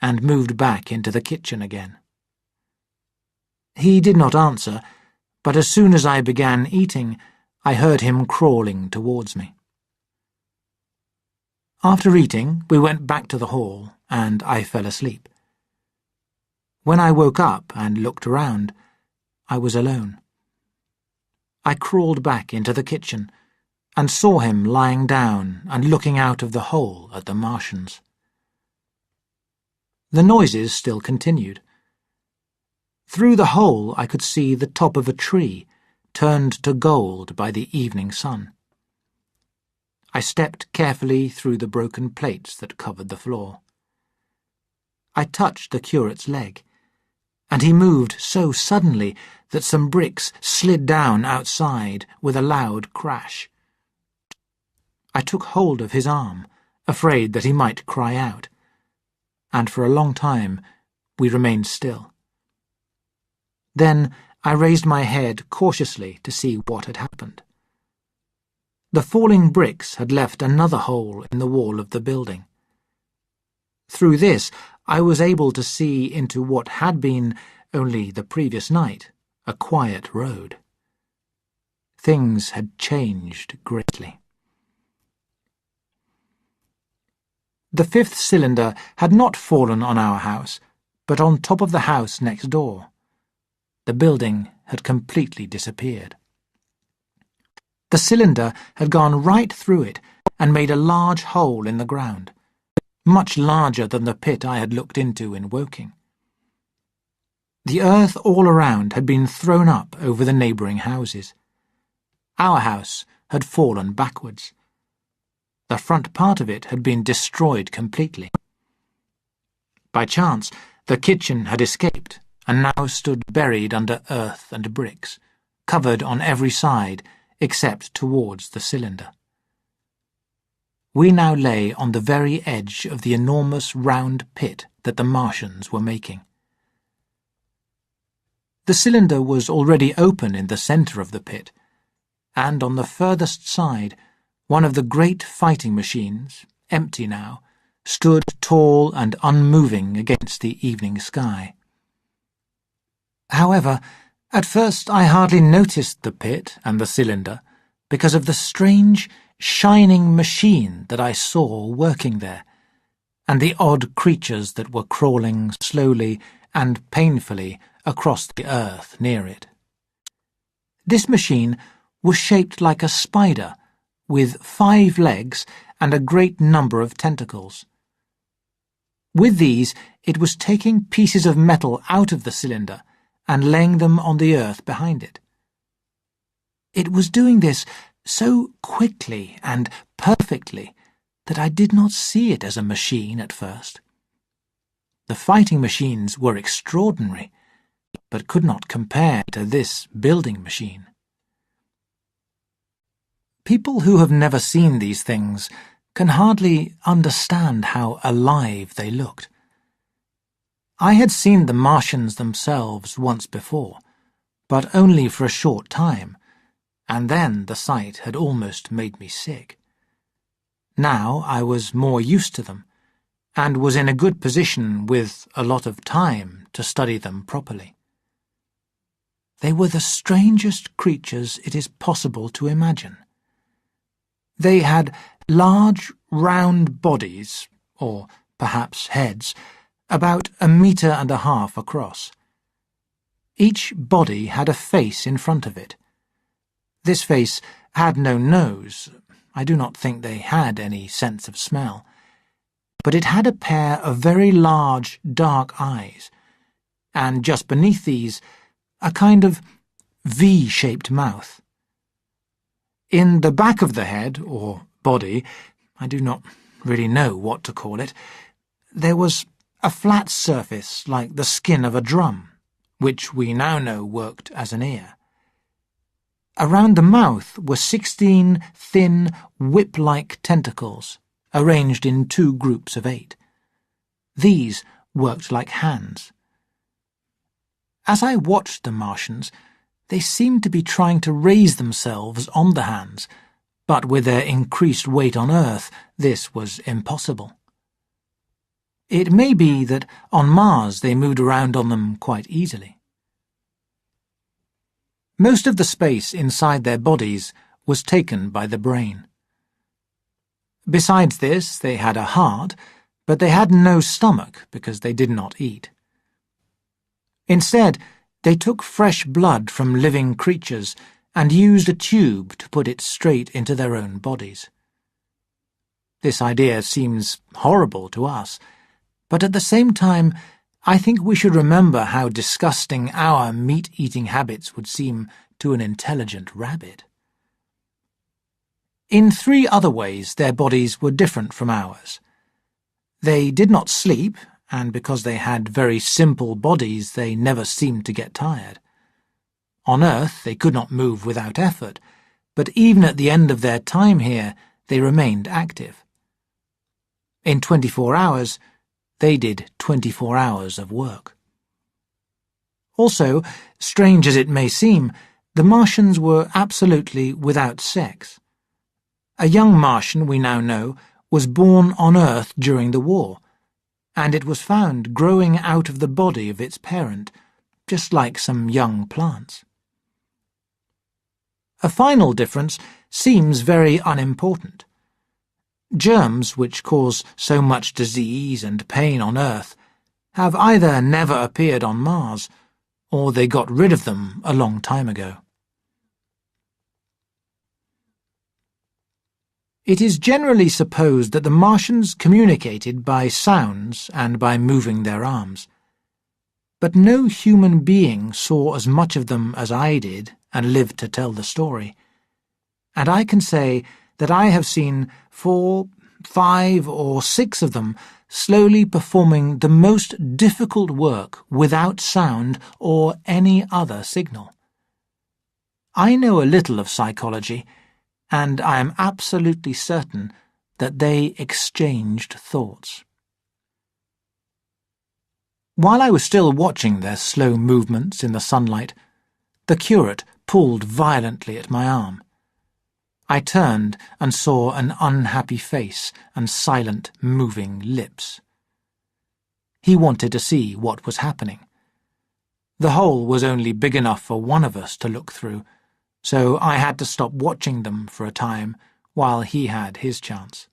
and moved back into the kitchen again. He did not answer, but as soon as I began eating, I heard him crawling towards me. After eating, we went back to the hall, and I fell asleep. When I woke up and looked around, I was alone. I crawled back into the kitchen, and saw him lying down and looking out of the hole at the Martians. The noises still continued. Through the hole I could see the top of a tree, turned to gold by the evening sun. I stepped carefully through the broken plates that covered the floor. I touched the curate's leg, and he moved so suddenly that some bricks slid down outside with a loud crash. I took hold of his arm, afraid that he might cry out, and for a long time we remained still. Then I raised my head cautiously to see what had happened. The falling bricks had left another hole in the wall of the building. Through this I was able to see into what had been, only the previous night, a quiet road. Things had changed greatly. The 5th cylinder had not fallen on our house, but on top of the house next door. The building had completely disappeared. The cylinder had gone right through it and made a large hole in the ground, much larger than the pit I had looked into in Woking. The earth all around had been thrown up over the neighbouring houses. Our house had fallen backwards. The front part of it had been destroyed completely. By chance, the kitchen had escaped and now stood buried under earth and bricks, covered on every side except towards the cylinder. We now lay on the very edge of the enormous round pit that the Martians were making. The cylinder was already open in the centre of the pit, and on the furthest side, one of the great fighting machines, empty now, stood tall and unmoving against the evening sky. However, at first I hardly noticed the pit and the cylinder because of the strange, shining machine that I saw working there, and the odd creatures that were crawling slowly and painfully across the earth near it. This machine was shaped like a spider, with 5 legs and a great number of tentacles. With these, it was taking pieces of metal out of the cylinder and laying them on the earth behind it. It was doing this so quickly and perfectly that I did not see it as a machine at first. The fighting machines were extraordinary, but could not compare to this building machine. People who have never seen these things can hardly understand how alive they looked. I had seen the Martians themselves once before, but only for a short time, and then the sight had almost made me sick. Now I was more used to them, and was in a good position with a lot of time to study them properly. They were the strangest creatures it is possible to imagine. They had large, round bodies, or perhaps heads, about 1.5 meters across. Each body had a face in front of it. This face had no nose. I do not think they had any sense of smell. But it had a pair of very large, dark eyes, and just beneath these, a kind of V-shaped mouth. In the back of the head, or body, I do not really know what to call it, there was a flat surface like the skin of a drum, which we now know worked as an ear. Around the mouth were 16 thin, whip-like tentacles, arranged in 2 groups of 8. These worked like hands. As I watched the Martians, they seemed to be trying to raise themselves on the hands, but with their increased weight on Earth, this was impossible. It may be that on Mars they moved around on them quite easily. Most of the space inside their bodies was taken by the brain. Besides this, they had a heart, but they had no stomach because they did not eat. Instead, they took fresh blood from living creatures and used a tube to put it straight into their own bodies. This idea seems horrible to us, but at the same time, I think we should remember how disgusting our meat-eating habits would seem to an intelligent rabbit. In 3 other ways their bodies were different from ours. They did not sleep, and because they had very simple bodies they never seemed to get tired. On Earth they could not move without effort, but even at the end of their time here they remained active. In 24 hours, they did 24 hours of work. Also, strange as it may seem, the Martians were absolutely without sex. A young Martian, we now know, was born on Earth during the war, and it was found growing out of the body of its parent, just like some young plants. A final difference seems very unimportant. Germs, which cause so much disease and pain on Earth, have either never appeared on Mars, or they got rid of them a long time ago. It is generally supposed that the Martians communicated by sounds and by moving their arms. But no human being saw as much of them as I did and lived to tell the story. And I can say that I have seen 4, 5, or 6 of them slowly performing the most difficult work without sound or any other signal. I know a little of psychology, and I am absolutely certain that they exchanged thoughts. While I was still watching their slow movements in the sunlight, the curate pulled violently at my arm. I turned and saw an unhappy face and silent, moving lips. He wanted to see what was happening. The hole was only big enough for one of us to look through, so I had to stop watching them for a time while he had his chance.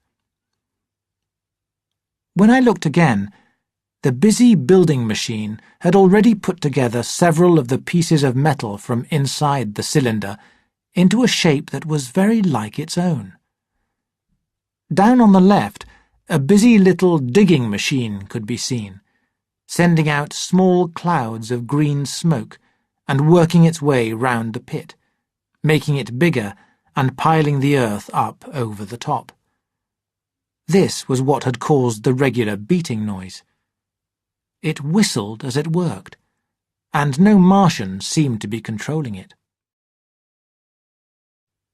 When I looked again, the busy building machine had already put together several of the pieces of metal from inside the cylinder into a shape that was very like its own. Down on the left, a busy little digging machine could be seen, sending out small clouds of green smoke and working its way round the pit, making it bigger and piling the earth up over the top. This was what had caused the regular beating noise. It whistled as it worked, and no Martian seemed to be controlling it.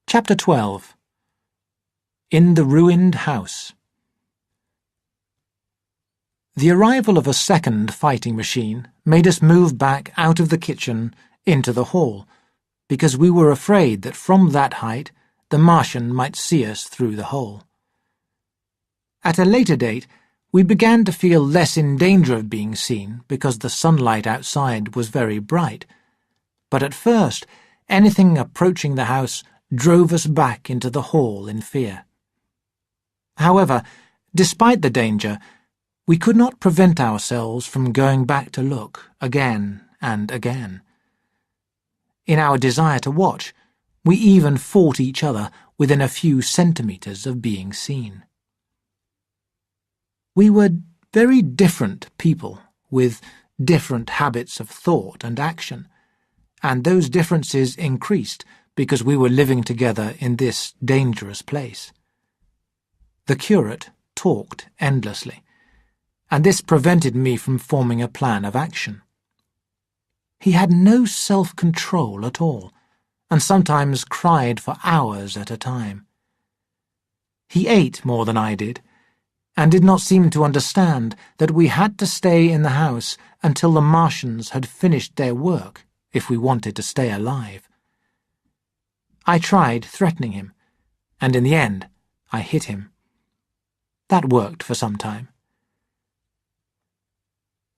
Chapter 12. In the Ruined House. The arrival of a second fighting machine made us move back out of the kitchen into the hall, because we were afraid that from that height the Martian might see us through the hole. At a later date, we began to feel less in danger of being seen because the sunlight outside was very bright, but at first anything approaching the house drove us back into the hall in fear. However, despite the danger, we could not prevent ourselves from going back to look again and again. In our desire to watch, we even fought each other within a few centimetres of being seen. We were very different people with different habits of thought and action, and those differences increased because we were living together in this dangerous place. The curate talked endlessly, and this prevented me from forming a plan of action. He had no self-control at all, and sometimes cried for hours at a time. He ate more than I did, and did not seem to understand that we had to stay in the house until the Martians had finished their work if we wanted to stay alive. I tried threatening him, and in the end I hit him. That worked for some time.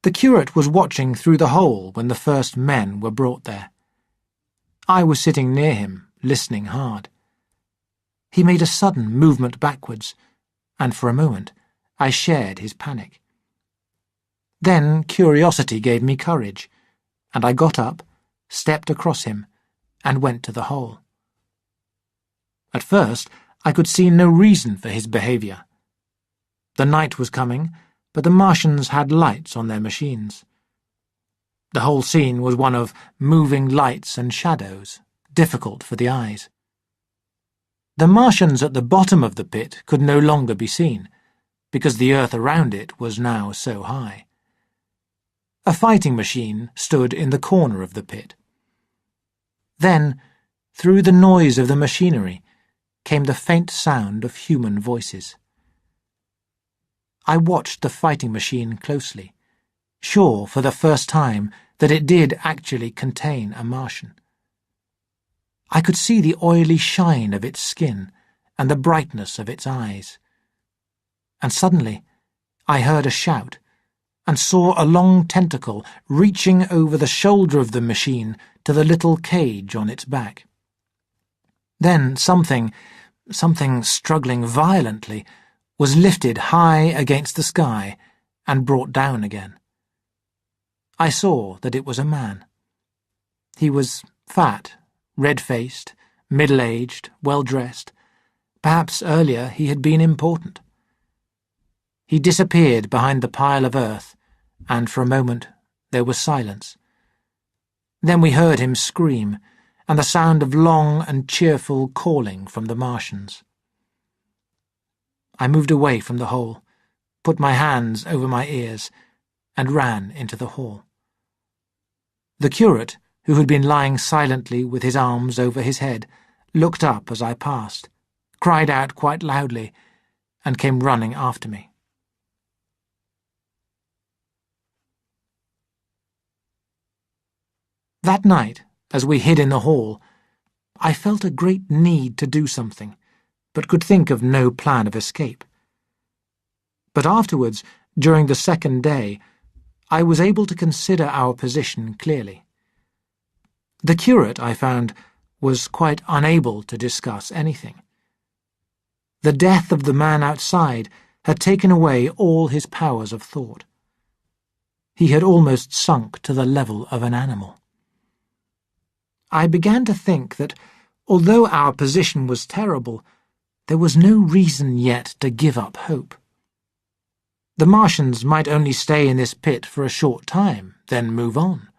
The curate was watching through the hole when the first men were brought there. I was sitting near him, listening hard. He made a sudden movement backwards, and for a moment I shared his panic. Then curiosity gave me courage, and I got up, stepped across him, and went to the hole. At first I could see no reason for his behaviour. The night was coming, but the Martians had lights on their machines. The whole scene was one of moving lights and shadows, difficult for the eyes. The Martians at the bottom of the pit could no longer be seen, because the earth around it was now so high. A fighting machine stood in the corner of the pit. Then, through the noise of the machinery, came the faint sound of human voices. I watched the fighting machine closely, sure for the first time that it did actually contain a Martian. I could see the oily shine of its skin and the brightness of its eyes. And suddenly I heard a shout and saw a long tentacle reaching over the shoulder of the machine to the little cage on its back. Then something struggling violently, was lifted high against the sky and brought down again. I saw that it was a man. He was fat, red-faced, middle-aged, well-dressed. Perhaps earlier he had been important. He disappeared behind the pile of earth, and for a moment there was silence. Then we heard him scream, and the sound of long and cheerful calling from the Martians. I moved away from the hole, put my hands over my ears, and ran into the hall. The curate, who had been lying silently with his arms over his head, looked up as I passed, cried out quite loudly, and came running after me. That night, as we hid in the hall, I felt a great need to do something, but could think of no plan of escape. But afterwards, during the second day, I was able to consider our position clearly. The curate, I found, was quite unable to discuss anything. The death of the man outside had taken away all his powers of thought. He had almost sunk to the level of an animal. I began to think that, although our position was terrible, there was no reason yet to give up hope. The Martians might only stay in this pit for a short time, then move on.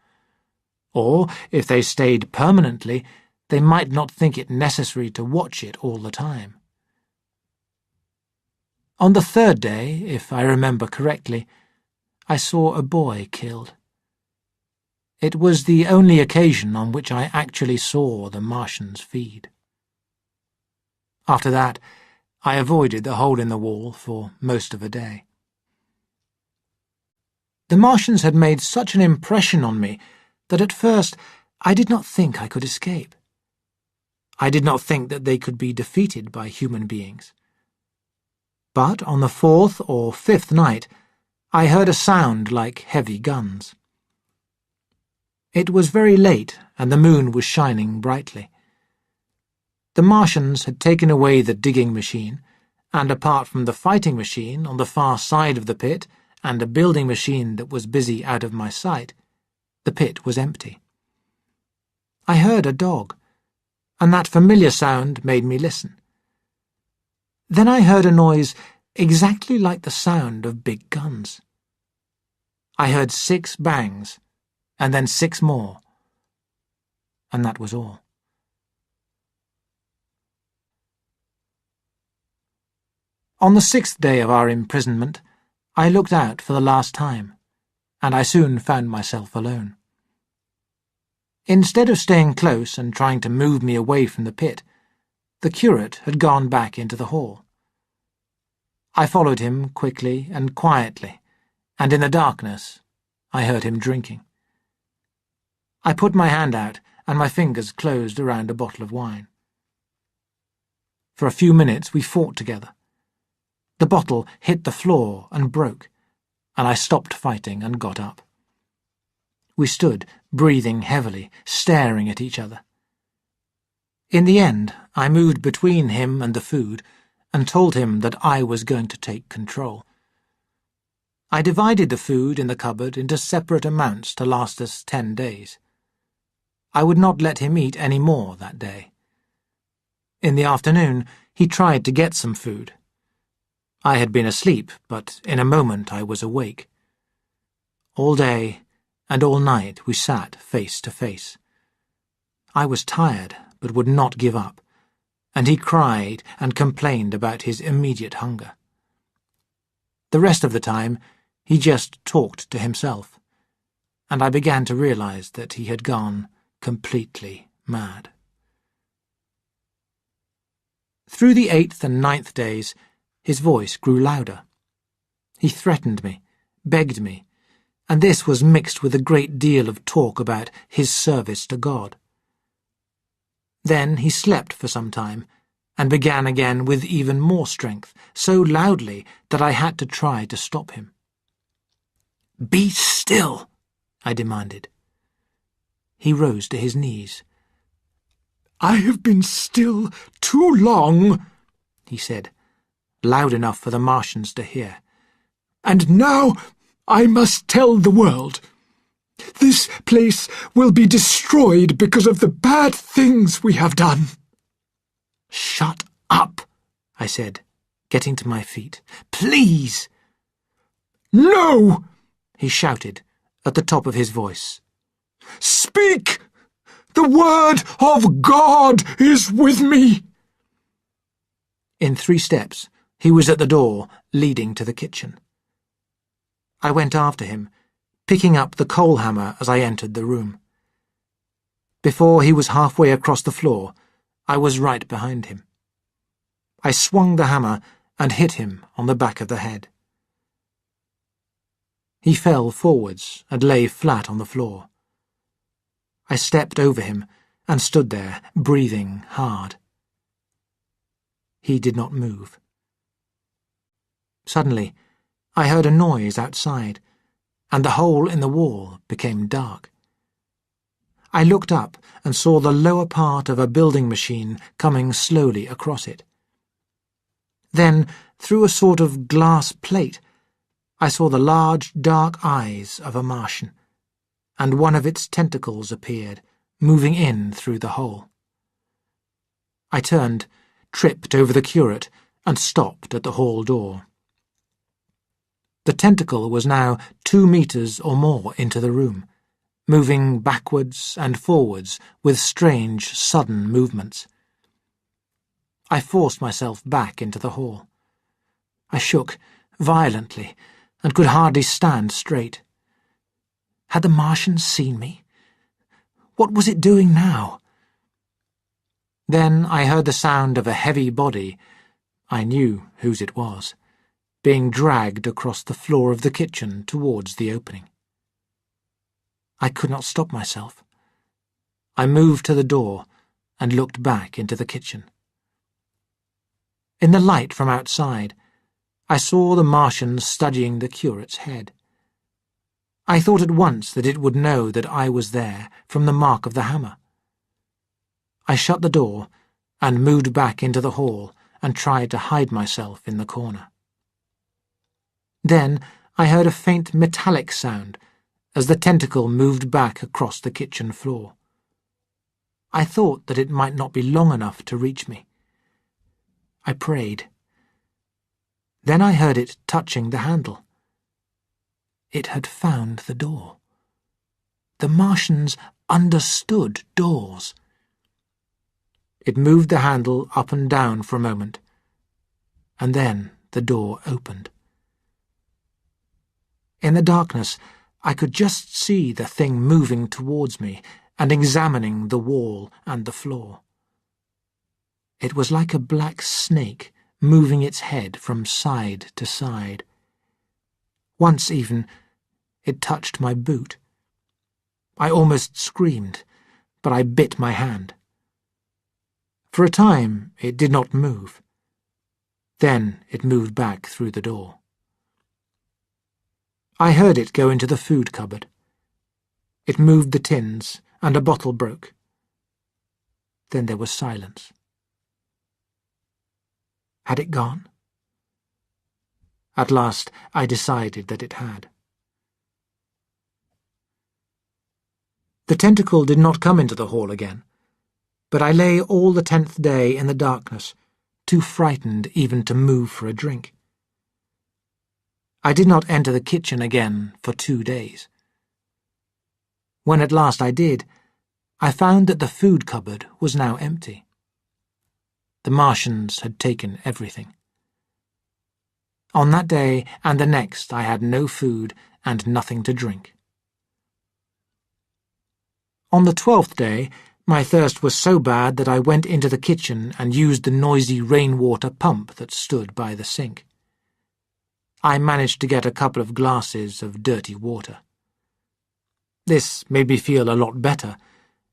Or, if they stayed permanently, they might not think it necessary to watch it all the time. On the third day, if I remember correctly, I saw a boy killed. It was the only occasion on which I actually saw the Martians feed. After that, I avoided the hole in the wall for most of a day. The Martians had made such an impression on me that at first I did not think I could escape. I did not think that they could be defeated by human beings. But on the fourth or fifth night, I heard a sound like heavy guns. It was very late, and the moon was shining brightly. The Martians had taken away the digging machine, and apart from the fighting machine on the far side of the pit and a building machine that was busy out of my sight, the pit was empty. I heard a dog, and that familiar sound made me listen. Then I heard a noise exactly like the sound of big guns. I heard 6 bangs, and then 6 more, and that was all. On the 6th day of our imprisonment, I looked out for the last time, and I soon found myself alone. Instead of staying close and trying to move me away from the pit, the curate had gone back into the hall. I followed him quickly and quietly, and in the darkness I heard him drinking. I put my hand out, and my fingers closed around a bottle of wine. For a few minutes we fought together. The bottle hit the floor and broke, and I stopped fighting and got up. We stood, breathing heavily, staring at each other. In the end, I moved between him and the food and told him that I was going to take control. I divided the food in the cupboard into separate amounts to last us 10 days. I would not let him eat any more that day. In the afternoon, he tried to get some food. I had been asleep, but in a moment I was awake. All day and all night we sat face to face. I was tired, but would not give up, and he cried and complained about his immediate hunger. The rest of the time, he just talked to himself, and I began to realize that he had gone completely mad. Through the 8th and 9th days, his voice grew louder. He threatened me, begged me, and this was mixed with a great deal of talk about his service to God. Then he slept for some time, and began again with even more strength, so loudly that I had to try to stop him. "Be still," I demanded. He rose to his knees. "I have been still too long," he said, loud enough for the Martians to hear. "And now I must tell the world. This place will be destroyed because of the bad things we have done." "Shut up," I said, getting to my feet. "Please." "No," he shouted at the top of his voice. "Speak! The word of God is with me." In 3 steps, he was at the door leading to the kitchen. I went after him, picking up the coal hammer as I entered the room. Before he was halfway across the floor, I was right behind him. I swung the hammer and hit him on the back of the head. He fell forwards and lay flat on the floor. I stepped over him and stood there, breathing hard. He did not move. Suddenly, I heard a noise outside, and the hole in the wall became dark. I looked up and saw the lower part of a building machine coming slowly across it. Then, through a sort of glass plate, I saw the large, dark eyes of a Martian, and one of its tentacles appeared, moving in through the hole. I turned, tripped over the curate, and stopped at the hall door. The tentacle was now 2 meters or more into the room, moving backwards and forwards with strange, sudden movements. I forced myself back into the hall. I shook violently and could hardly stand straight. Had the Martian seen me? What was it doing now? Then I heard the sound of a heavy body, I knew whose it was, being dragged across the floor of the kitchen towards the opening. I could not stop myself. I moved to the door and looked back into the kitchen. In the light from outside, I saw the Martian studying the curate's head. I thought at once that it would know that I was there from the mark of the hammer. I shut the door and moved back into the hall and tried to hide myself in the corner. Then I heard a faint metallic sound as the tentacle moved back across the kitchen floor. I thought that it might not be long enough to reach me. I prayed. Then I heard it touching the handle. It had found the door. The Martians understood doors. It moved the handle up and down for a moment, and then the door opened. In the darkness, I could just see the thing moving towards me and examining the wall and the floor. It was like a black snake moving its head from side to side. Once even, it touched my boot. I almost screamed, but I bit my hand. For a time, it did not move. Then it moved back through the door. I heard it go into the food cupboard. It moved the tins, and a bottle broke. Then there was silence. Had it gone? At last I decided that it had. The tentacle did not come into the hall again, but I lay all the 10th day in the darkness, too frightened even to move for a drink. I did not enter the kitchen again for 2 days. When at last I did, I found that the food cupboard was now empty. The Martians had taken everything. On that day and the next I had no food and nothing to drink. On the 12th day, my thirst was so bad that I went into the kitchen and used the noisy rainwater pump that stood by the sink. I managed to get a couple of glasses of dirty water. This made me feel a lot better,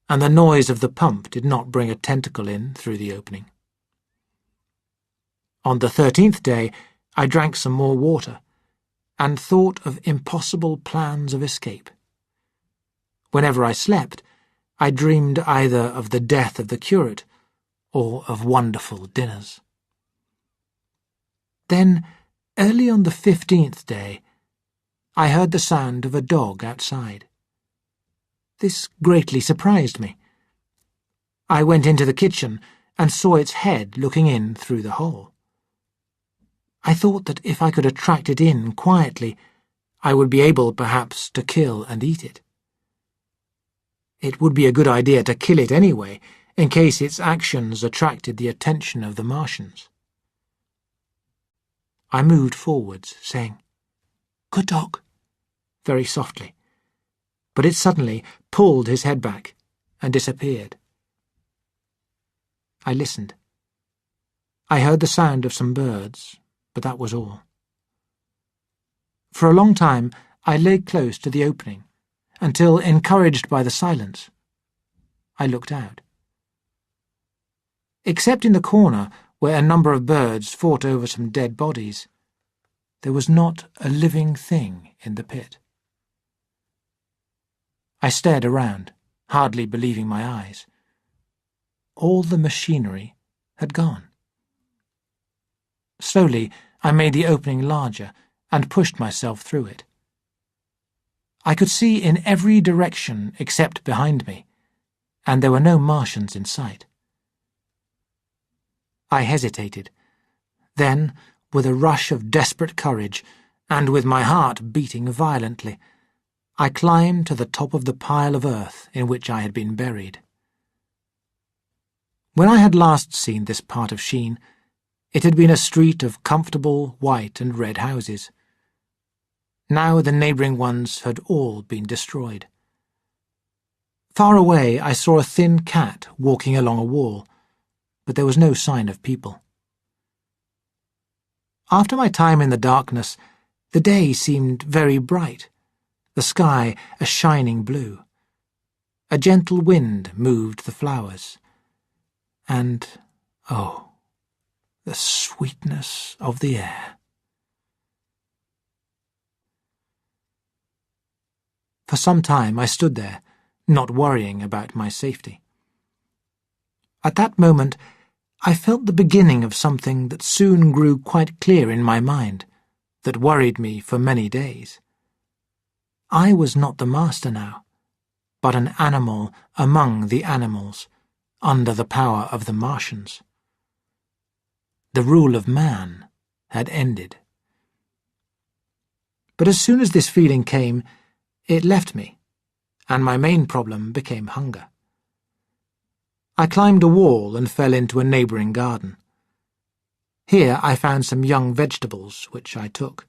and the noise of the pump did not bring a tentacle in through the opening. On the 13th day, I drank some more water, and thought of impossible plans of escape. Whenever I slept, I dreamed either of the death of the curate or of wonderful dinners. Then, early on the 15th day, I heard the sound of a dog outside. This greatly surprised me. I went into the kitchen and saw its head looking in through the hole. I thought that if I could attract it in quietly, I would be able, perhaps, to kill and eat it. It would be a good idea to kill it anyway, in case its actions attracted the attention of the Martians. I moved forwards, saying, "Good dog," very softly, but it suddenly pulled his head back and disappeared. I listened. I heard the sound of some birds, but that was all. For a long time I lay close to the opening, until, encouraged by the silence, I looked out. Except in the corner, where a number of birds fought over some dead bodies, there was not a living thing in the pit. I stared around, hardly believing my eyes. All the machinery had gone. Slowly, I made the opening larger and pushed myself through it. I could see in every direction except behind me, and there were no Martians in sight. I hesitated. Then, with a rush of desperate courage, and with my heart beating violently, I climbed to the top of the pile of earth in which I had been buried. When I had last seen this part of Sheen, it had been a street of comfortable white and red houses. Now the neighbouring ones had all been destroyed. Far away I saw a thin cat walking along a wall, but there was no sign of people. After my time in the darkness, the day seemed very bright, the sky a shining blue. A gentle wind moved the flowers, and, oh, the sweetness of the air. For some time I stood there, not worrying about my safety. At that moment I felt the beginning of something that soon grew quite clear in my mind, that worried me for many days. I was not the master now, but an animal among the animals, under the power of the Martians. The rule of man had ended. But as soon as this feeling came, it left me, and my main problem became hunger. I climbed a wall and fell into a neighbouring garden. Here I found some young vegetables, which I took.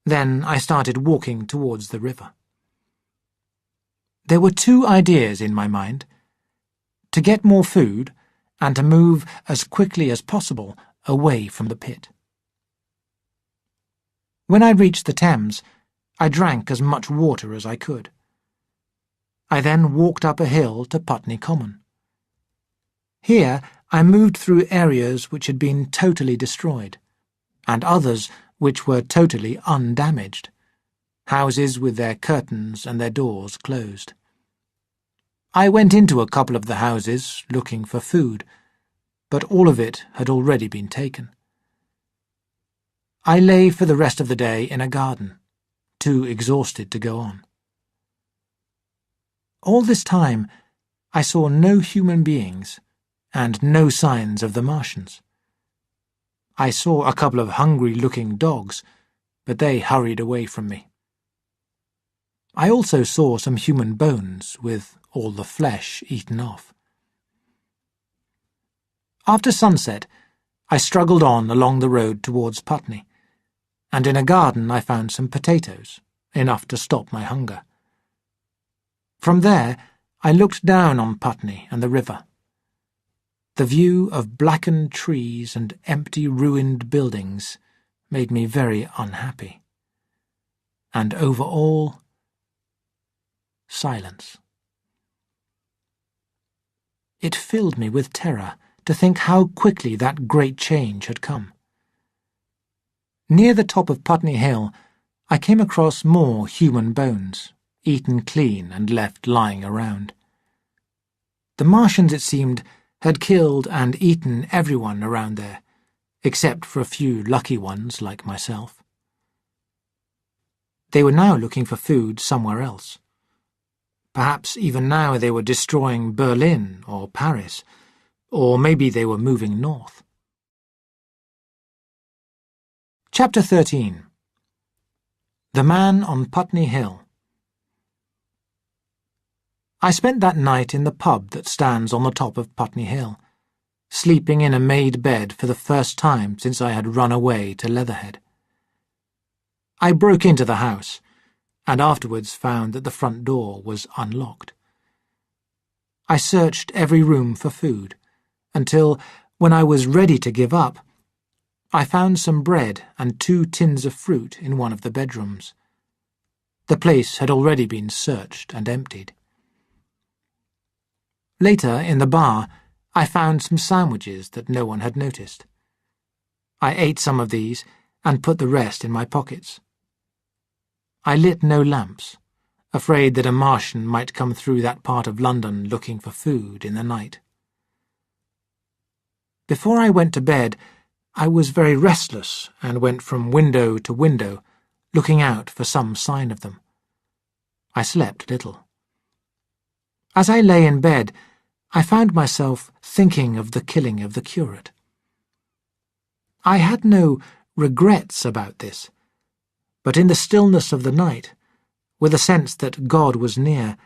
Then I started walking towards the river. There were two ideas in my mind: to get more food and to move as quickly as possible away from the pit. When I reached the Thames, I drank as much water as I could. I then walked up a hill to Putney Common. Here I moved through areas which had been totally destroyed, and others which were totally undamaged, houses with their curtains and their doors closed. I went into a couple of the houses looking for food, but all of it had already been taken. I lay for the rest of the day in a garden, too exhausted to go on. All this time I saw no human beings and no signs of the Martians. I saw a couple of hungry-looking dogs, but they hurried away from me. I also saw some human bones with all the flesh eaten off. After sunset, I struggled on along the road towards Putney, and in a garden I found some potatoes, enough to stop my hunger. From there I looked down on Putney and the river. The view of blackened trees and empty ruined buildings made me very unhappy. And over all, silence. It filled me with terror to think how quickly that great change had come. Near the top of Putney Hill, I came across more human bones, eaten clean and left lying around. The Martians, it seemed, had killed and eaten everyone around there, except for a few lucky ones like myself. They were now looking for food somewhere else. Perhaps even now they were destroying Berlin or Paris, or maybe they were moving north. Chapter 13. The Man on Putney Hill. I spent that night in the pub that stands on the top of Putney Hill, sleeping in a made bed for the first time since I had run away to Leatherhead. I broke into the house, and afterwards found that the front door was unlocked. I searched every room for food, until, when I was ready to give up, I found some bread and 2 tins of fruit in one of the bedrooms. The place had already been searched and emptied. Later, in the bar, I found some sandwiches that no one had noticed. I ate some of these and put the rest in my pockets. I lit no lamps, afraid that a Martian might come through that part of London looking for food in the night. Before I went to bed, I was very restless and went from window to window, looking out for some sign of them. I slept little. As I lay in bed, I found myself thinking of the killing of the curate. I had no regrets about this, but in the stillness of the night, with a sense that God was near,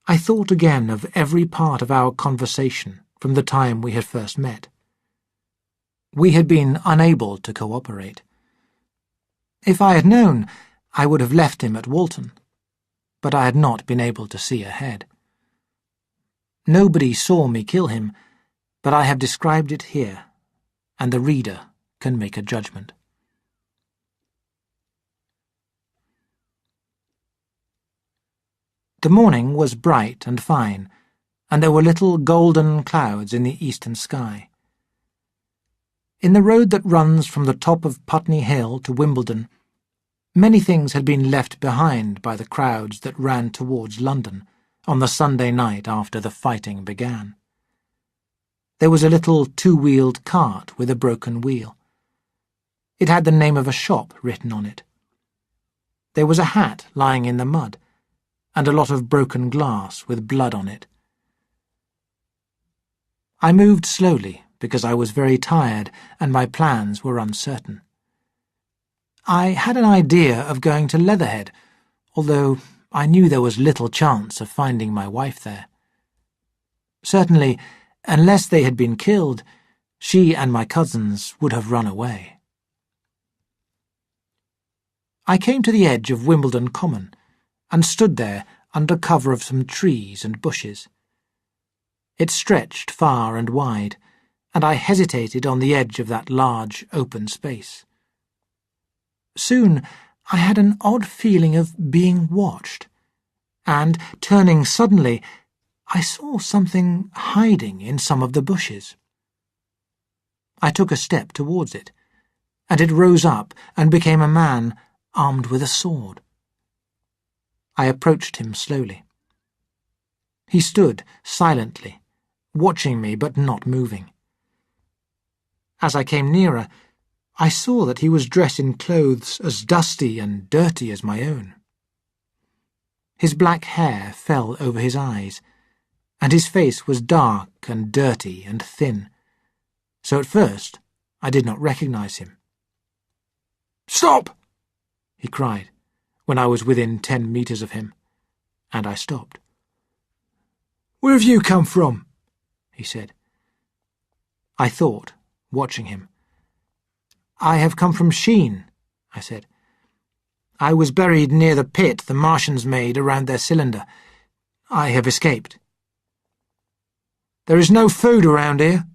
I thought again of every part of our conversation from the time we had first met. We had been unable to cooperate. If I had known, I would have left him at Walton, but I had not been able to see ahead. Nobody saw me kill him, but I have described it here, and the reader can make a judgment. The morning was bright and fine, and there were little golden clouds in the eastern sky. In the road that runs from the top of Putney Hill to Wimbledon, many things had been left behind by the crowds that ran towards London on the Sunday night after the fighting began. There was a little two-wheeled cart with a broken wheel. It had the name of a shop written on it. There was a hat lying in the mud, and a lot of broken glass with blood on it. I moved slowly because I was very tired and my plans were uncertain. I had an idea of going to Leatherhead, although I knew there was little chance of finding my wife there. Certainly, unless they had been killed, she and my cousins would have run away. I came to the edge of Wimbledon Common and stood there under cover of some trees and bushes. It stretched far and wide, and I hesitated on the edge of that large open space. Soon I had an odd feeling of being watched, and, turning suddenly, I saw something hiding in some of the bushes. I took a step towards it, and it rose up and became a man armed with a sword. I approached him slowly. He stood silently, watching me but not moving. As I came nearer, I saw that he was dressed in clothes as dusty and dirty as my own. His black hair fell over his eyes, and his face was dark and dirty and thin, so at first I did not recognize him. "Stop!" he cried, when I was within 10 meters of him, and I stopped. "Where have you come from?" he said. I thought, watching him. "I have come from Sheen," I said. "I was buried near the pit the Martians made around their cylinder. I have escaped." "There is no food around here,"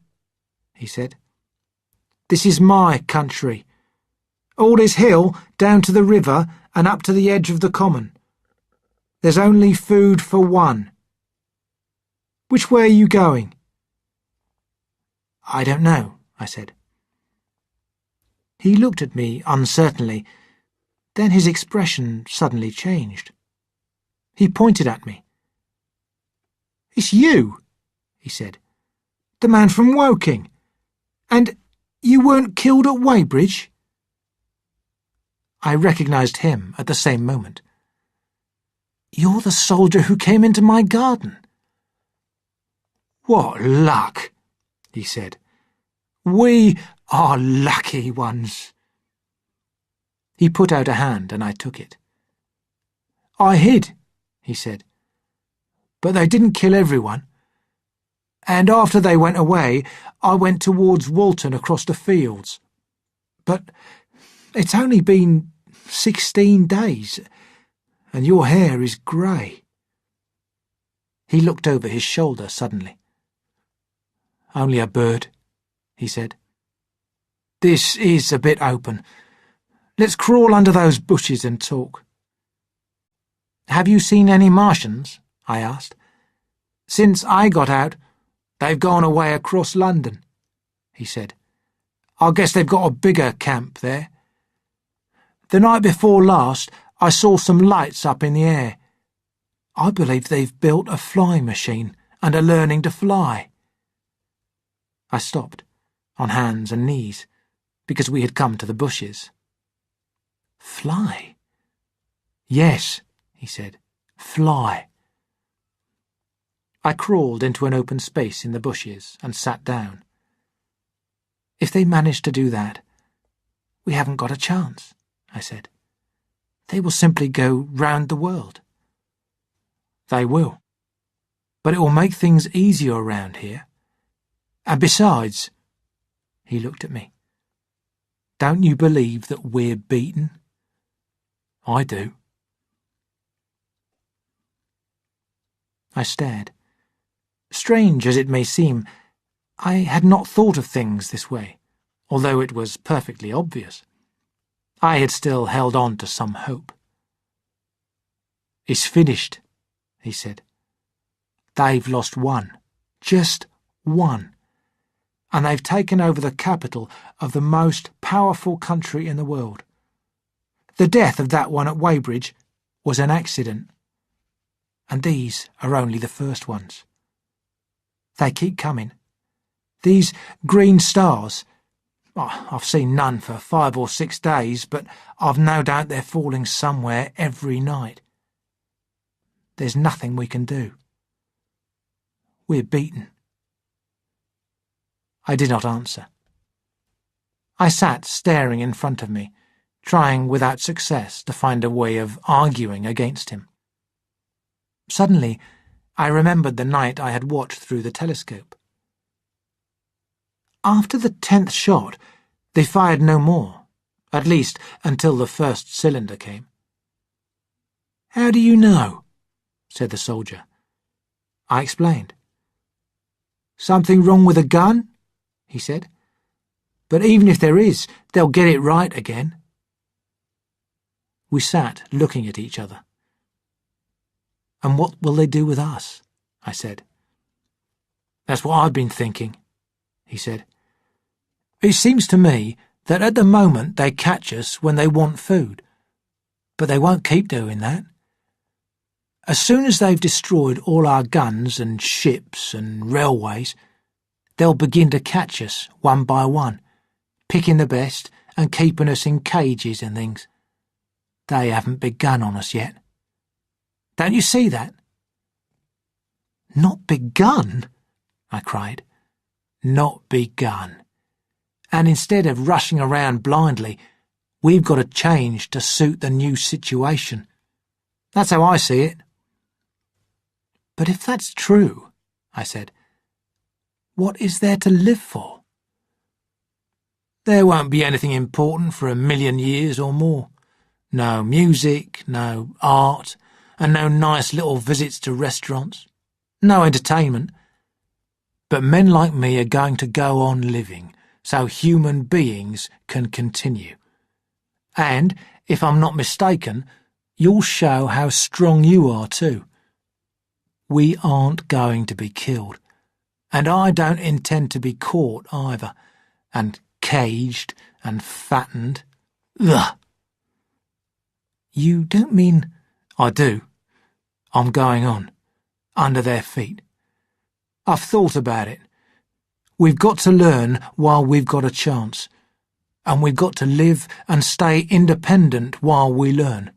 he said. "This is my country. All this hill down to the river and up to the edge of the common. There's only food for one. Which way are you going?" "I don't know," I said. He looked at me uncertainly, then his expression suddenly changed. He pointed at me. "It's you," he said. "The man from Woking. And you weren't killed at Weybridge?" I recognized him at the same moment. "You're the soldier who came into my garden." "What luck," he said. "We are lucky ones." He put out a hand and I took it. "I hid," he said. "But they didn't kill everyone. And after they went away, I went towards Walton across the fields. But it's only been 16 days, and your hair is grey." He looked over his shoulder suddenly. "Only a bird," he said. "This is a bit open. Let's crawl under those bushes and talk." "Have you seen any Martians?" I asked. "Since I got out, they've gone away across London," he said. "I guess they've got a bigger camp there. 'The night before last, I saw some lights up in the air, I believe they've built a flying machine and are learning to fly." I stopped, on hands and knees, because we had come to the bushes. "Fly?" "Yes," he said, "fly." I crawled into an open space in the bushes and sat down. "If they manage to do that, we haven't got a chance," I said. "They will simply go round the world." "They will. But it will make things easier around here. And besides," he looked at me, "don't you believe that we're beaten?" "I do." I stared. Strange as it may seem, I had not thought of things this way, although it was perfectly obvious. I had still held on to some hope. "It's finished," he said. "They've lost one, just one, and they've taken over the capital of the most powerful country in the world. The death of that one at Weybridge was an accident, and these are only the first ones. They keep coming. These green stars, I've seen none for 5 or 6 days, but I've no doubt they're falling somewhere every night. There's nothing we can do. We're beaten." I did not answer. I sat staring in front of me, trying without success to find a way of arguing against him. Suddenly, I remembered the night I had watched through the telescope. After the 10th shot, they fired no more, at least until the first cylinder came. "How do you know?" said the soldier. I explained. "Something wrong with the gun?" he said. "But even if there is, they'll get it right again." We sat looking at each other. "And what will they do with us?" I said. "That's what I've been thinking," he said. "It seems to me that at the moment they catch us when they want food, but they won't keep doing that. As soon as they've destroyed all our guns and ships and railways, they'll begin to catch us one by one, picking the best and keeping us in cages and things. They haven't begun on us yet. Don't you see that?" "Not begun?" I cried. "Not begun. And instead of rushing around blindly, we've got to change to suit the new situation. That's how I see it." "But if that's true," I said, "what is there to live for?" "There won't be anything important for 1,000,000 years or more. No music, no art, and no nice little visits to restaurants. No entertainment. But men like me are going to go on living, so human beings can continue. And, if I'm not mistaken, you'll show how strong you are too. We aren't going to be killed, and I don't intend to be caught either, and caged and fattened. Ugh!" "You don't mean—" "I do. I'm going on, under their feet. I've thought about it. We've got to learn while we've got a chance, and we've got to live and stay independent while we learn.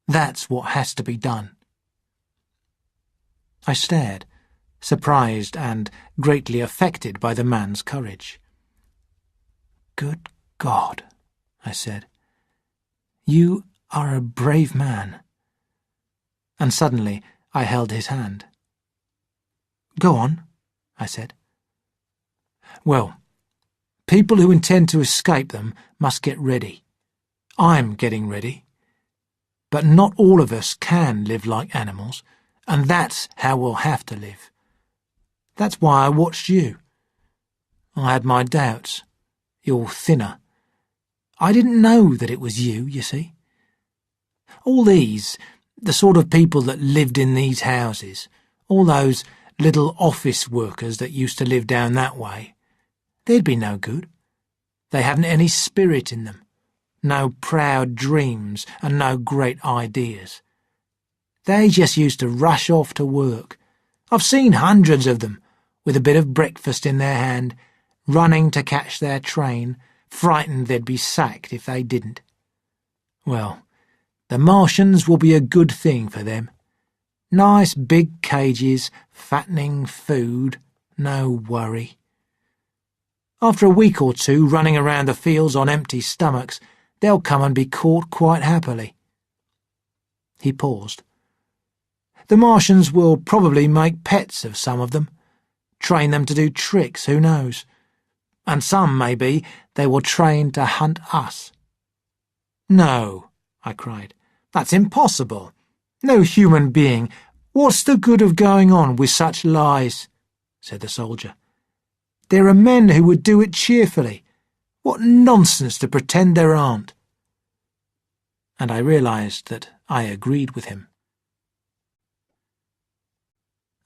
That's what has to be done." I stared, surprised and greatly affected by the man's courage. "Good God," I said. "You are a brave man." And suddenly I held his hand. "Go on," I said. "Well, people who intend to escape them must get ready. I'm getting ready. But not all of us can live like animals, and that's how we'll have to live. That's why I watched you. I had my doubts. You're thinner. I didn't know that it was you see. All these, the sort of people that lived in these houses, all those little office workers that used to live down that way, they'd be no good. They hadn't any spirit in them, no proud dreams and no great ideas. They just used to rush off to work. I've seen hundreds of them, with a bit of breakfast in their hand, running to catch their train, frightened they'd be sacked if they didn't. Well, the Martians will be a good thing for them. Nice big cages, fattening food, no worry. After a week or two running around the fields on empty stomachs, they'll come and be caught quite happily. He paused. The Martians will probably make pets of some of them, train them to do tricks, who knows? And some, maybe, they will train to hunt us. No, I cried. That's impossible. No human being. What's the good of going on with such lies? Said the soldier. There are men who would do it cheerfully. What nonsense to pretend there aren't. And I realized that I agreed with him.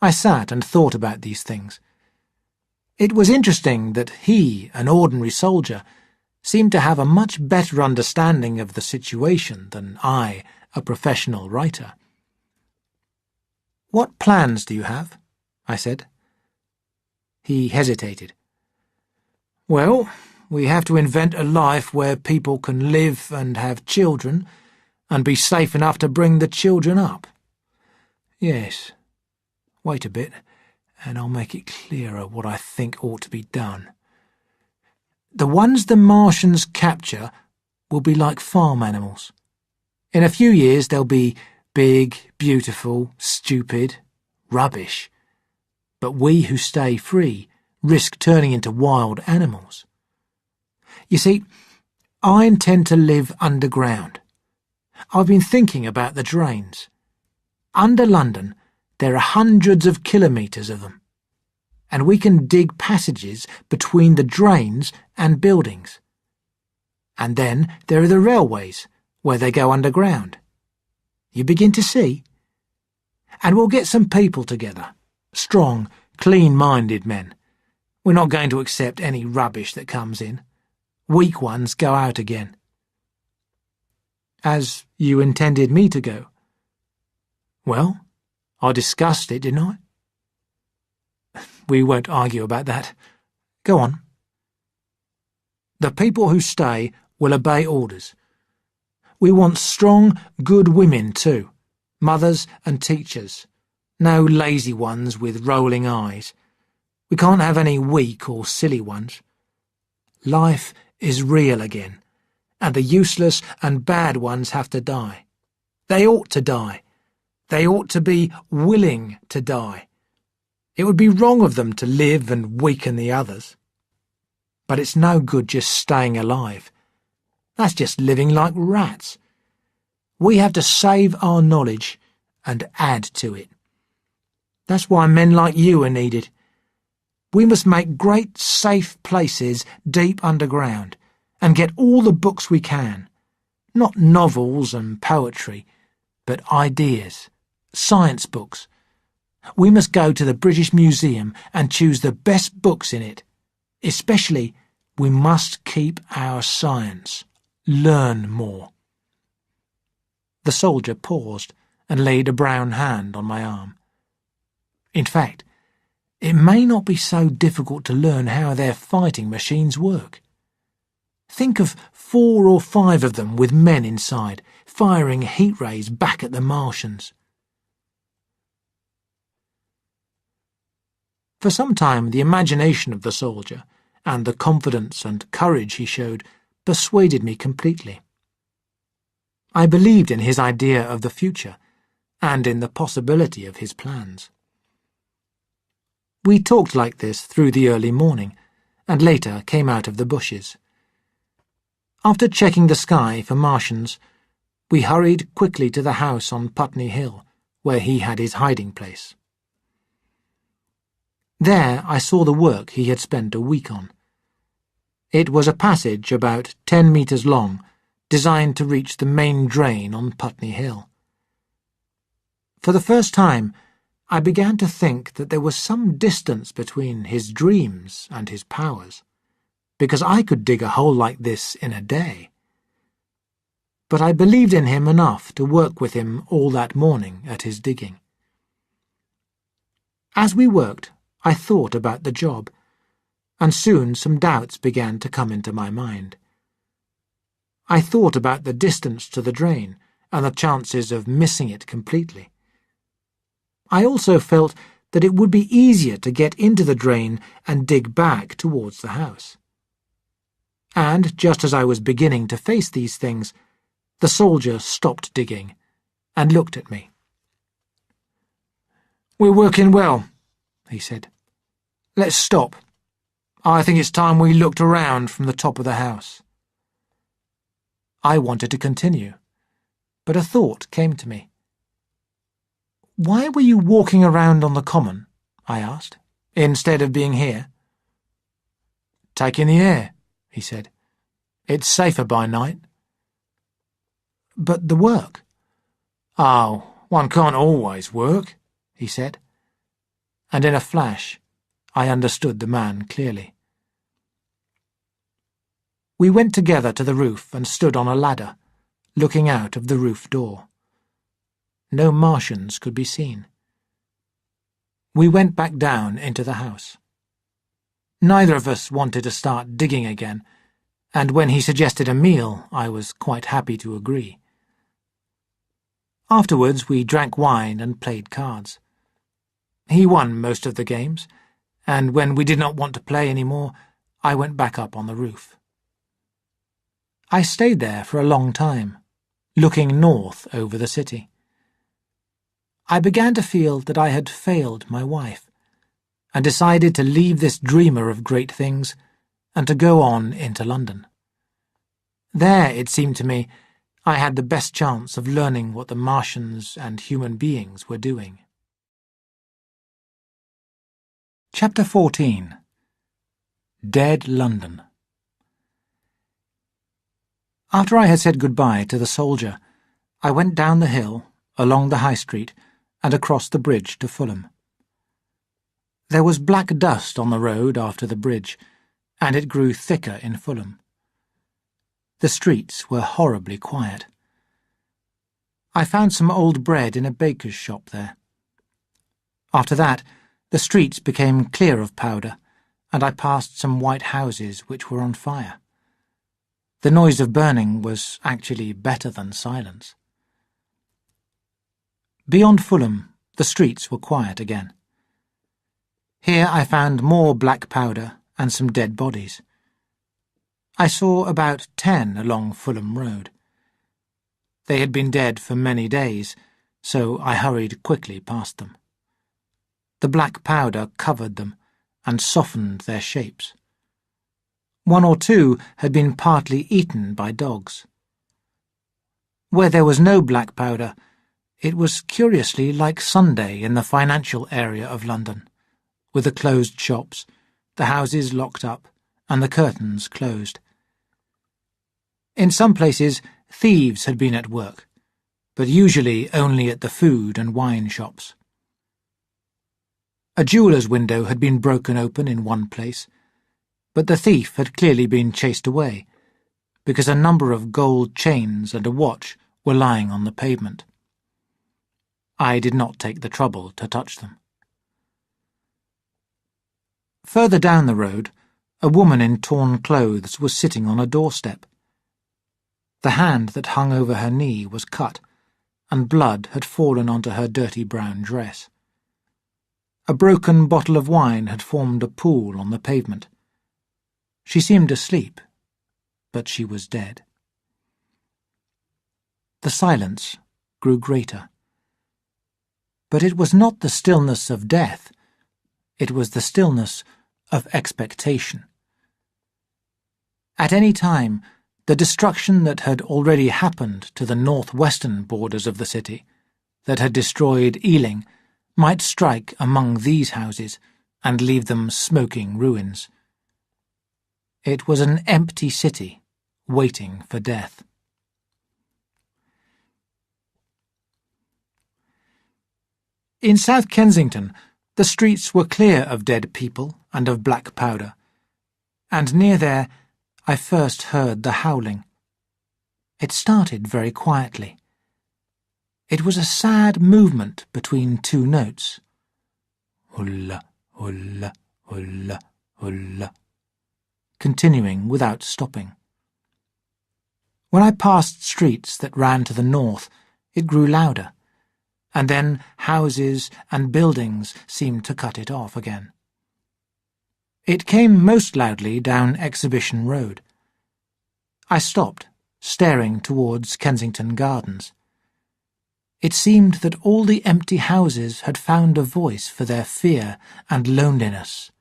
I sat and thought about these things. It was interesting that he, an ordinary soldier, seemed to have a much better understanding of the situation than I, a professional writer. "What plans do you have?" I said. He hesitated. "Well, we have to invent a life where people can live and have children, and be safe enough to bring the children up. Yes. Wait a bit, and I'll make it clearer what I think ought to be done. The ones the Martians capture will be like farm animals. In a few years they'll be big, beautiful, stupid, rubbish. But we who stay free risk turning into wild animals. You see, I intend to live underground. I've been thinking about the drains. Under London, there are hundreds of kilometres of them, and we can dig passages between the drains and buildings. And then there are the railways, where they go underground. You begin to see? And we'll get some people together, strong, clean-minded men. We're not going to accept any rubbish that comes in. Weak ones go out again." "As you intended me to go?" "Well, I discussed it, didn't I?" "We won't argue about that. Go on." "The people who stay will obey orders. We want strong, good women too, mothers and teachers. No lazy ones with rolling eyes. We can't have any weak or silly ones. Life is real again, and the useless and bad ones have to die. They ought to die. They ought to be willing to die. It would be wrong of them to live and weaken the others. But it's no good just staying alive. That's just living like rats. We have to save our knowledge and add to it. That's why men like you are needed. We must make great, safe places deep underground and get all the books we can. Not novels and poetry, but ideas, science books. We must go to the British Museum and choose the best books in it. Especially, we must keep our science. Learn more." The soldier paused and laid a brown hand on my arm. "In fact, it may not be so difficult to learn how their fighting machines work. Think of 4 or 5 of them with men inside, firing heat rays back at the Martians." For some time the imagination of the soldier, and the confidence and courage he showed, persuaded me completely. I believed in his idea of the future, and in the possibility of his plans. We talked like this through the early morning, and later came out of the bushes. After checking the sky for Martians, we hurried quickly to the house on Putney Hill, where he had his hiding place. There I saw the work he had spent a week on. It was a passage about 10 metres long, designed to reach the main drain on Putney Hill. For the first time, I began to think that there was some distance between his dreams and his powers, because I could dig a hole like this in a day. but I believed in him enough to work with him all that morning at his digging. As we worked, I thought about the job, and soon some doubts began to come into my mind. I thought about the distance to the drain and the chances of missing it completely. I also felt that it would be easier to get into the drain and dig back towards the house. And just as I was beginning to face these things, the soldier stopped digging and looked at me. "We're working well," he said. "Let's stop. I think it's time we looked around from the top of the house." I wanted to continue, but a thought came to me. "Why were you walking around on the common?" I asked, "instead of being here?" "Taking the air," he said. "It's safer by night." "But the work?" "Oh, one can't always work," he said. And in a flash, I understood the man clearly. We went together to the roof and stood on a ladder, looking out of the roof door. No Martians could be seen. We went back down into the house. Neither of us wanted to start digging again, and when he suggested a meal, I was quite happy to agree. Afterwards, we drank wine and played cards. He won most of the games, and when we did not want to play any more, I went back up on the roof. I stayed there for a long time, looking north over the city. I began to feel that I had failed my wife, and decided to leave this dreamer of great things and to go on into London. There, it seemed to me, I had the best chance of learning what the Martians and human beings were doing. Chapter 14. Dead London. After I had said goodbye to the soldier, I went down the hill, along the high street, and across the bridge to Fulham. There was black dust on the road after the bridge, and it grew thicker in Fulham. The streets were horribly quiet. I found some old bread in a baker's shop there. After that, the streets became clear of powder, and I passed some white houses which were on fire. The noise of burning was actually better than silence. Beyond Fulham, the streets were quiet again. Here I found more black powder and some dead bodies. I saw about 10 along Fulham Road. They had been dead for many days, so I hurried quickly past them. The black powder covered them and softened their shapes. 1 or 2 had been partly eaten by dogs. Where there was no black powder, it was curiously like Sunday in the financial area of London, with the closed shops, the houses locked up, and the curtains closed. In some places, thieves had been at work, but usually only at the food and wine shops. A jeweller's window had been broken open in one place, but the thief had clearly been chased away, because a number of gold chains and a watch were lying on the pavement. I did not take the trouble to touch them. Further down the road, a woman in torn clothes was sitting on a doorstep. The hand that hung over her knee was cut, and blood had fallen onto her dirty brown dress. A broken bottle of wine had formed a pool on the pavement. She seemed asleep, but she was dead. The silence grew greater. But it was not the stillness of death, it was the stillness of expectation. At any time, the destruction that had already happened to the northwestern borders of the city, that had destroyed Ealing, might strike among these houses and leave them smoking ruins. It was an empty city, waiting for death. In South Kensington, the streets were clear of dead people and of black powder, and near there I first heard the howling. It started very quietly. It was a sad movement between two notes. Ulla, ulla, ulla, ulla, continuing without stopping. When I passed streets that ran to the north, it grew louder, and then houses and buildings seemed to cut it off again. It came most loudly down Exhibition Road. I stopped, staring towards Kensington Gardens. It seemed that all the empty houses had found a voice for their fear and loneliness.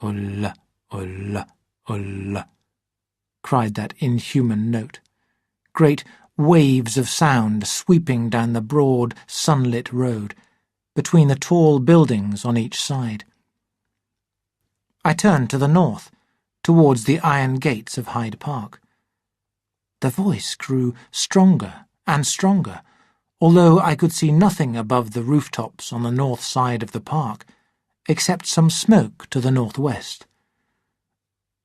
Ulla, ulla, ulla, cried that inhuman note. Great waves of sound sweeping down the broad, sunlit road, between the tall buildings on each side. I turned to the north, towards the iron gates of Hyde Park. The voice grew stronger and stronger, although I could see nothing above the rooftops on the north side of the park, except some smoke to the northwest.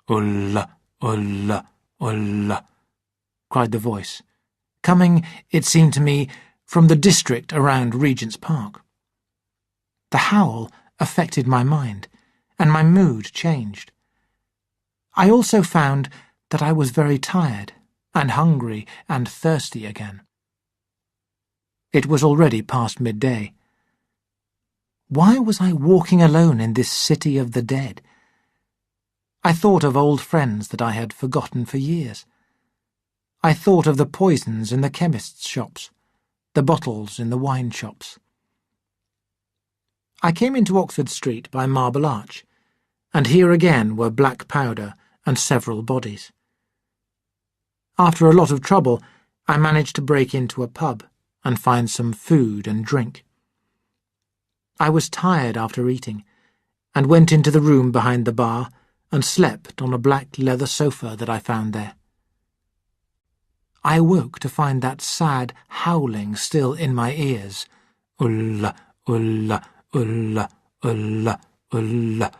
Ulla, ulla, ulla, cried the voice, coming, it seemed to me, from the district around Regent's Park. The howl affected my mind, and my mood changed. I also found that I was very tired, and hungry and thirsty again. It was already past midday. Why was I walking alone in this city of the dead? I thought of old friends that I had forgotten for years. I thought of the poisons in the chemists' shops, the bottles in the wine shops. I came into Oxford Street by Marble Arch, and here again were black powder and several bodies. After a lot of trouble, I managed to break into a pub and find some food and drink. I was tired after eating, and went into the room behind the bar and slept on a black leather sofa that I found there. I awoke to find that sad howling still in my ears. Ulla, ulla, ulla, ulla, ulla.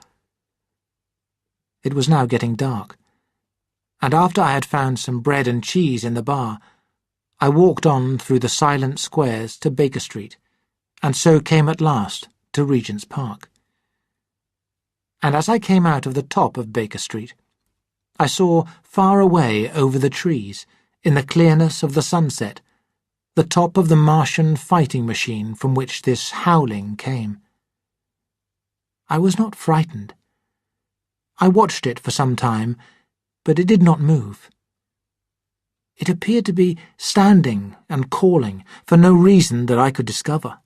It was now getting dark, and after I had found some bread and cheese in the bar, I walked on through the silent squares to Baker Street, and so came at last to Regent's Park. And as I came out of the top of Baker Street, I saw far away over the trees, in the clearness of the sunset, the top of the Martian fighting machine from which this howling came. I was not frightened. I watched it for some time, but it did not move. It appeared to be standing and calling for no reason that I could discover.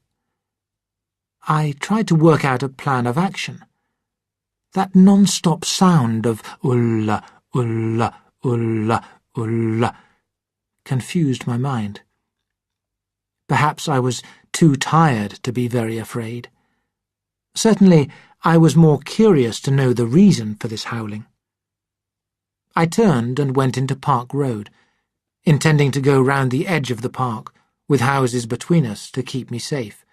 I tried to work out a plan of action. That non-stop sound of ulla, ulla, ulla, ulla confused my mind. Perhaps I was too tired to be very afraid. Certainly, I was more curious to know the reason for this howling. I turned and went into Park Road, intending to go round the edge of the park, with houses between us to keep me safe,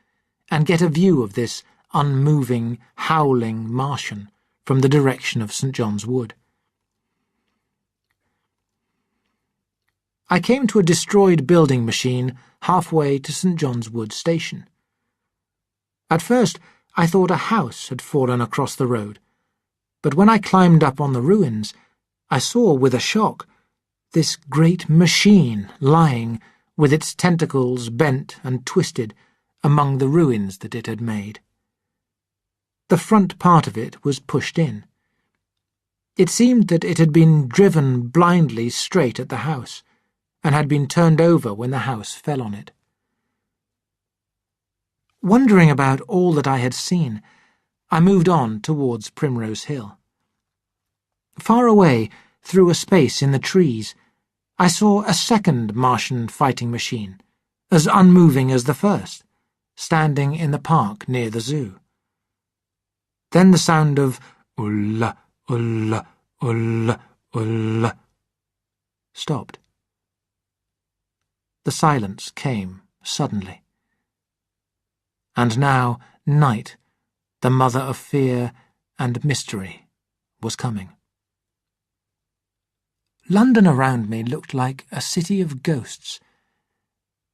and get a view of this unmoving, howling Martian from the direction of St. John's Wood. I came to a destroyed building machine halfway to St. John's Wood station. At first, I thought a house had fallen across the road, but when I climbed up on the ruins, I saw with a shock this great machine lying, with its tentacles bent and twisted, among the ruins that it had made. The front part of it was pushed in. It seemed that it had been driven blindly straight at the house, and had been turned over when the house fell on it. Wondering about all that I had seen, I moved on towards Primrose Hill. Far away, through a space in the trees, I saw a second Martian fighting machine, as unmoving as the first, standing in the park near the zoo. Then the sound of ulla, ulla, ulla, ulla stopped. The silence came suddenly. And now night, the mother of fear and mystery, was coming. London around me looked like a city of ghosts.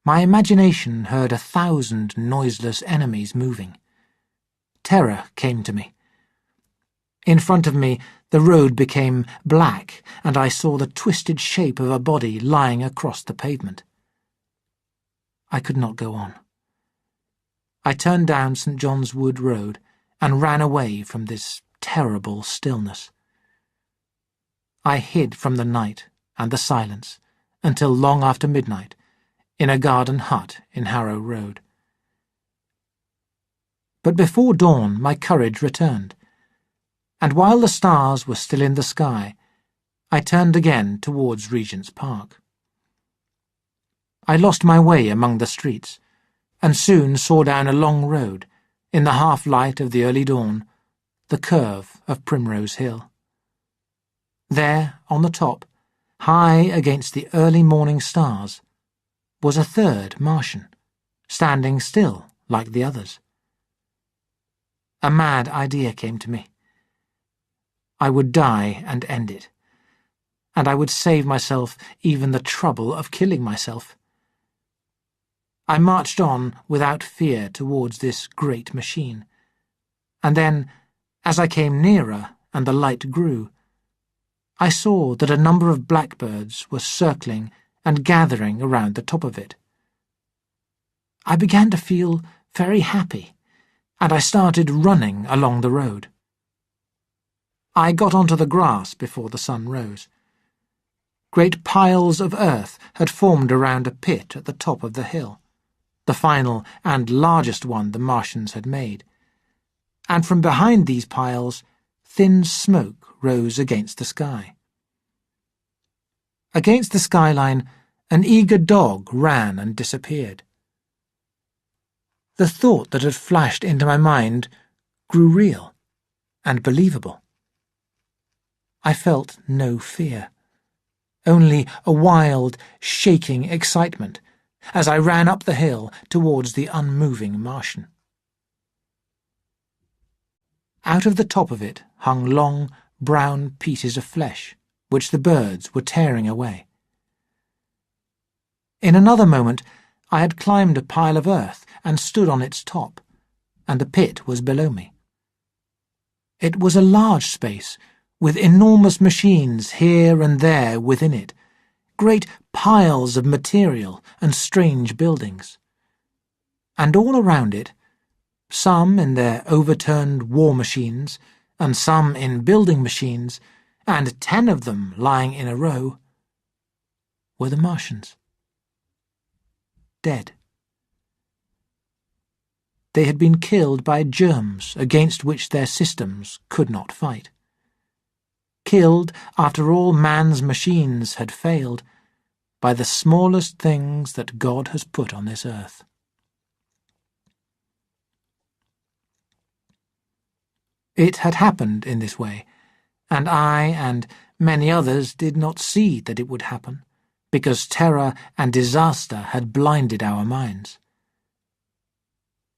My imagination heard 1,000 noiseless enemies moving. Terror came to me. In front of me, the road became black, and I saw the twisted shape of a body lying across the pavement. I could not go on. I turned down St. John's Wood Road and ran away from this terrible stillness. I hid from the night and the silence until long after midnight in a garden hut in Harrow Road. But before dawn my courage returned, and while the stars were still in the sky, I turned again towards Regent's Park. I lost my way among the streets, and soon saw down a long road, in the half-light of the early dawn, the curve of Primrose Hill. There, on the top, high against the early morning stars, was a third Martian, standing still like the others. A mad idea came to me. I would die and end it, and I would save myself even the trouble of killing myself. I marched on without fear towards this great machine, and then, as I came nearer and the light grew, I saw that a number of blackbirds were circling and gathering around the top of it. I began to feel very happy, and I started running along the road. I got onto the grass before the sun rose. Great piles of earth had formed around a pit at the top of the hill, the final and largest one the Martians had made, and from behind these piles thin smoke rose against the sky. Against the skyline, an eager dog ran and disappeared. The thought that had flashed into my mind grew real and believable. I felt no fear, only a wild, shaking excitement as I ran up the hill towards the unmoving Martian. Out of the top of it hung long, brown pieces of flesh, which the birds were tearing away. In another moment I had climbed a pile of earth and stood on its top, and the pit was below me. It was a large space, with enormous machines here and there within it, great piles of material and strange buildings. And all around it, some in their overturned war machines, and some in building machines, and 10 of them lying in a row, were the Martians. Dead. They had been killed by germs against which their systems could not fight. Killed after all man's machines had failed, by the smallest things that God has put on this earth. It had happened in this way, and I and many others did not see that it would happen, because terror and disaster had blinded our minds.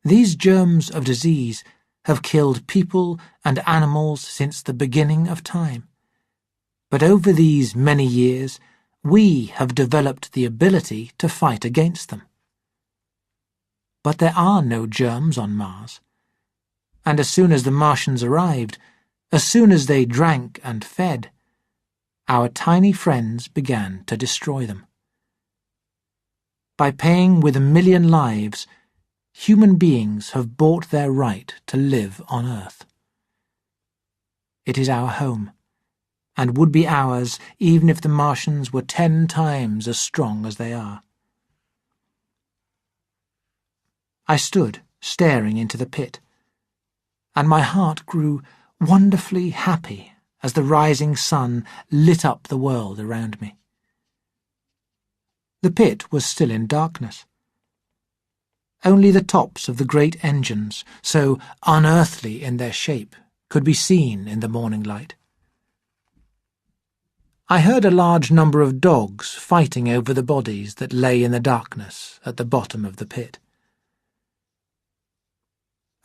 These germs of disease have killed people and animals since the beginning of time, but over these many years we have developed the ability to fight against them. But there are no germs on Mars, and as soon as the Martians arrived, as soon as they drank and fed, our tiny friends began to destroy them. By paying with 1,000,000 lives, human beings have bought their right to live on Earth. It is our home, and would be ours even if the Martians were 10 times as strong as they are. I stood staring into the pit, and my heart grew wonderfully happy as the rising sun lit up the world around me. The pit was still in darkness. Only the tops of the great engines, so unearthly in their shape, could be seen in the morning light. I heard a large number of dogs fighting over the bodies that lay in the darkness at the bottom of the pit.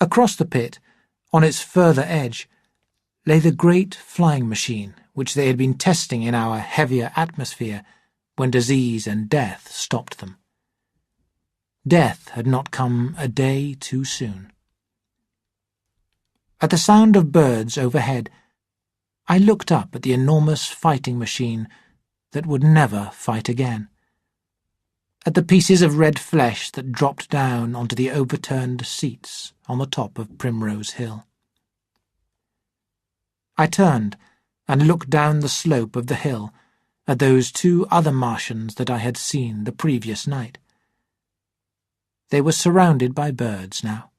Across the pit, on its further edge, lay the great flying machine which they had been testing in our heavier atmosphere when disease and death stopped them. Death had not come a day too soon. At the sound of birds overhead, I looked up at the enormous fighting machine that would never fight again, at the pieces of red flesh that dropped down onto the overturned seats on the top of Primrose Hill. I turned and looked down the slope of the hill at those two other Martians that I had seen the previous night. They were surrounded by birds now.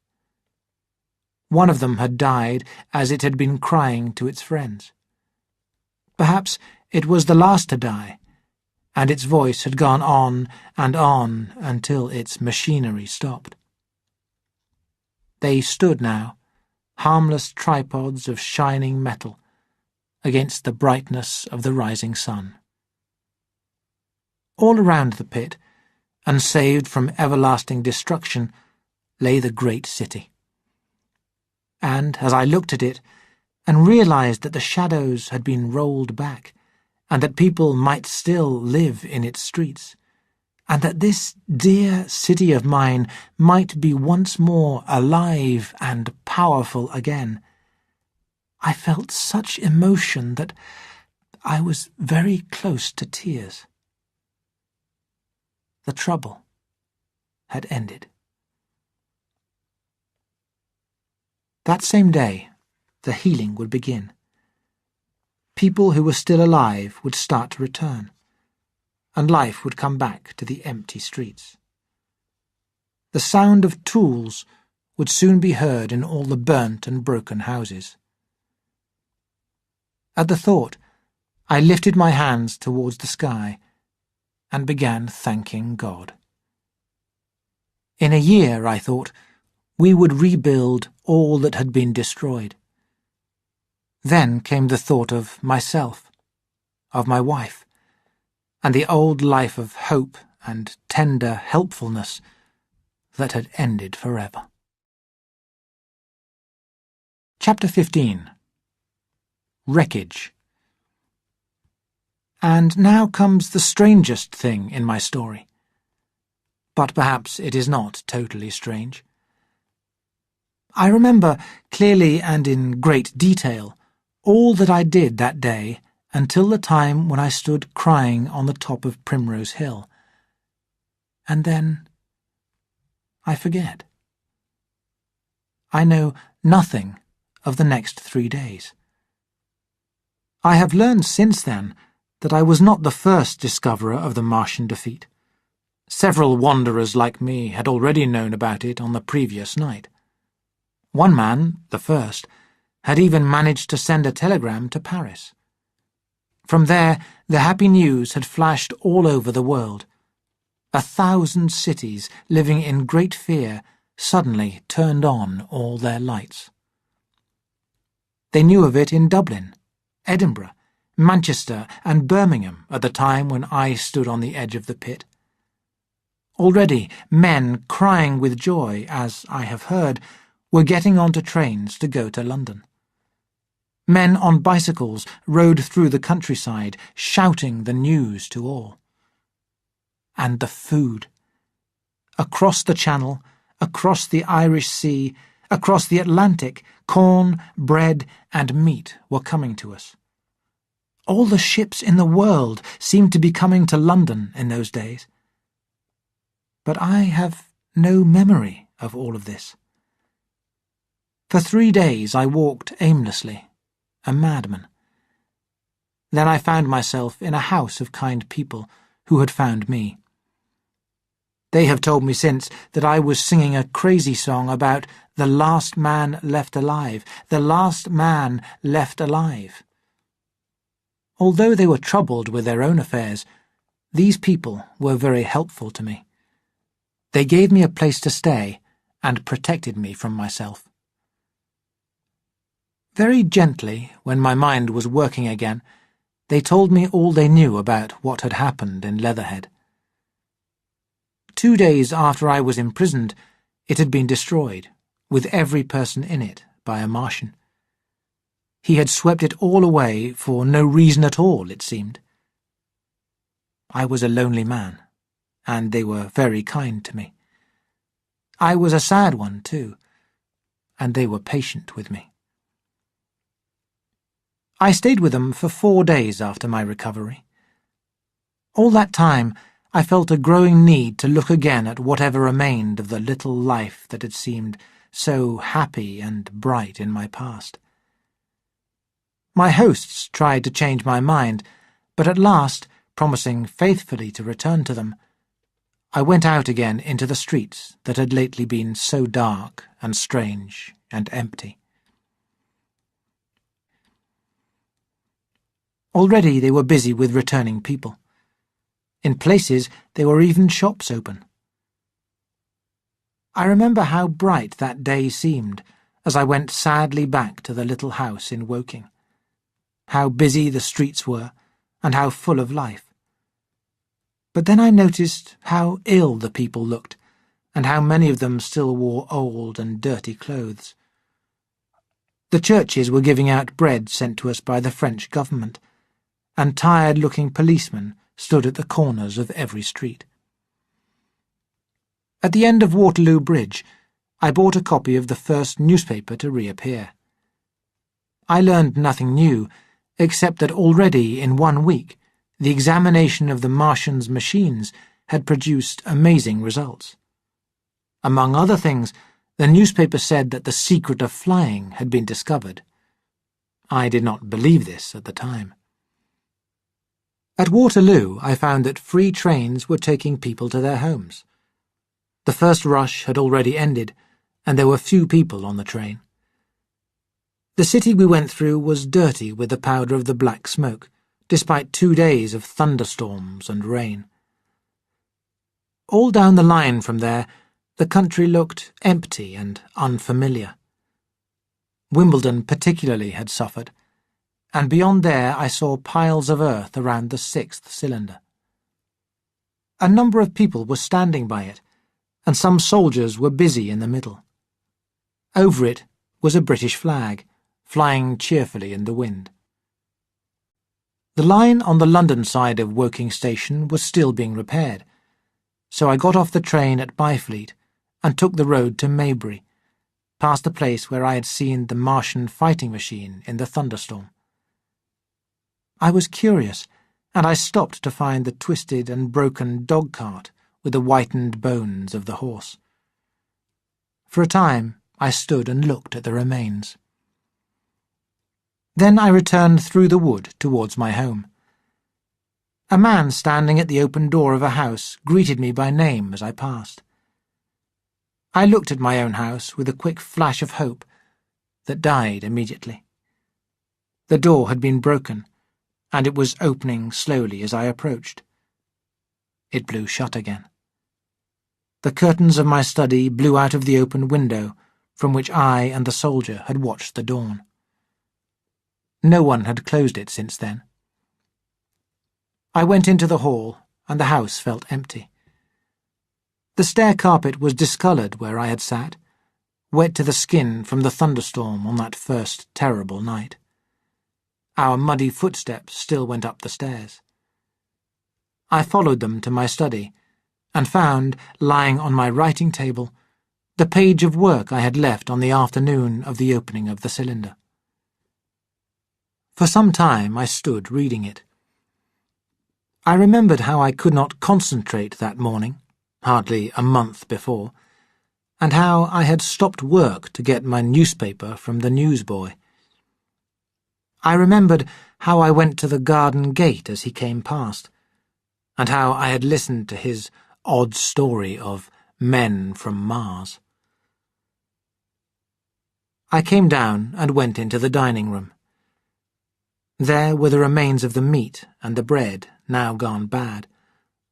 One of them had died as it had been crying to its friends. Perhaps it was the last to die, and its voice had gone on and on until its machinery stopped. They stood now, harmless tripods of shining metal, against the brightness of the rising sun. All around the pit, unsaved from everlasting destruction, lay the great city. And as I looked at it, and realized that the shadows had been rolled back, and that people might still live in its streets, and that this dear city of mine might be once more alive and powerful again, I felt such emotion that I was very close to tears. The trouble had ended. That same day, the healing would begin. People who were still alive would start to return, and life would come back to the empty streets. The sound of tools would soon be heard in all the burnt and broken houses. At the thought, I lifted my hands towards the sky and began thanking God. In a year, I thought, we would rebuild all that had been destroyed. Then came the thought of myself, of my wife, and the old life of hope and tender helpfulness that had ended forever. Chapter 15. Wreckage. And now comes the strangest thing in my story. But perhaps it is not totally strange. I remember clearly and in great detail all that I did that day until the time when I stood crying on the top of Primrose Hill. And then I forget. I know nothing of the next 3 days. I have learned since then that I was not the first discoverer of the Martian defeat. Several wanderers like me had already known about it on the previous night. One man, the first, had even managed to send a telegram to Paris. From there, the happy news had flashed all over the world. 1,000 cities living in great fear suddenly turned on all their lights. They knew of it in Dublin, Edinburgh, Manchester, and Birmingham at the time when I stood on the edge of the pit. Already, men crying with joy, as I have heard, were getting onto trains to go to London. Men on bicycles rode through the countryside, shouting the news to all. And the food. Across the Channel, across the Irish Sea, across the Atlantic, corn, bread, and meat were coming to us. All the ships in the world seemed to be coming to London in those days. But I have no memory of all of this. For 3 days I walked aimlessly, a madman. Then I found myself in a house of kind people who had found me. They have told me since that I was singing a crazy song about the last man left alive, the last man left alive. Although they were troubled with their own affairs, these people were very helpful to me. They gave me a place to stay and protected me from myself. Very gently, when my mind was working again, they told me all they knew about what had happened in Leatherhead. 2 days after I was imprisoned, it had been destroyed, with every person in it, by a Martian. He had swept it all away for no reason at all, it seemed. I was a lonely man, and they were very kind to me. I was a sad one, too, and they were patient with me. I stayed with them for 4 days after my recovery. All that time, I felt a growing need to look again at whatever remained of the little life that had seemed so happy and bright in my past. My hosts tried to change my mind, but at last, promising faithfully to return to them, I went out again into the streets that had lately been so dark and strange and empty. Already they were busy with returning people. In places there were even shops open. I remember how bright that day seemed as I went sadly back to the little house in Woking. How busy the streets were, and how full of life. But then I noticed how ill the people looked, and how many of them still wore old and dirty clothes. The churches were giving out bread sent to us by the French government, and tired-looking policemen stood at the corners of every street. At the end of Waterloo Bridge, I bought a copy of the first newspaper to reappear. I learned nothing new, except that already in 1 week the examination of the Martians' machines had produced amazing results. Among other things, the newspaper said that the secret of flying had been discovered. I did not believe this at the time. At Waterloo, I found that free trains were taking people to their homes. The first rush had already ended, and there were few people on the train. The city we went through was dirty with the powder of the black smoke, despite 2 days of thunderstorms and rain. All down the line from there, the country looked empty and unfamiliar. Wimbledon particularly had suffered, and beyond there I saw piles of earth around the 6th cylinder. A number of people were standing by it, and some soldiers were busy in the middle. Over it was a British flag, flying cheerfully in the wind. The line on the London side of Woking Station was still being repaired, so I got off the train at Byfleet and took the road to Maybury, past the place where I had seen the Martian fighting machine in the thunderstorm. I was curious, and I stopped to find the twisted and broken dog-cart with the whitened bones of the horse. For a time I stood and looked at the remains. Then I returned through the wood towards my home. A man standing at the open door of a house greeted me by name as I passed. I looked at my own house with a quick flash of hope that died immediately. The door had been broken, and it was opening slowly as I approached. It blew shut again. The curtains of my study blew out of the open window from which I and the soldier had watched the dawn. No one had closed it since then. I went into the hall, and the house felt empty. The stair carpet was discoloured where I had sat, wet to the skin from the thunderstorm on that first terrible night. Our muddy footsteps still went up the stairs. I followed them to my study, and found, lying on my writing table, the page of work I had left on the afternoon of the opening of the cylinder. For some time I stood reading it. I remembered how I could not concentrate that morning, hardly a month before, and how I had stopped work to get my newspaper from the newsboy. I remembered how I went to the garden gate as he came past, and how I had listened to his odd story of men from Mars. I came down and went into the dining room. There were the remains of the meat and the bread, now gone bad,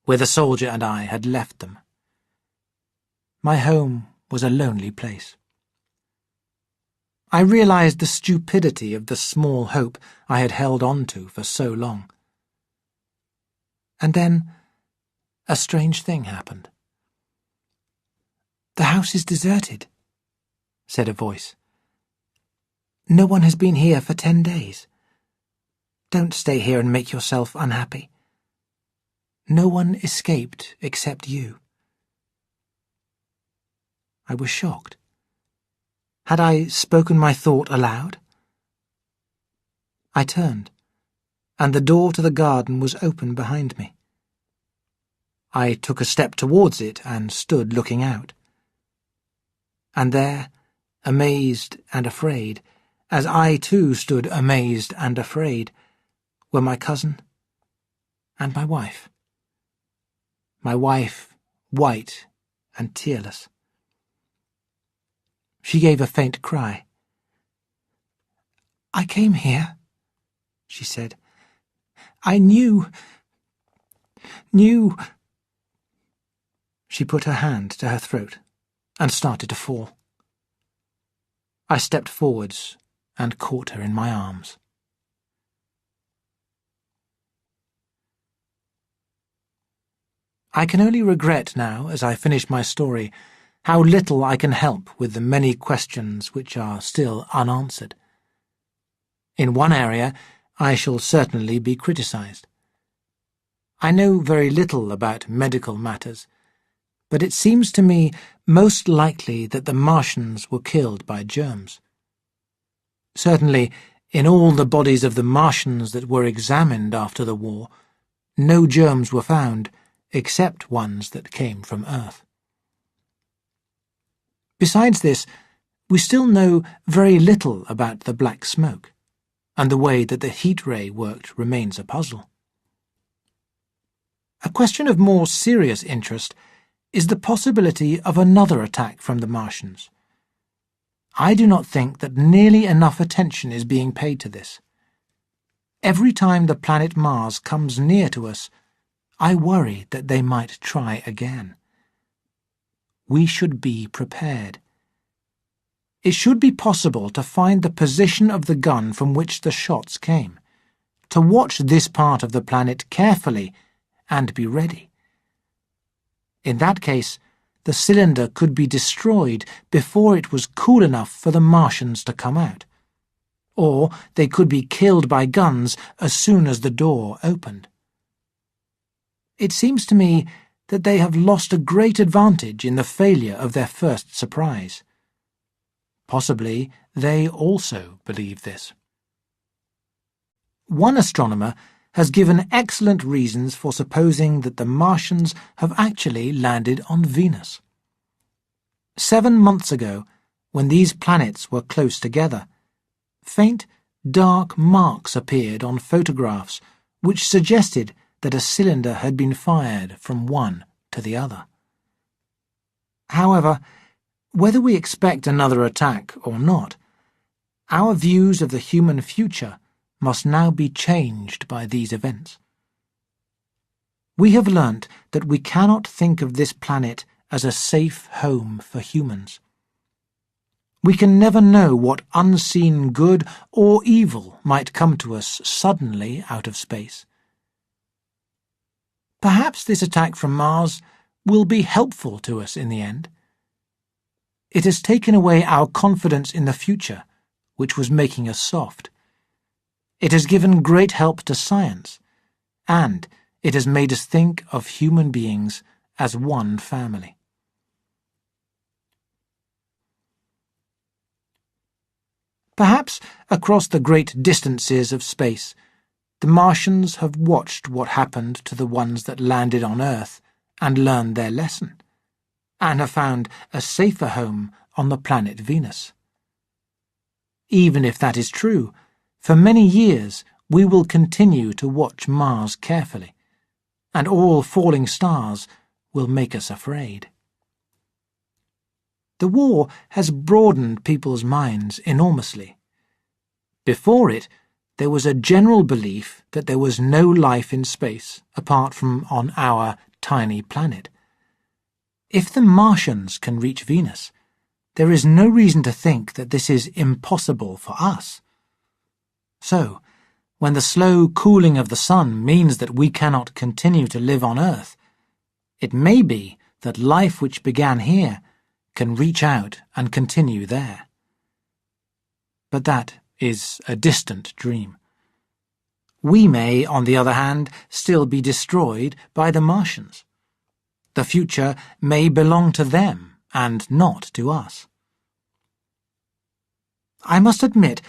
where the soldier and I had left them. My home was a lonely place. I realized the stupidity of the small hope I had held on to for so long. And then a strange thing happened. "The house is deserted," said a voice. No one has been here for 10 days. Don't stay here and make yourself unhappy. No one escaped except you. I was shocked. Had I spoken my thought aloud? I turned, and the door to the garden was open behind me. I took a step towards it and stood looking out. And there, amazed and afraid, as I too stood amazed and afraid, were my cousin and my wife. My wife, white and tearless. She gave a faint cry. "I came here," she said. "I knew. She put her hand to her throat and started to fall. I stepped forwards and caught her in my arms. I can only regret now, as I finish my story, how little I can help with the many questions which are still unanswered. In one area, I shall certainly be criticised. I know very little about medical matters, but it seems to me most likely that the Martians were killed by germs. Certainly, in all the bodies of the Martians that were examined after the war, no germs were found, except ones that came from Earth. Besides this, we still know very little about the black smoke, and the way that the heat ray worked remains a puzzle. A question of more serious interest is the possibility of another attack from the Martians. I do not think that nearly enough attention is being paid to this. Every time the planet Mars comes near to us, I worry that they might try again. We should be prepared. It should be possible to find the position of the gun from which the shots came, to watch this part of the planet carefully and be ready. In that case, the cylinder could be destroyed before it was cool enough for the Martians to come out, or they could be killed by guns as soon as the door opened. It seems to me that they have lost a great advantage in the failure of their first surprise. Possibly they also believe this. One astronomer has given excellent reasons for supposing that the Martians have actually landed on Venus. 7 months ago, when these planets were close together, faint, dark marks appeared on photographs which suggested that a cylinder had been fired from one to the other. However, whether we expect another attack or not, our views of the human future must now be changed by these events. We have learnt that we cannot think of this planet as a safe home for humans. We can never know what unseen good or evil might come to us suddenly out of space. Perhaps this attack from Mars will be helpful to us in the end. It has taken away our confidence in the future, which was making us soft. It has given great help to science, and it has made us think of human beings as one family. Perhaps across the great distances of space, the Martians have watched what happened to the ones that landed on Earth and learned their lesson, and have found a safer home on the planet Venus. Even if that is true, for many years we will continue to watch Mars carefully, and all falling stars will make us afraid. The war has broadened people's minds enormously. Before it, there was a general belief that there was no life in space apart from on our tiny planet. If the Martians can reach Venus, there is no reason to think that this is impossible for us. So, when the slow cooling of the sun means that we cannot continue to live on Earth, it may be that life which began here can reach out and continue there. But that is a distant dream. We may, on the other hand, still be destroyed by the Martians. The future may belong to them and not to us. I must admit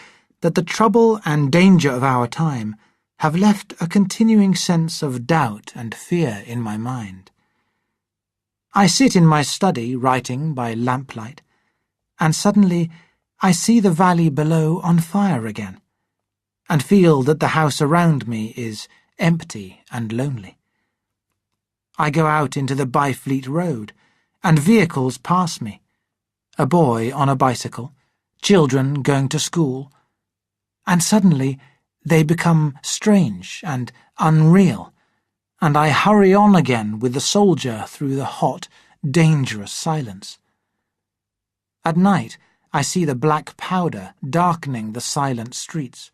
that the trouble and danger of our time have left a continuing sense of doubt and fear in my mind. I sit in my study writing by lamplight, and suddenly I see the valley below on fire again, and feel that the house around me is empty and lonely. I go out into the Byfleet Road, and vehicles pass me, a boy on a bicycle, children going to school, and suddenly they become strange and unreal, and I hurry on again with the soldier through the hot, dangerous silence. At night I see the black powder darkening the silent streets,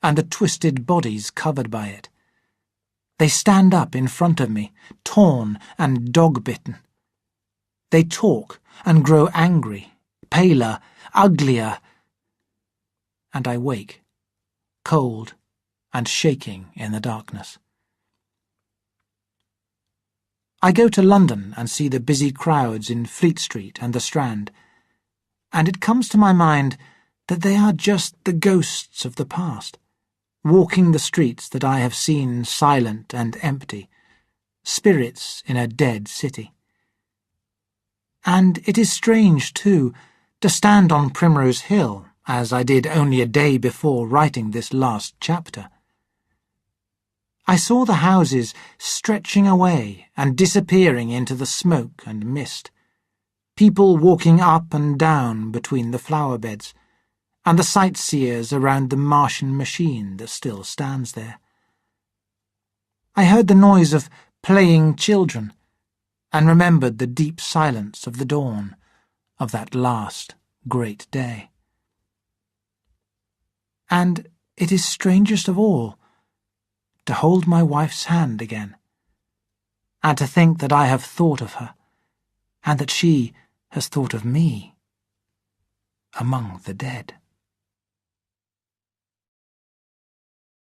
and the twisted bodies covered by it. They stand up in front of me, torn and dog-bitten. They talk and grow angry, paler, uglier, and I wake, cold and shaking in the darkness. I go to London and see the busy crowds in Fleet Street and the Strand, and it comes to my mind that they are just the ghosts of the past, walking the streets that I have seen silent and empty, spirits in a dead city. And it is strange, too, to stand on Primrose Hill, as I did only a day before writing this last chapter. I saw the houses stretching away and disappearing into the smoke and mist, people walking up and down between the flower beds, and the sightseers around the Martian machine that still stands there. I heard the noise of playing children, and remembered the deep silence of the dawn of that last great day. And it is strangest of all to hold my wife's hand again, and to think that I have thought of her, and that she has thought of me among the dead.